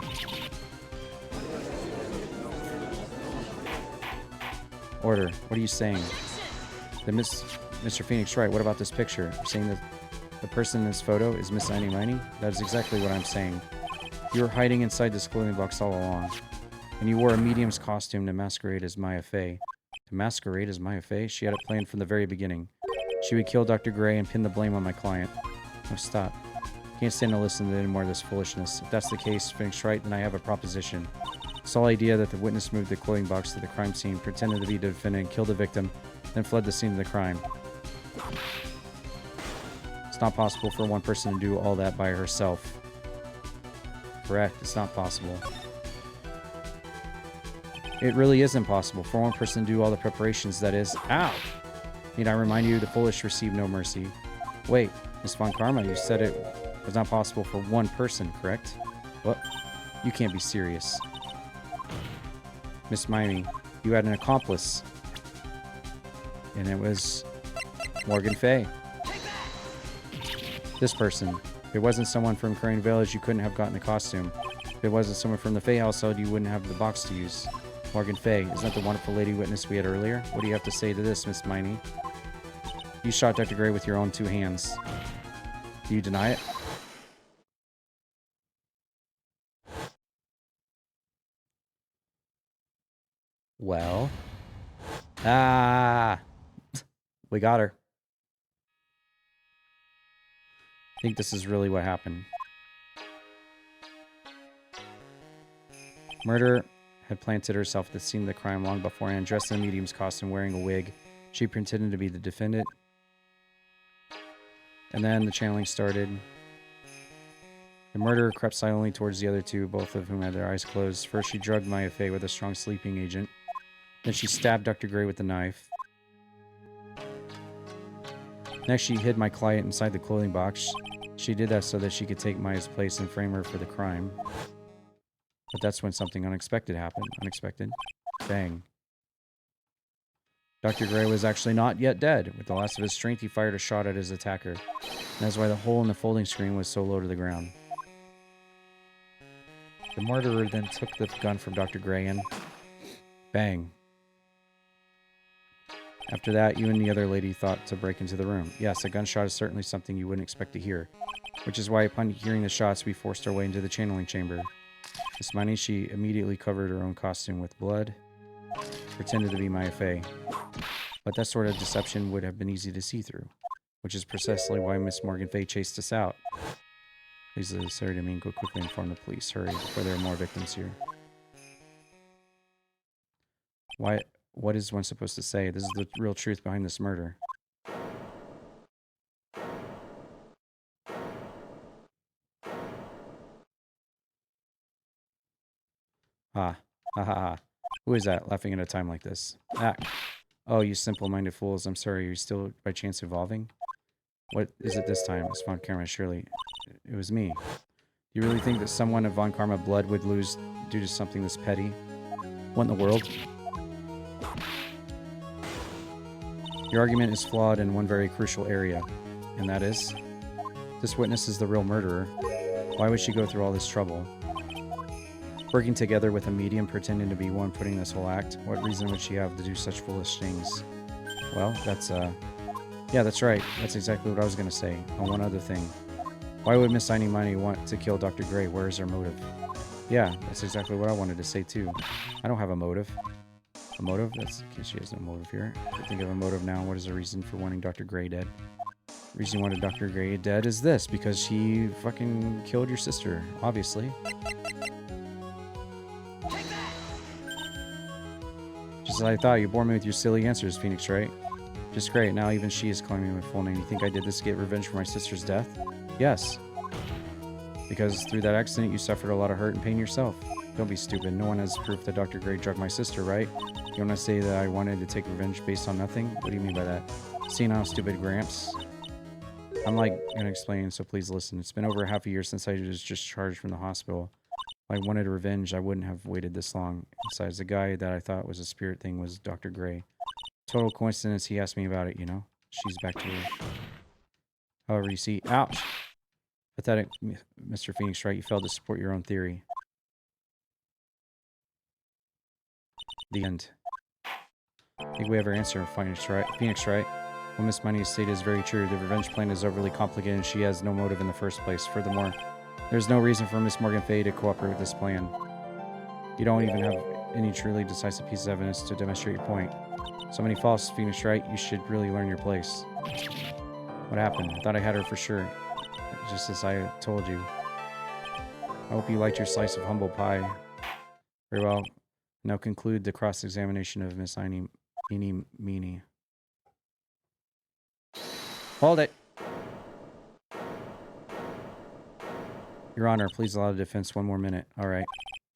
Order. What are you saying? Mr. Phoenix Wright, what about this picture? You're saying that the person in this photo is Miss Annie Miney? That is exactly what I'm saying. You were hiding inside this clothing box all along. And you wore a medium's costume to masquerade as Maya Fey. To masquerade as Maya Fey? She had it planned from the very beginning. She would kill Dr. Gray and pin the blame on my client. No, stop. Can't stand to listen to any more of this foolishness. If that's the case, Phoenix Wright, then I have a proposition. This whole idea that the witness moved the clothing box to the crime scene, pretended to be the defendant, killed the victim, then fled the scene of the crime. It's not possible for one person to do all that by herself. Correct, it's not possible. It really is impossible for one person to do all the preparations, that is. Ow! Need I remind you, the foolish receive no mercy. Wait, Miss Von Karma, you said it was not possible for one person, correct? What? You can't be serious. Miss Miney, you had an accomplice. And it was Morgan Fay. This person. If it wasn't someone from Crane Village, you couldn't have gotten the costume. If it wasn't someone from the Fay household, you wouldn't have the box to use. Morgan Fay, isn't that the wonderful lady witness we had earlier? What do you have to say to this, Miss Miney? You shot Dr. Gray with your own 2 hands. Do you deny it? Well. Ah! We got her. I think this is really what happened. Murder had planted herself at the scene of the crime long beforehand, dressed in a medium's costume, wearing a wig. She pretended to be the defendant. And then the channeling started. The murderer crept silently towards the other two, both of whom had their eyes closed. First, she drugged Maya Fey with a strong sleeping agent. Then she stabbed Dr. Gray with a knife. Next, she hid my client inside the clothing box. She did that so that she could take Maya's place and frame her for the crime. But that's when something unexpected happened. Unexpected. Bang. Dr. Gray was actually not yet dead. With the last of his strength, he fired a shot at his attacker. And that's why the hole in the folding screen was so low to the ground. The murderer then took the gun from Dr. Gray and... bang. After that, you and the other lady thought to break into the room. Yes, a gunshot is certainly something you wouldn't expect to hear. Which is why upon hearing the shots, we forced our way into the channeling chamber. Miss Money, she immediately covered her own costume with blood. Pretended to be Maya Fey. But that sort of deception would have been easy to see through. Which is precisely why Miss Morgan Fey chased us out. Please, Sarah Deming, go quickly inform the police. Hurry, before there are more victims here. What is one supposed to say? This is the real truth behind this murder. Ha. Ha ha ha. Who is that, laughing at a time like this? Ah. Oh, you simple-minded fools. I'm sorry, are you still, by chance, evolving? What is it this time? It's Von Karma, surely. It was me. You really think that someone of Von Karma blood would lose due to something this petty? What in the world? Your argument is flawed in one very crucial area, and that is, this witness is the real murderer. Why would she go through all this trouble? Working together with a medium pretending to be one putting this whole act, what reason would she have to do such foolish things? Well, that's, yeah, that's right. That's exactly what I was going to say. Oh, one other thing. Why would Miss Tiny Money want to kill Dr. Gray? Where is her motive? Yeah, that's exactly what I wanted to say, too. I don't have a motive. A motive? That's in case she has no motive here. If you think of a motive now, what is the reason for wanting Dr. Gray dead? The reason you wanted Dr. Gray dead is this, because she fucking killed your sister, obviously. Just as I thought, you bore me with your silly answers, Phoenix Wright. Just great, now even she is calling me my full name. You think I did this to get revenge for my sister's death? Yes. Because through that accident, you suffered a lot of hurt and pain yourself. Don't be stupid. No one has proof that Dr. Gray drugged my sister, right? You want to say that I wanted to take revenge based on nothing? What do you mean by that? See now, stupid Gramps? I'm like gonna explain, so please listen. It's been over half a year since I was discharged from the hospital. If I wanted revenge, I wouldn't have waited this long. Besides, the guy that I thought was a spirit thing was Dr. Gray. Total coincidence he asked me about it, you know? She's back to her. However, you see... Ouch! Pathetic, Mr. Phoenix Wright. You failed to support your own theory. The end. I think we have our answer, Phoenix Wright. What Miss Money stated is very true. The revenge plan is overly complicated and she has no motive in the first place. Furthermore, there's no reason for Miss Morgan Fay to cooperate with this plan. You don't even have any truly decisive piece of evidence to demonstrate your point. So many false, Phoenix Wright. You should really learn your place. What happened? I thought I had her for sure. Just as I told you. I hope you liked your slice of humble pie. Very well. Now conclude the cross-examination of Miss Eeny Meeny. Hold it! Your Honor, please allow the defense one more minute. Alright.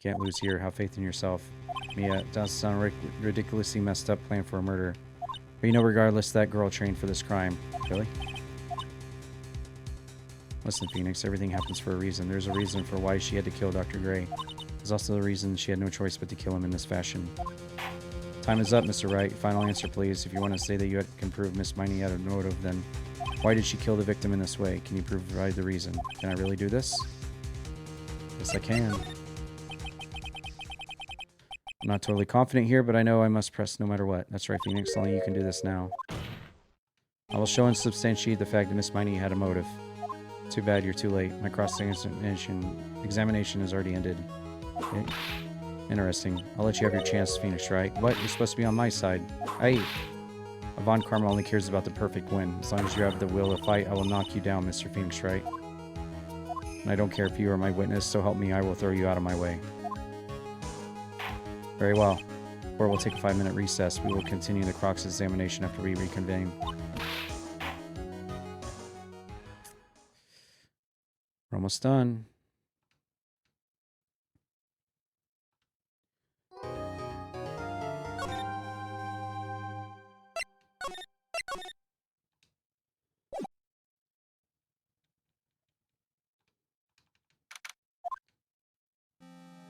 Can't lose here. Have faith in yourself. Mia, it does sound a ridiculously messed up plan for a murder. But you know, regardless, that girl trained for this crime. Really? Listen, Phoenix, everything happens for a reason. There's a reason for why she had to kill Dr. Gray. There's also the reason she had no choice but to kill him in this fashion. Time is up, Mr. Wright. Final answer, please. If you want to say that you can prove Miss Miney had a motive, then why did she kill the victim in this way? Can you provide the reason? Can I really do this? Yes, I can. I'm not totally confident here, but I know I must press no matter what. That's right, Phoenix. Only you can do this now. I will show and substantiate the fact that Miss Miney had a motive. Too bad you're too late. My cross-examination has already ended. Okay. Interesting. I'll let you have your chance, Phoenix Wright. What? You're supposed to be on my side. Hey! Von Karma only cares about the perfect win. As long as you have the will to fight, I will knock you down, Mr. Phoenix Wright. And I don't care if you are my witness, so help me, I will throw you out of my way. Very well. Or we'll take a 5-minute recess. We will continue the Croc's examination after we reconvene. We're almost done.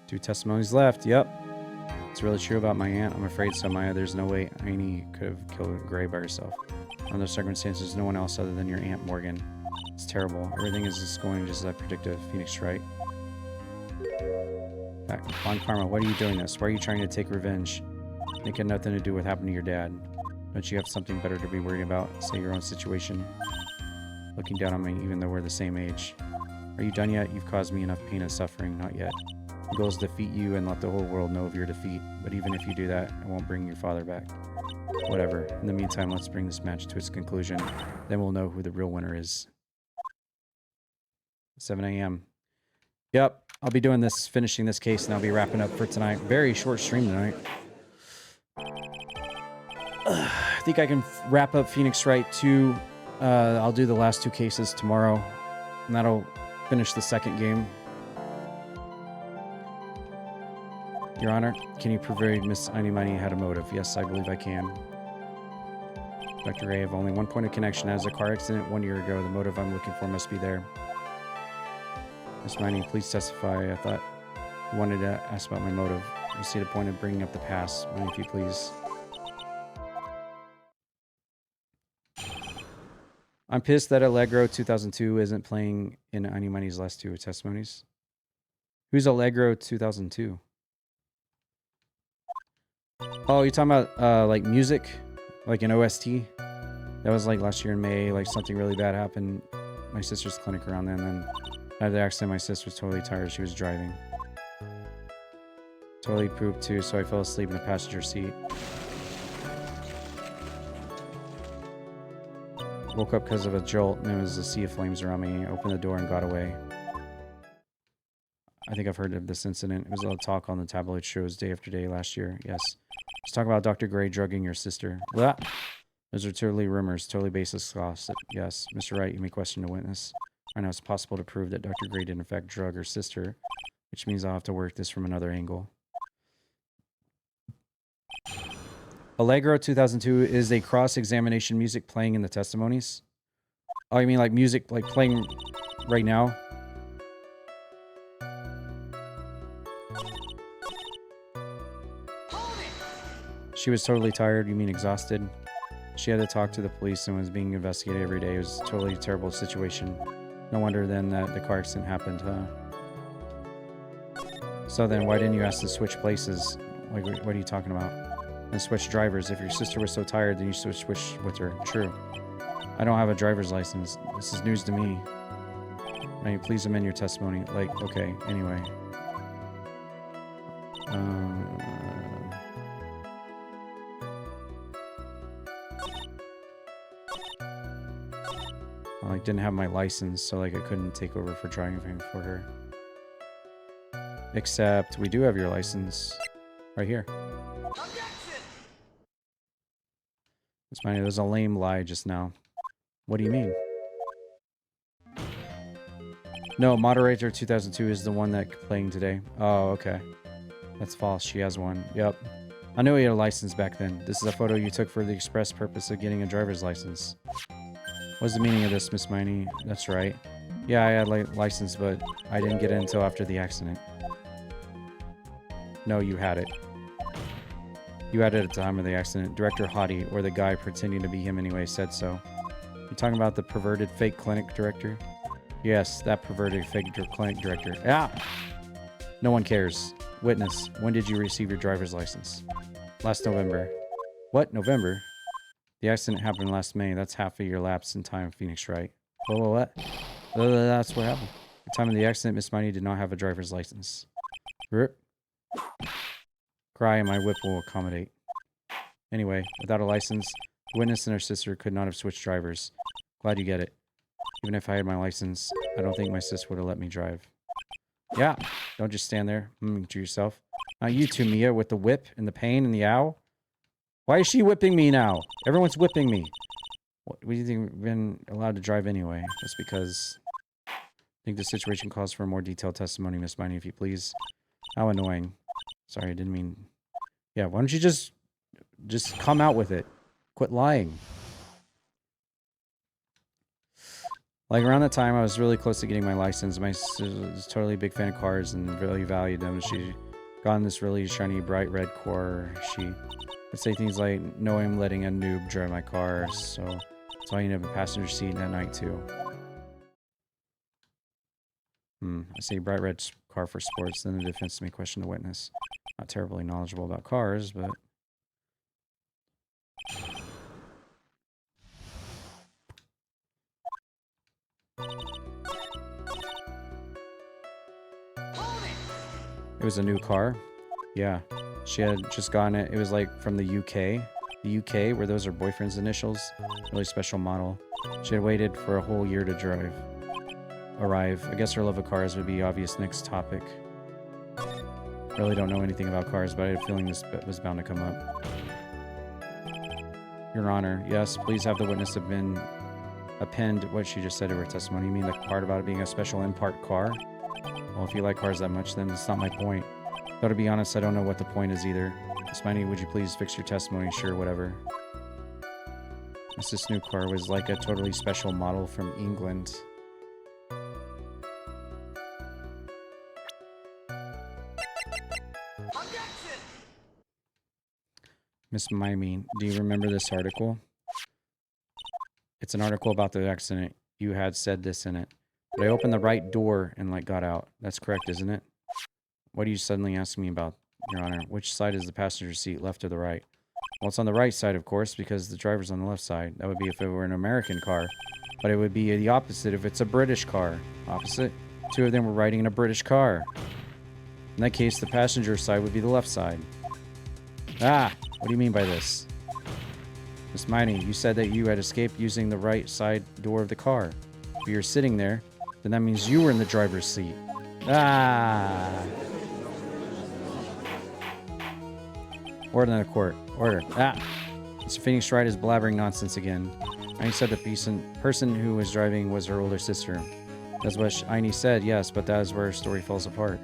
Two testimonies left. Yep. It's really true about my aunt. I'm afraid so, Maya. There's no way Aini could have killed Gray by herself. Under those circumstances, no one else other than your Aunt Morgan. It's terrible. Everything is just going just as I predicted. Phoenix Wright. Von Karma, why are you doing this? Why are you trying to take revenge? It had nothing to do with what happened to your dad. Don't you have something better to be worried about? Say your own situation. Looking down on me, even though we're the same age. Are you done yet? You've caused me enough pain and suffering. Not yet. The goal is to defeat you and let the whole world know of your defeat. But even if you do that, I won't bring your father back. Whatever. In the meantime, let's bring this match to its conclusion. Then we'll know who the real winner is. 7 a.m. Yep, I'll be doing this, finishing this case, and I'll be wrapping up for tonight. Very short stream tonight. I think I can wrap up Phoenix Wright 2. I'll do the last 2 cases tomorrow, and that'll finish the second game. Your Honor, can you prove Miss Animani had a motive? Yes, I believe I can. Dr. Ray, I have only one point of connection. As a car accident 1 year ago, the motive I'm looking for must be there. Miss Miney, please testify. I thought you wanted to ask about my motive. You see the point of bringing up the past. If you please. I'm pissed that Allegro 2002 isn't playing in Animani's last 2 testimonies. Who's Allegro 2002? Oh, you're talking about like music? Like an OST? That was like last year in May. Like something really bad happened. My sister's clinic around then. And then after the accident, my sister was totally tired. She was driving. Totally pooped too, so I fell asleep in the passenger seat. Woke up because of a jolt, and there was a sea of flames around me. I opened the door and got away. I think I've heard of this incident. It was a talk on the tabloid shows day after day last year. Yes. Let's talk about Dr. Gray drugging your sister. Blah. Those are totally rumors, totally baseless gossip. Yes. Mr. Wright, you may question the witness. I know it's possible to prove that Dr. Gray did in fact drug her sister, which means I'll have to work this from another angle. Allegro 2002 is a cross-examination music playing in the testimonies. Oh, you mean like music like playing right now? She was totally tired. You mean exhausted? She had to talk to the police and was being investigated every day. It was a totally terrible situation. No wonder then that the car accident happened, huh? So then why didn't you ask to switch places? Like, what are you talking about? And switch drivers. If your sister was so tired, then you should switch with her. True. I don't have a driver's license. This is news to me. May you please amend your testimony? Like, okay, anyway. I didn't have my license, so like I couldn't take over for driving for her. Except we do have your license right here. It's funny, there's a lame lie just now. What do you mean? No, Moderator 2002 is the one that's playing today. Oh, okay. That's false. She has one. Yep. I knew he had a license back then. This is a photo you took for the express purpose of getting a driver's license. What's the meaning of this, Miss Miney? That's right. Yeah, I had a license, but I didn't get it until after the accident. No, you had it. You had it at the time of the accident. Director Hottie, or the guy pretending to be him anyway, said so. You talking about the perverted fake clinic director? Yes, that perverted fake clinic director. Ah! No one cares. Witness, when did you receive your driver's license? Last November. What? November? The accident happened last May. That's half a year lapse in time, Phoenix Wright. What? That's what happened. At the time of the accident, Miss Miney did not have a driver's license. Cry and my whip will accommodate. Anyway, without a license, the witness and her sister could not have switched drivers. Glad you get it. Even if I had my license, I don't think my sister would have let me drive. Yeah, don't just stand there to yourself. Not you two, Mia, with the whip and the pain and the ow. Why is she whipping me now? Everyone's whipping me. What do you think we've been allowed to drive anyway? Just because I think the situation calls for a more detailed testimony, Miss Miney, if you please. How annoying. Sorry, I didn't mean... Yeah, why don't you just come out with it? Quit lying. Like, around that time, I was really close to getting my license. My sister was totally a big fan of cars and really valued them. She got in this really shiny, bright red car. She would say things like, no, I'm letting a noob drive my car, so that's why you have a passenger seat that night, too. I say bright red car for sports, then the defense may question the witness. Not terribly knowledgeable about cars, but... It was a new car. Yeah. She had just gotten it. It was like from the UK. The UK, where those are boyfriend's initials. Really special model. She had waited for a whole year to arrive. I guess her love of cars would be obvious next topic. Really don't know anything about cars, but I had a feeling this was bound to come up. Your Honor, yes, please have the witness append what she just said to her testimony. You mean the part about it being a special in-part car? Well, if you like cars that much, then that's not my point. Though to be honest, I don't know what the point is either. Miss Miney, would you please fix your testimony? Sure, whatever. This new car was like a totally special model from England. Miss Miney, do you remember this article? It's an article about the accident. You had said this in it. But I opened the right door and, like, got out. That's correct, isn't it? What are you suddenly asking me about, Your Honor? Which side is the passenger seat, left or the right? Well, it's on the right side, of course, because the driver's on the left side. That would be if it were an American car. But it would be the opposite if it's a British car. Opposite? Two of them were riding in a British car. In that case, the passenger side would be the left side. Ah! What do you mean by this? Miss Miney, you said that you had escaped using the right side door of the car. If you're sitting there, then that means you were in the driver's seat. Ah! Order in the court. Order. Ah! Mr. Phoenix Wright is blabbering nonsense again. Aini said the person who was driving was her older sister. That's what Aini said, yes, but that is where her story falls apart.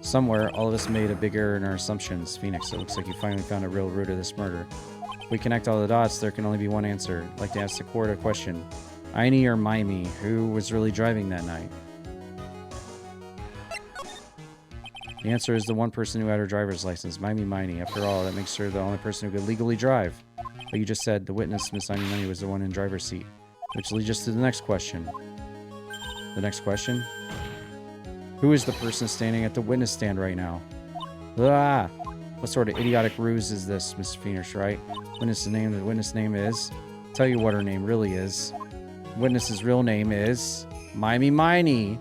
Somewhere, all of us made a big error in our assumptions. Phoenix, it looks like you finally found a real root of this murder. If we connect all the dots, there can only be one answer. I'd like to ask the court a question. Aini or Mimey, who was really driving that night? The answer is the one person who had her driver's license, Mimey. After all, that makes her the only person who could legally drive. But you just said the witness, Miss Aini, was the one in driver's seat. Which leads us to the next question. The next question? Who is the person standing at the witness stand right now? Ah! What sort of idiotic ruse is this, Mr. Phoenix, right? Witness name, the witness name is... Tell you what her name really is. Witness's real name is... Mimey.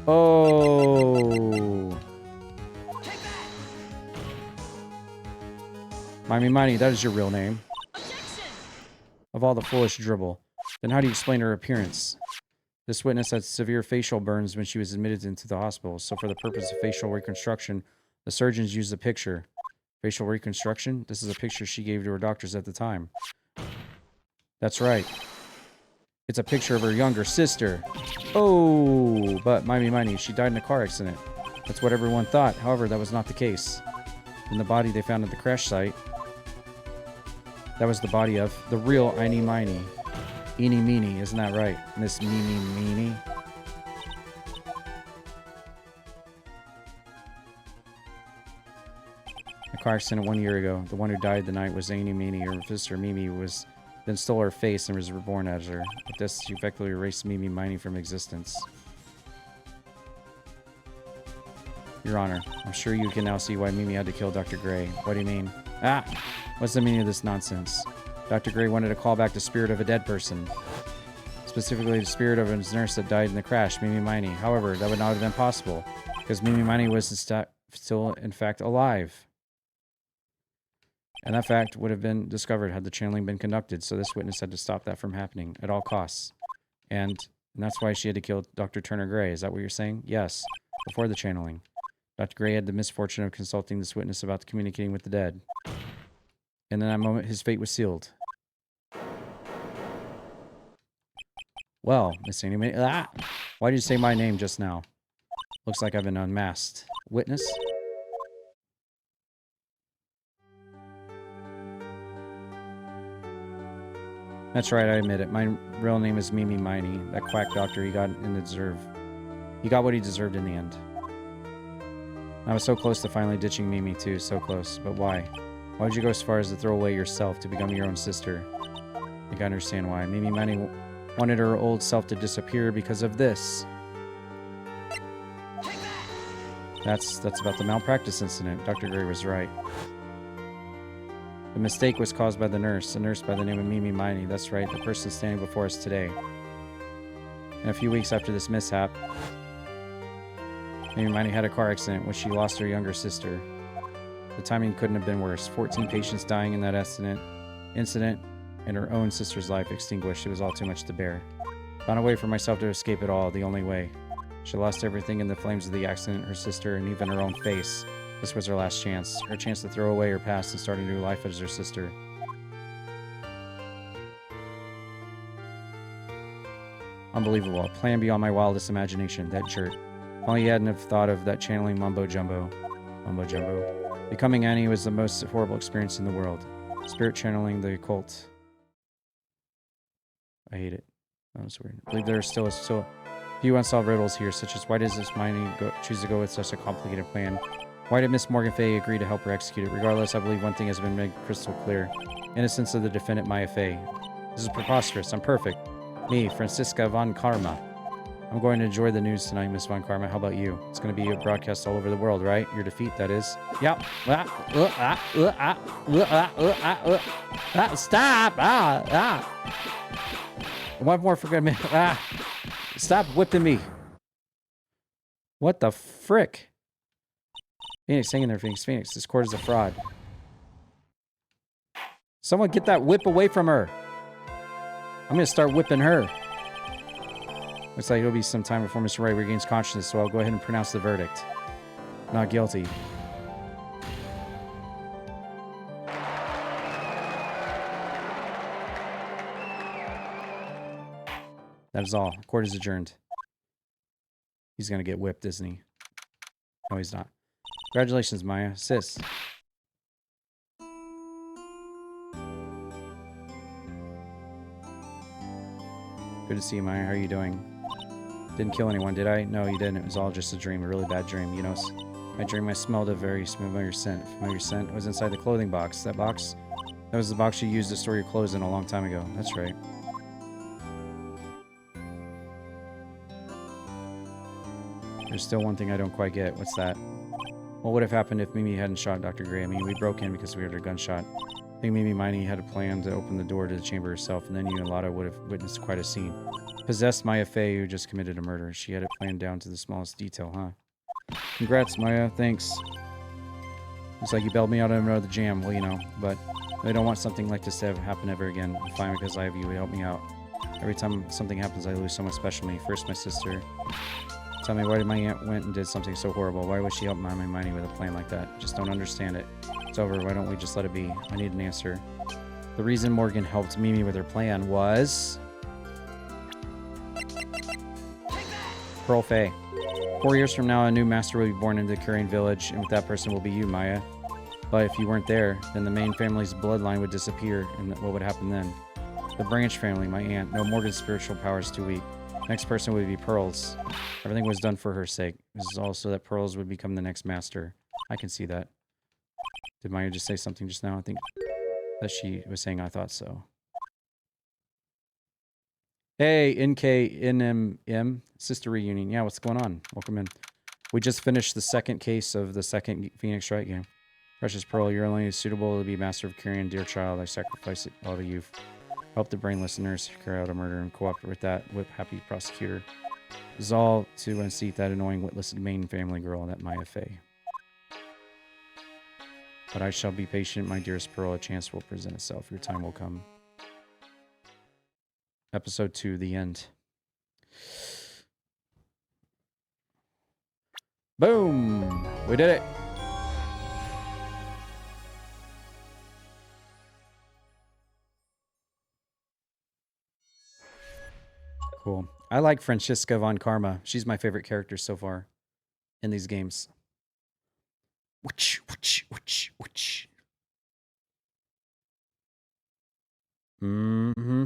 Oh! Mimey, that is your real name. Objection! Of all the foolish dribble. Then how do you explain her appearance? This witness had severe facial burns when she was admitted into the hospital, so for the purpose of facial reconstruction, the surgeons used a picture. Facial reconstruction? This is a picture she gave to her doctors at the time. That's right. It's a picture of her younger sister. Oh, but Mimey, she died in a car accident. That's what everyone thought. However, that was not the case. In the body they found at the crash site, that was the body of the real Eeny Meeny, isn't that right, Miss Meeny? A car accident 1 year ago. The one who died the night was Eeny Meeny. Her sister Mimi then stole her face and was reborn as her. With this, she effectively erased Mimey from existence. Your Honor, I'm sure you can now see why Mimi had to kill Dr. Gray. What do you mean? Ah! What's the meaning of this nonsense? Dr. Gray wanted to call back the spirit of a dead person. Specifically, the spirit of his nurse that died in the crash, Mimey. However, that would not have been possible, because Mimey was still, in fact, alive. And that fact would have been discovered had the channeling been conducted, so this witness had to stop that from happening at all costs. And that's why she had to kill Dr. Turner Gray. Is that what you're saying? Yes, before the channeling. Dr. Gray had the misfortune of consulting this witness about communicating with the dead. And in that moment, his fate was sealed. Well, Miss Annie, why did you say my name just now? Looks like I've been unmasked. Witness? That's right, I admit it. My real name is Mimi Miney. That quack doctor, he got what he deserved in the end. I was so close to finally ditching Mimi too, so close. But why? Why would you go as far as to throw away yourself to become your own sister? I think I understand why. Mimi Miney wanted her old self to disappear because of this. That's about the malpractice incident. Dr. Gray was right. The mistake was caused by the nurse, a nurse by the name of Mimi Miney. That's right, the person standing before us today. And a few weeks after this mishap, Mimi Miney had a car accident when she lost her younger sister. The timing couldn't have been worse. 14 patients dying in that incident, and her own sister's life extinguished. It was all too much to bear. Found a way for myself to escape it all, the only way. She lost everything in the flames of the accident, her sister, and even her own face. This was her last chance. Her chance to throw away her past and start a new life as her sister. Unbelievable. A plan beyond my wildest imagination. That jerk. If only he hadn't have thought of that channeling mumbo jumbo. Mumbo jumbo. Becoming Annie was the most horrible experience in the world. Spirit channeling the occult. I hate it. That was weird. I believe there are still a few unsolved riddles here, such as why does this Miney choose to go with such a complicated plan? Why did Miss Morgan Fay agree to help her execute it? Regardless, I believe one thing has been made crystal clear. Innocence of the defendant, Maya Fay. This is preposterous. I'm perfect. Me, Francisca von Karma. I'm going to enjoy the news tonight, Miss von Karma. How about you? It's going to be broadcast all over the world, right? Your defeat, that is. Yep. Stop! One more for good minute. Stop whipping me. What the frick? Phoenix, hang in there, Phoenix. Phoenix, this court is a fraud. Someone get that whip away from her. I'm going to start whipping her. Looks like it'll be some time before Mr. Wright regains consciousness, so I'll go ahead and pronounce the verdict. Not guilty. That is all. Court is adjourned. He's going to get whipped, isn't he? No, he's not. Congratulations, Maya. Sis. Good to see you, Maya. How are you doing? Didn't kill anyone, did I? No, you didn't. It was all just a dream. A really bad dream. You know, I dreamed I smelled a very familiar scent. Familiar scent. It was inside the clothing box. That box? That was the box you used to store your clothes in a long time ago. That's right. There's still one thing I don't quite get. What's that? What would have happened if Mimi hadn't shot Dr. Gray? I mean, we broke in because we heard a gunshot. I think Mimi Miney had a plan to open the door to the chamber herself, and then you and Lotta would have witnessed quite a scene. Possessed Maya Fay, who just committed a murder. She had it planned down to the smallest detail, huh? Congrats, Maya. Thanks. Looks like you bailed me out of another jam. Well, you know, but I don't want something like this to ever happen ever again. I'm fine because I have you to help me out. Every time something happens, I lose someone special to me. First, my sister. Tell me, why did my aunt went and did something so horrible? Why would she help Mama Miney with a plan like that? Just don't understand it. It's over. Why don't we just let it be? I need an answer. The reason Morgan helped Mimi with her plan was... Pearl Fay. 4 years from now, a new master will be born into the Curian village, and with that person will be you, Maya. But if you weren't there, then the main family's bloodline would disappear, and what would happen then? The Branch family, my aunt. No, Morgan's spiritual power is too weak. Next person would be Pearls. Everything was done for her sake. This is also that Pearls would become the next master. I can see that. Did Maya just say something just now? I think that she was saying I thought so. Hey, NKNMM, sister reunion. Yeah, what's going on? Welcome in. We just finished the second case of the second Phoenix Wright game. Precious Pearl, you're only suitable to be master of Curian, dear child. I sacrifice it all to you. Help the brainless nurse carry out a murder and cooperate with that whip-happy prosecutor. This is all to unseat that annoying witless main family girl, that Maya Fay. But I shall be patient, my dearest Pearl. A chance will present itself. Your time will come. Episode 2, the end. Boom! We did it. Cool. I like Franziska von Karma. She's my favorite character so far in these games. Whoosh, whoosh, whoosh, whoosh. Mm-hmm.